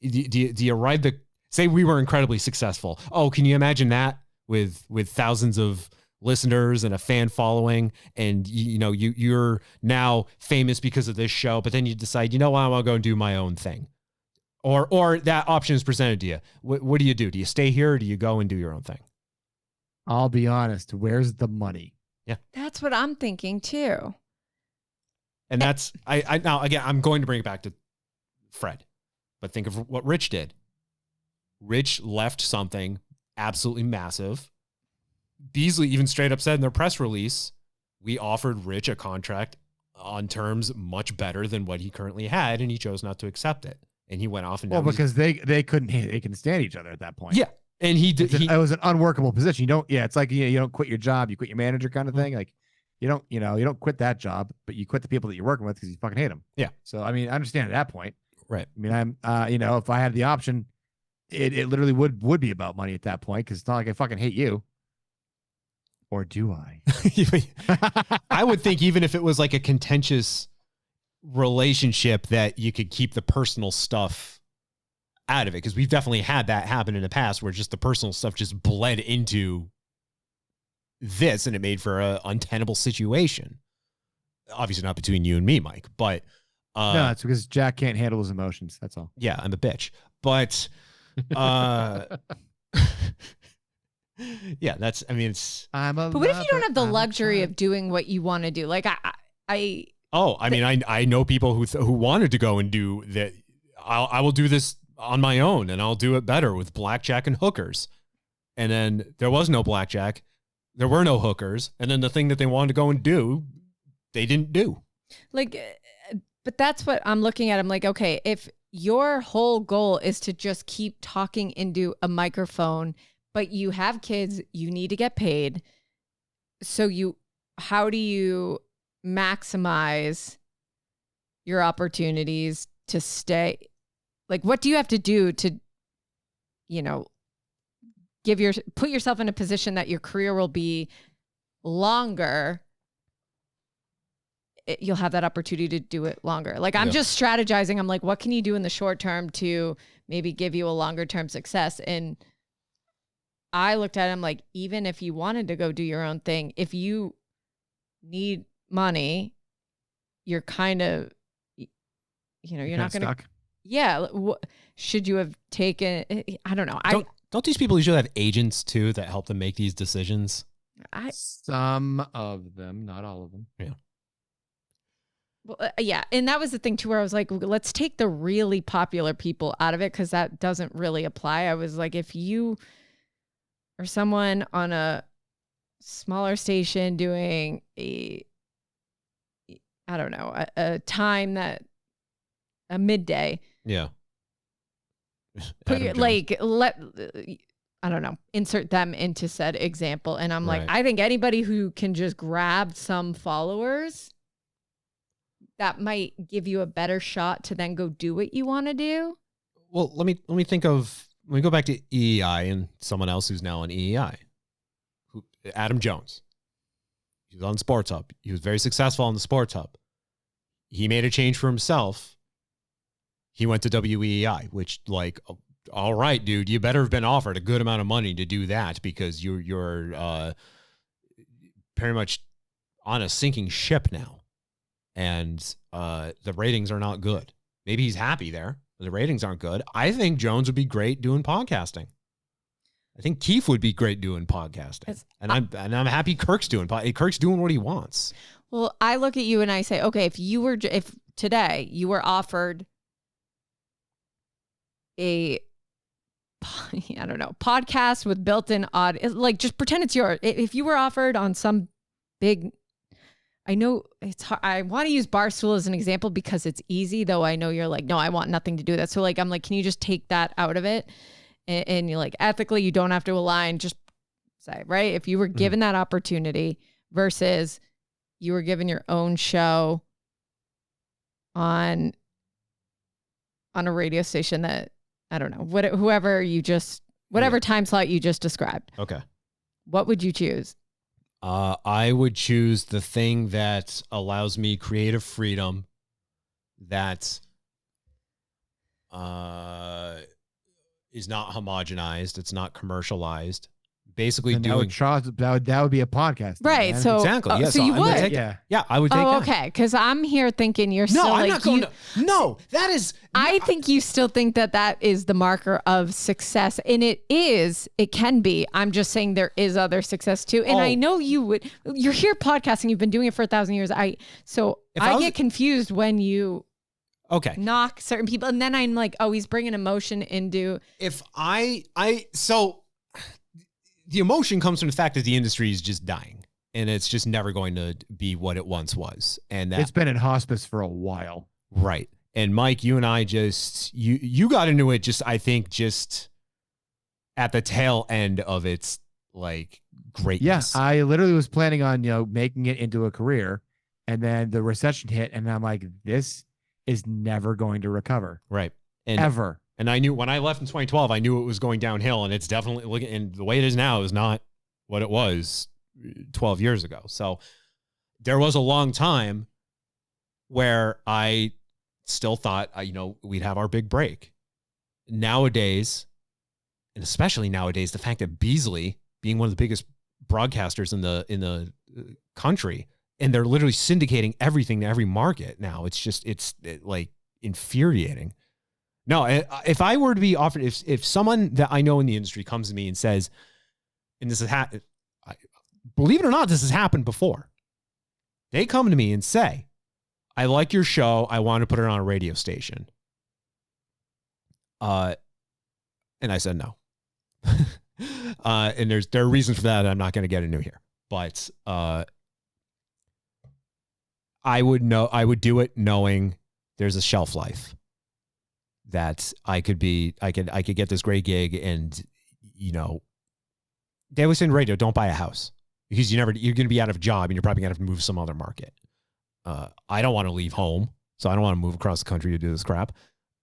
do you ride say we were incredibly successful. Oh, can you imagine that with thousands of listeners and a fan following, and you're now famous because of this show, but then you decide, you know what, I want to go and do my own thing. Or that option is presented to you. What do you do? Do you stay here or do you go and do your own thing? I'll be honest. Where's the money? Yeah. That's what I'm thinking too. And that's, I now, again, I'm going to bring it back to Fred, but think of what Rich did. Rich left something absolutely massive. Beasley even straight up said in their press release, we offered Rich a contract on terms much better than what he currently had, and he chose not to accept it. And he went off and because they couldn't stand each other at that point. Yeah. And it was an unworkable position. It's like, you don't quit your job, you quit your manager kind of thing. Like you don't quit that job, but you quit the people that you're working with because you fucking hate them. Yeah. So, I mean, I understand at that point. Right. I mean, if I had the option, it literally would be about money at that point. Cause it's not like I fucking hate you. Or do I? I would think even if it was like a contentious relationship that you could keep the personal stuff out of it, because we've definitely had that happen in the past where just the personal stuff just bled into this and it made for a untenable situation. Obviously not between you and me, Mike, but no, it's because Jack can't handle his emotions. That's all. Yeah, I'm a bitch. But yeah, but what if you don't have the luxury of doing what you want to do? Like I know people who wanted to go and do that. I will do this on my own and I'll do it better with blackjack and hookers. And then there was no blackjack. There were no hookers. And then the thing that they wanted to go and do, they didn't do. Like, but that's what I'm looking at. I'm like, okay, if your whole goal is to just keep talking into a microphone, but you have kids, you need to get paid. So how do you maximize your opportunities to stay? Like, what do you have to do to, put yourself in a position that your career will be longer? You'll have that opportunity to do it longer. Like, I'm just strategizing. I'm like, what can you do in the short term to maybe give you a longer term success? And I looked at him like, even if you wanted to go do your own thing, if you need money, you're kind of, you're not going to. Yeah. Should you have taken, I don't know. Don't these people usually have agents too that help them make these decisions? Some of them, not all of them. Yeah. Well, yeah. And that was the thing too, where I was like, let's take the really popular people out of it, because that doesn't really apply. I was like, if you or someone on a smaller station doing a time a midday. Yeah. Put your, insert them into said example. And I'm like, I think anybody who can just grab some followers, that might give you a better shot to then go do what you want to do. Well, let me go back to EEI and someone else who's now on EEI. Adam Jones. He was on Sports Hub. He was very successful on the Sports Hub. He made a change for himself. He went to WEEI, which, like, all right, dude, you better have been offered a good amount of money to do that, because you're pretty much on a sinking ship now. And the ratings are not good. Maybe he's happy there, but the ratings aren't good. I think Jones would be great doing podcasting. I think Keith would be great doing podcasting. And I'm happy Kirk's doing what he wants. Well, I look at you and I say, okay, if today you were offered a, I don't know, podcast with built-in audio, like, just pretend it's yours. If you were offered on some big, I know it's hard. I want to use Barstool as an example because it's easy, though I know you're like, no, I want nothing to do with that. So, like, I'm like, can you just take that out of it? And you're like, ethically, you don't have to align. Just say, right? If you were given that opportunity versus you were given your own show on a radio station that, I don't know, whatever time slot you just described. Okay. What would you choose? I would choose the thing that allows me creative freedom, that is not homogenized, it's not commercialized, basically And doing that would be a podcast. Right. Man. So exactly. Yeah, so you I'm gonna would. take Yeah. Yeah, I would take Oh, that. okay. Because I'm here thinking you're No, still I'm like not going. No, that is. I think you still think that is the marker of success, and it is. It can be. I'm just saying there is other success too, and I know you would. You're here podcasting. You've been doing it for 1,000 years. I get confused when you knock certain people, and then I'm like, oh, he's bringing emotion into. If so, the emotion comes from the fact that the industry is just dying, and it's just never going to be what it once was, and that It's been in hospice for a while, right? And Mike, you and I you got into it I think at the tail end of its like greatness. Yeah, I literally was planning on making it into a career, and then the recession hit, and I'm like, this is never going to recover, right? Ever. And I knew when I left in 2012, I knew it was going downhill, and it's definitely and the way it is now is not what it was 12 years ago. So there was a long time where I still thought, we'd have our big break. Nowadays, and especially nowadays, the fact that Beasley, being one of the biggest broadcasters in the country, and they're literally syndicating everything to every market now. It's like infuriating. No, if I were to be offered, if someone that I know in the industry comes to me and says, and this has believe it or not, this has happened before. They come to me and say, I like your show. I want to put it on a radio station. And I said no. And there are reasons for that I'm not going to get into here. But I would do it knowing there's a shelf life. That I could get this great gig, and they always say in radio, don't buy a house because you're going to be out of a job and you're probably going to have to move to some other market. I don't want to leave home, so I don't want to move across the country to do this crap.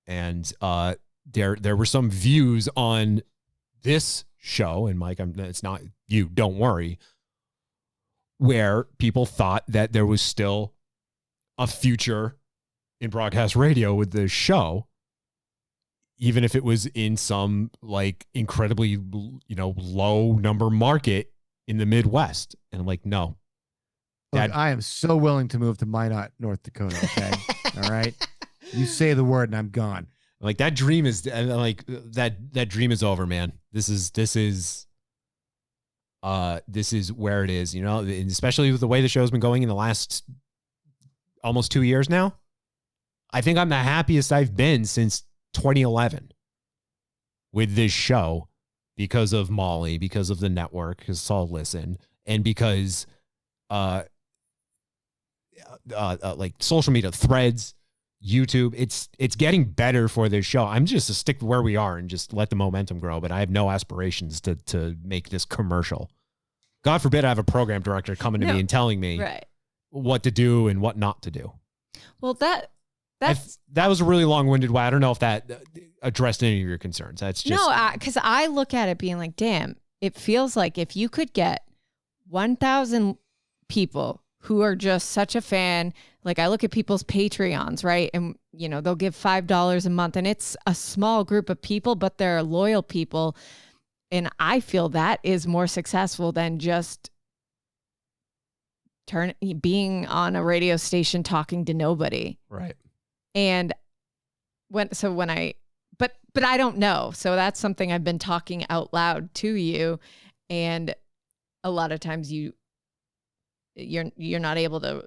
And there were some views on this show, and Mike, it's not you, don't worry, where people thought that there was still a future in broadcast radio with this show, even if it was in some like incredibly, low number market in the Midwest. And I'm like, no. Look, I am so willing to move to Minot, North Dakota. Okay. All right. You say the word and I'm gone. Like that dream is that dream is over, man. This is where it is, and especially with the way the show's been going in the last almost 2 years now. I think I'm the happiest I've been since 2011 with this show because of Molly, because of the network, because it's all listen, and because like social media, Threads, YouTube, it's getting better for this show. I'm just to stick where we are and just let the momentum grow, but I have no aspirations to make this commercial. God forbid I have a program director coming to me and telling me what to do and what not to do. Well, that was a really long-winded way. I don't know if that addressed any of your concerns. That's just no, because I look at it being like, damn, it feels like if you could get 1,000 people who are just such a fan, like I look at people's Patreons, right? And, they'll give $5 a month and it's a small group of people, but they're loyal people. And I feel that is more successful than just being on a radio station talking to nobody. Right. And but I don't know. So that's something I've been talking out loud to you. And a lot of times you're not able to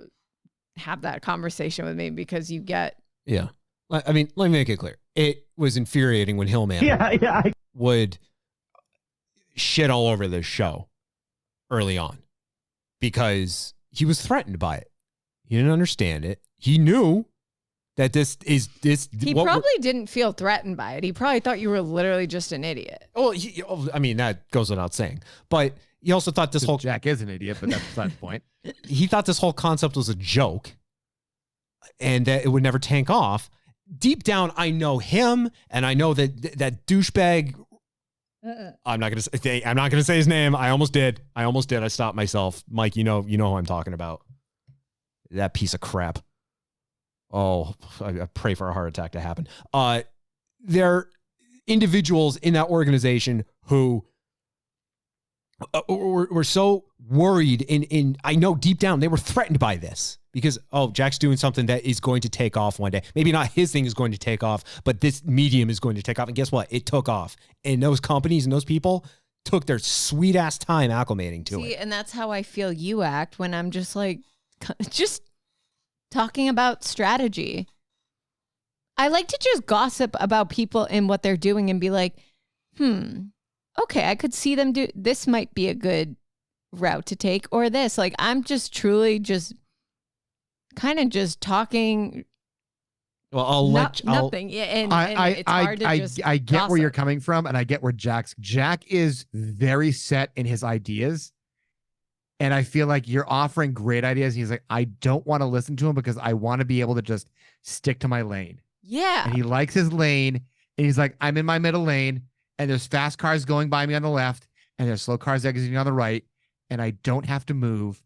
have that conversation with me because you get. Yeah. I mean, let me make it clear. It was infuriating when Hillman would shit all over this show early on because he was threatened by it. He didn't understand it. He knew that this. He probably didn't feel threatened by it. He probably thought you were literally just an idiot. Well, I mean, that goes without saying. But he also thought this whole... Jack is an idiot, but that's beside the point. He thought this whole concept was a joke and that it would never tank off. Deep down, I know him, and I know that douchebag... I'm not gonna say his name. I almost did. I stopped myself. Mike, you know who I'm talking about. That piece of crap. Oh, I pray for a heart attack to happen. There are individuals in that organization who were so worried. In I know deep down they were threatened by this because, Jack's doing something that is going to take off one day. Maybe not his thing is going to take off, but this medium is going to take off. And guess what? It took off. And those companies and those people took their sweet ass time acclimating to it. And that's how I feel you act when I'm just like, just talking about strategy. I like to just gossip about people and what they're doing and be like, okay, I could see them do this. Might be a good route to take, or this. Like, I'm just truly just kind of just talking. Well, I'll nothing. Yeah, and it's hard to just I get gossip. where you're coming from, and I get where Jack is very set in his ideas. And I feel like you're offering great ideas. He's like, I don't want to listen to him because I want to be able to just stick to my lane. Yeah. And he likes his lane. And he's like, I'm in my middle lane, and there's fast cars going by me on the left, and there's slow cars exiting on the right, and I don't have to move.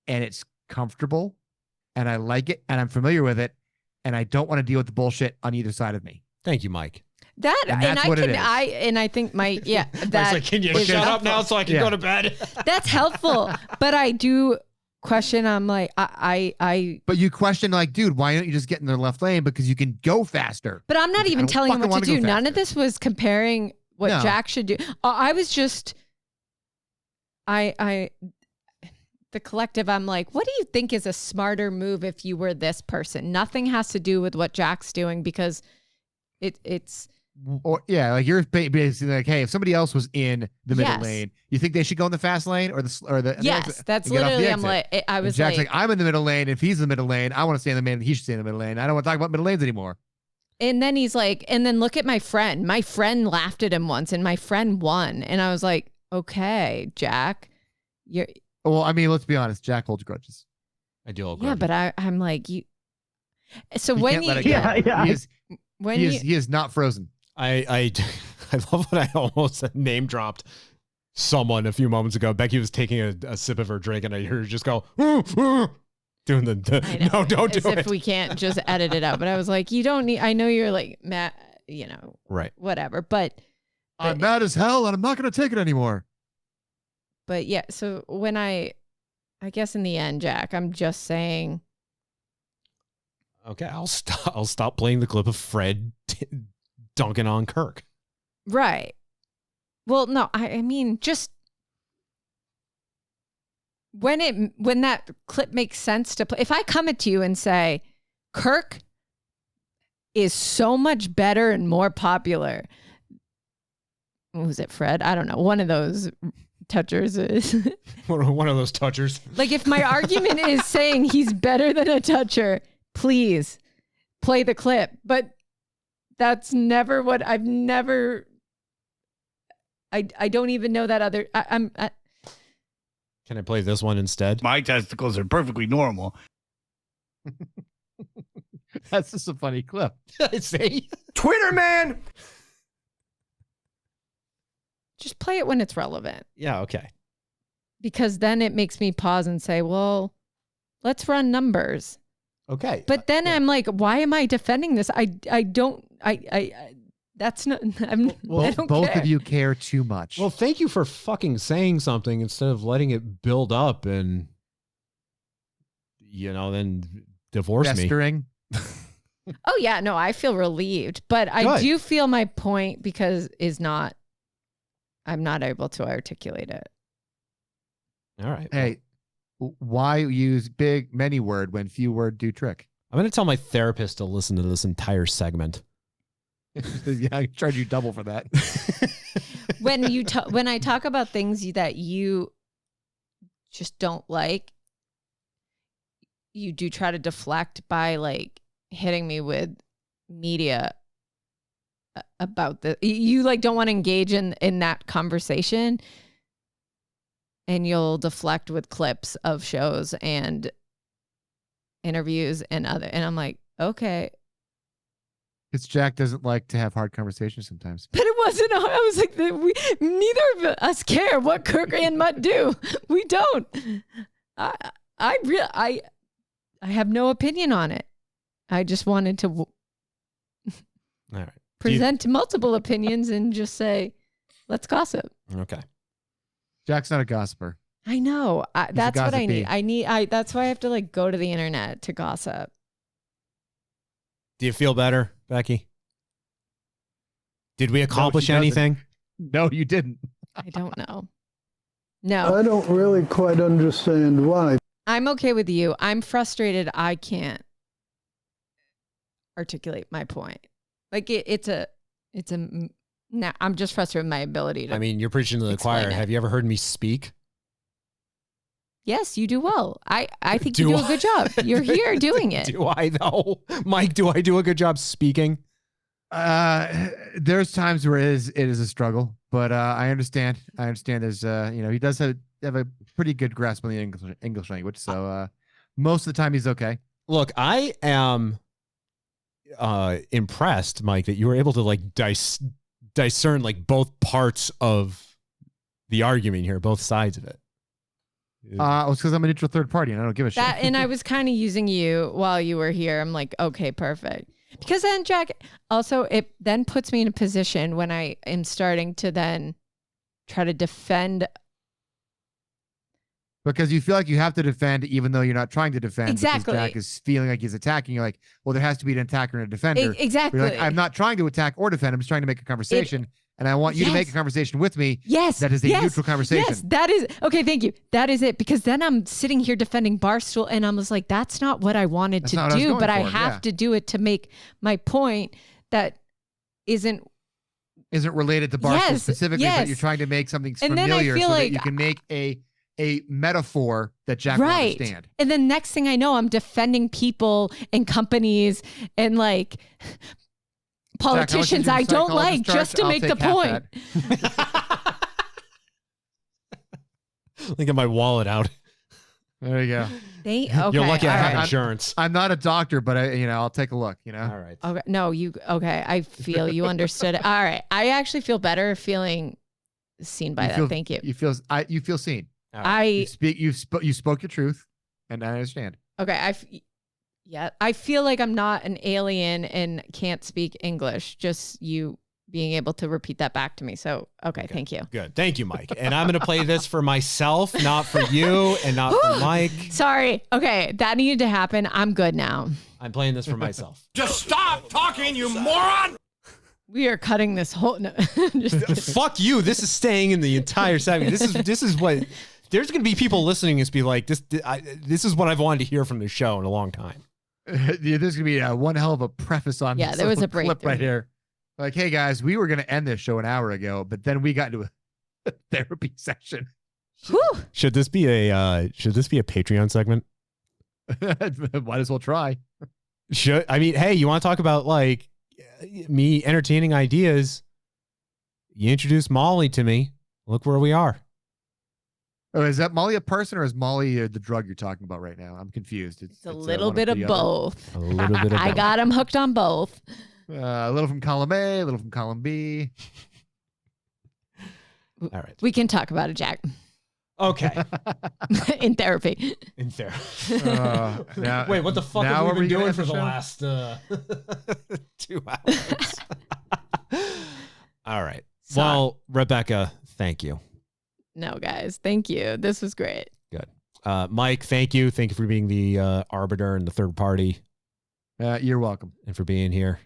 And it's comfortable, and I like it, and I'm familiar with it, and I don't want to deal with the bullshit on either side of me. Thank you, Mike. I think my that like, can you shut up now so I can go to bed? That's helpful, but I do question. I'm like, But you question, like, dude, why don't you just get in their left lane because you can go faster? But I'm not even telling him what to do. None of this was comparing what Jack should do. I was just, the collective. I'm like, what do you think is a smarter move if you were this person? Nothing has to do with what Jack's doing because it's. Or like you're basically like, hey, if somebody else was in the middle lane, you think they should go in the fast lane or the yes, that's literally. I'm like, I was Jack's like, I'm in the middle lane. If he's in the middle lane, I want to stay in the middle. He should stay in the middle lane. I don't want to talk about middle lanes anymore. And then he's like, and then look at my friend. My friend laughed at him once, and my friend won. And I was like, okay, Jack, you're. Well, I mean, let's be honest. Jack holds grudges. I do hold grudges. Yeah, but I'm like you. So when you, he is not frozen. I love when I almost name dropped someone a few moments ago. Becky was taking a sip of her drink, and I heard her just go, doing the no, don't do it. If we can't just edit it out. But I was like, you don't need, I know you're like, Matt, right. Whatever. But I'm mad as hell, and I'm not going to take it anymore. But yeah, so when I guess in the end, Jack, I'm just saying. Okay, I'll stop playing the clip of Fred dunking on Kirk. Right. Well, no, I mean, just when that clip makes sense to play. If I come at you and say, Kirk is so much better and more popular. What was it, Fred? I don't know. One of those touchers is. One of those touchers. Like, if my argument is saying he's better than a toucher, please play the clip. But that's never what I've never. I don't even know that other. Can I play this one instead? My testicles are perfectly normal. That's just a funny clip. See? Twitter, man. Just play it when it's relevant. Yeah, okay. Because then it makes me pause and say, well, let's run numbers. Okay. But then I'm like, why am I defending this? That's not, I don't both care. of you care too much. Well, thank you for fucking saying something instead of letting it build up and, then divorce Festering. me. Oh, yeah. No, I feel relieved. But I do feel my point because I'm not able to articulate it. All right. Hey, why use big many word when few word do trick? I'm going to tell my therapist to listen to this entire segment. Yeah, I charge you double for that. When I talk about things that you just don't like, you do try to deflect by like hitting me with media about the. You like don't want to engage in that conversation, and you'll deflect with clips of shows and interviews and I'm like, okay. Because Jack doesn't like to have hard conversations sometimes. But it wasn't. I was like, neither of us care what Kirk and Mutt do. We don't. I have no opinion on it. I just wanted to all right. present multiple opinions and just say, let's gossip. Okay. Jack's not a gossiper. I know. That's what I need. gossipy. That's why I have to like go to the internet to gossip. Do you feel better, Becky? Did we accomplish anything? No, you didn't. I don't know. No. I don't really quite understand why. I'm okay with you. I'm frustrated. I can't articulate my point. Like I'm just frustrated with my ability to. I mean, you're preaching to the choir. it. Have you ever heard me speak? Yes, you do well. I think you do a good job. You're here doing it. Do I though? Mike, do I do a good job speaking? There's times where it is a struggle, but I understand. There's he does have a pretty good grasp on the English language, so most of the time he's okay. Look, I am impressed, Mike, that you were able to like discern like both parts of the argument here, both sides of it. It's because I'm a neutral third party and I don't give a shit. And I was kind of using you while you were here. I'm like, okay, perfect. Because then, Jack, also it then puts me in a position when I am starting to then try to defend. Because you feel like you have to defend even though you're not trying to defend. Exactly. Because Jack is feeling like he's attacking. You're like, well, there has to be an attacker and a defender. Exactly. You're like, I'm not trying to attack or defend. I'm just trying to make a conversation. And I want you to make a conversation with me. Yes. That is a neutral conversation. Yes, that is. Okay, thank you. That is it. Because then I'm sitting here defending Barstool and I was like, that's not what I wanted to do, but I have to do it to make my point that isn't related to Barstool specifically, but you're trying to make something familiar so that you can make a metaphor that Jack will understand. And then next thing I know, I'm defending people and companies and like politicians I don't like just to make the point. Let get my wallet out. There you go. Okay, you're lucky I have insurance. I'm not a doctor, but I'll take a look. All right. Okay. No, okay. I feel you understood it. All right. I actually feel better feeling seen by that. Thank you. You feel seen. Right. You spoke your truth, and I understand. Okay. I feel like I'm not an alien and can't speak English. Just you being able to repeat that back to me. So, okay. Thank you. Good. Thank you, Mike. And I'm going to play this for myself, not for you and not for Mike. Sorry. Okay. That needed to happen. I'm good now. I'm playing this for myself. Just stop talking, you moron! We are cutting this whole. No, just kidding. Fuck you. This is staying in the entire segment. This is what. There's going to be people listening and be like, this is what I've wanted to hear from the show in a long time. There's going to be one hell of a preface on this. Yeah, there was a clip right here. Like, hey guys, we were going to end this show an hour ago, but then we got into a therapy session. Should this be a Patreon segment? Might as well try. Hey, you want to talk about like me entertaining ideas? You introduced Molly to me. Look where we are. Oh, is that Molly a person or is Molly the drug you're talking about right now? I'm confused. It's a little bit of both. A little bit of both. I got him hooked on both. A little from column A, a little from column B. All right. We can talk about it, Jack. Okay. In therapy. Wait, what the fuck have we been doing for the last 2 hours? All right. Sorry. Well, Rebecca, thank you. No, guys. Thank you. This was great. Good. Mike, thank you. Thank you for being the arbiter and the third party. You're welcome. And for being here.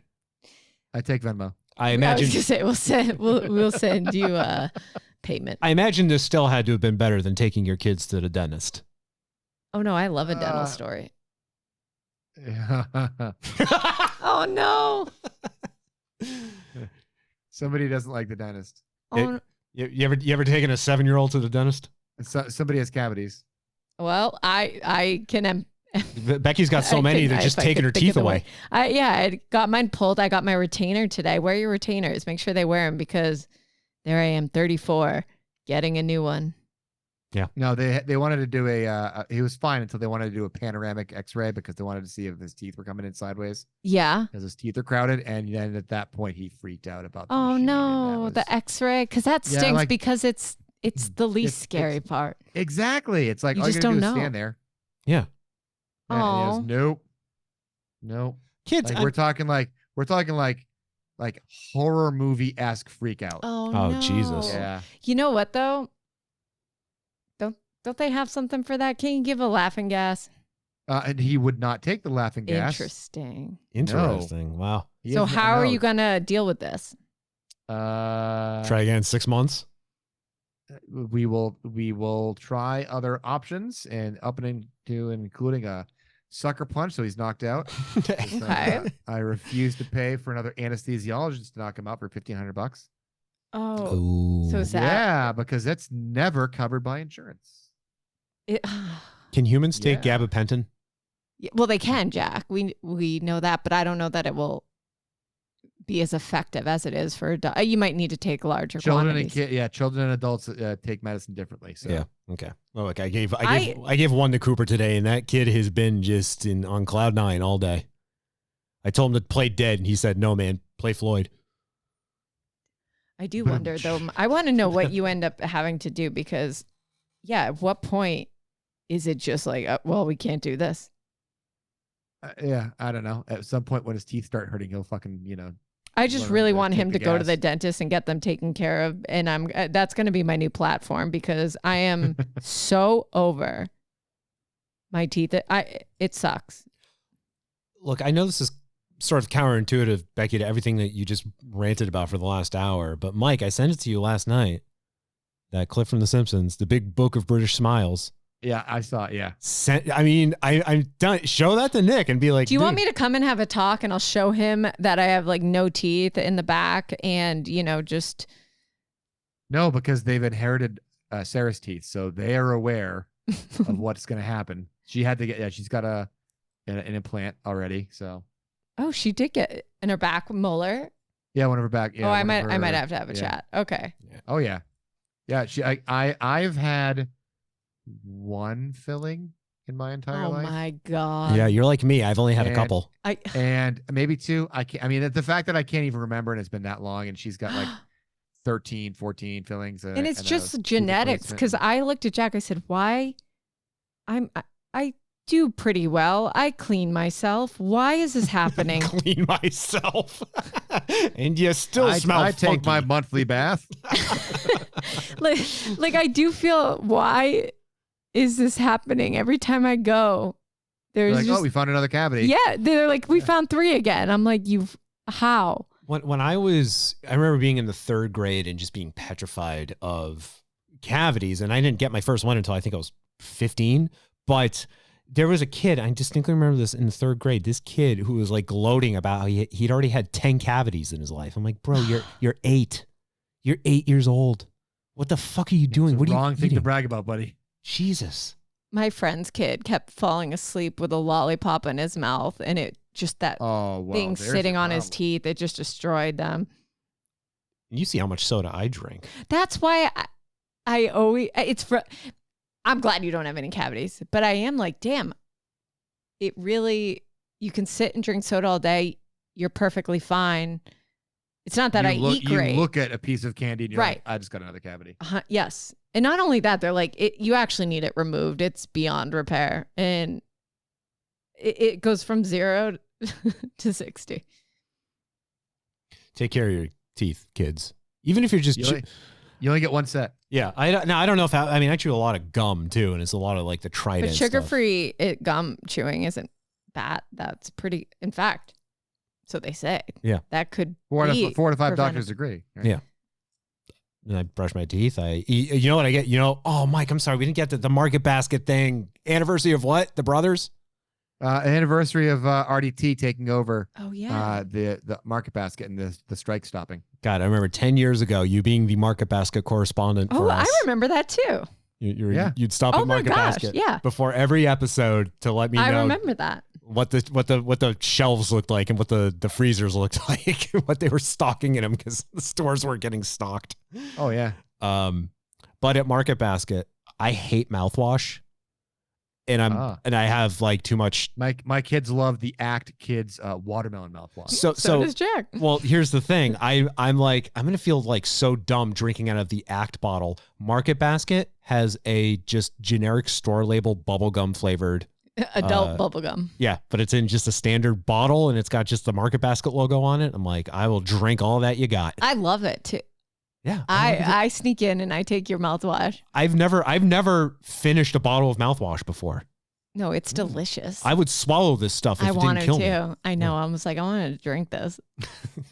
I take Venmo. I imagine. I was gonna say we'll send you payment. I imagine this still had to have been better than taking your kids to the dentist. Oh no, I love a dental story. Oh no. Somebody doesn't like the dentist. You ever taken a 7-year-old to the dentist? Somebody has cavities. Well, I can. Becky's got so many that just taking her teeth away. I got mine pulled. I got my retainer today. Wear your retainers. Make sure they wear them because there I am, 34, getting a new one. Yeah. No, they wanted to do he was fine until they wanted to do a panoramic x-ray because they wanted to see if his teeth were coming in sideways. Yeah. Because his teeth are crowded. And then at that point, he freaked out about the Oh, machine, no. The x-ray. Because that stinks because it's the least scary part. Exactly. It's like, you all just you're going to don't do is know. stand there. Yeah. And he goes, nope. Kids. Like, we're talking like horror movie-esque freak out. Oh, Oh, no. Jesus. Yeah. You know what, though? Don't they have something for that? Can you give a laughing gas? And he would not take the laughing gas. Interesting. Interesting. Wow. So how are you going to deal with this? Try again 6 months. We will try other options and up and into including a sucker punch, so he's knocked out. Okay. I refuse to pay for another anesthesiologist to knock him out for $1,500. Oh, so sad. Yeah, because that's never covered by insurance. Can humans take gabapentin? Yeah, well, they can, Jack. We know that, but I don't know that it will be as effective as it is for adults. You might need to take larger quantities. Children and adults take medicine differently. So yeah, okay. Well, look, I gave one to Cooper today, and that kid has been just on cloud 9 all day. I told him to play dead, and he said, "No, man, play Floyd." I do wonder though. I want to know what you end up having to do because, at what point is it just like, well, we can't do this? I don't know. At some point when his teeth start hurting, he'll fucking, I just really want him to go to the dentist and get them taken care of. And that's going to be my new platform because I am so over my teeth. It sucks. Look, I know this is sort of counterintuitive, Becky, to everything that you just ranted about for the last hour. But Mike, I sent it to you last night. That clip from The Simpsons, the big book of British smiles. Yeah, I saw it. Yeah. I'm done. Show that to Nick and be like, do you want me to come and have a talk and I'll show him that I have like no teeth in the back and, just. No, because they've inherited Sarah's teeth. So they are aware of what's going to happen. She had to get, she's got an implant already. So. Oh, she did get in her back molar. Yeah, one of her back. Yeah, I might have to have a chat. Okay. Oh yeah. Yeah. I've had one filling in my entire life. Oh my God. Yeah, you're like me. I've only had a couple. And maybe 2. The fact that I can't even remember and it's been that long and she's got like 13, 14 fillings. And it's just genetics. Because I looked at Jack, I said, why? I do pretty well. I clean myself. Why is this happening? Clean myself. And you still smell I funky. take my monthly bath. like I do feel, why is this happening every time I go? There's like, we found another cavity. Yeah, they're like, we found 3 again. I'm like, how? When I remember being in the 3rd grade and just being petrified of cavities, and I didn't get my first one until I think I was 15. But there was a kid, I distinctly remember this in the 3rd grade. This kid who was like gloating about how he'd already had 10 cavities in his life. I'm like, bro, you're 8. You're 8 years old. What the fuck are you doing? What are you wrong thing to brag about, buddy? Jesus. My friend's kid kept falling asleep with a lollipop in his mouth, and it just thing sitting on his teeth, it just destroyed them. You see how much soda I drink. That's why I always I'm glad you don't have any cavities, but I am like, damn, it really, you can sit and drink soda all day. You're perfectly fine. It's not that I eat great. You look at a piece of candy and you're right. like, I just got another cavity. Yes. And not only that, they're like, you actually need it removed. It's beyond repair. And it goes from 0 to 60. Take care of your teeth, kids. Even if you're just... You only get one set. Yeah. I don't know if... I chew a lot of gum, too, and it's a lot of like the Trident But sugar-free gum chewing isn't bad. That's pretty... In fact, so they say. Yeah. That could 4 be to 5 doctors agree. Right? Yeah. And I brush my teeth. You know what I get? Oh, Mike, I'm sorry. We didn't get the Market Basket thing. Anniversary of what? The Brothers? Anniversary of RDT taking over. Oh, yeah. The Market Basket and the strike stopping. God, I remember 10 years ago, you being the Market Basket correspondent for us. I remember that too. You'd stop at Market Basket before every episode to let me know. I remember that. What the shelves looked like and what the freezers looked like, what they were stocking in them because the stores weren't getting stocked. Oh yeah. But at Market Basket, I hate mouthwash, and I have like too much. My kids love the Act Kids watermelon mouthwash. So does Jack. Well, here's the thing. I'm like, I'm gonna feel like so dumb drinking out of the Act bottle. Market Basket has a just generic store label bubblegum flavored. Adult bubblegum. Yeah, but it's in just a standard bottle and it's got just the Market Basket logo on it. I'm like, I will drink all that you got. I love it too. Yeah. I sneak in and I take your mouthwash. I've never finished a bottle of mouthwash before. No, it's delicious. I would swallow this stuff if I it didn't kill me. wanted to. I know. I was like, I want to drink this.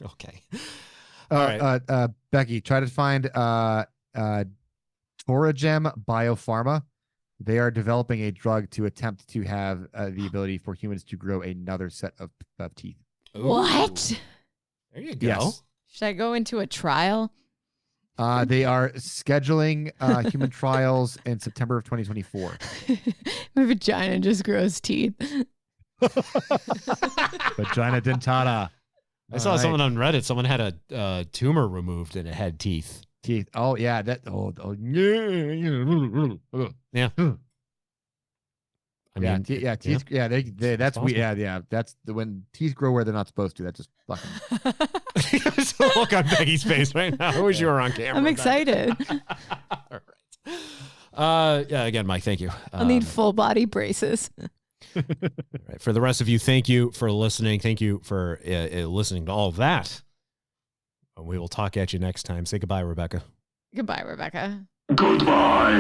Okay. All right. Becky, try to find Toragem Biopharma. They are developing a drug to attempt to have the ability for humans to grow another set of teeth. Ooh. What? There you go. Yes. Should I go into a trial? They are scheduling human trials in September of 2024. My vagina just grows teeth. Vagina dentata. I saw something on Reddit. Someone had a tumor removed and it had teeth. Teeth. Oh yeah. Yeah. I mean, teeth. Yeah, that's weird. Yeah. That's when teeth grow where they're not supposed to. That just fucking. So look on Becky's face right now. I wish you were on camera. I'm excited. All right. Yeah. Again, Mike, thank you. I'll need full body braces. All right. For the rest of you, thank you for listening. Thank you for listening to all of that. We will talk at you next time. Say goodbye, Rebecca. Goodbye, Rebecca. Goodbye.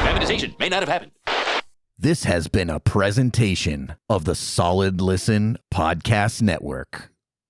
Privatization may not have happened. This has been a presentation of the Solid Listen Podcast Network.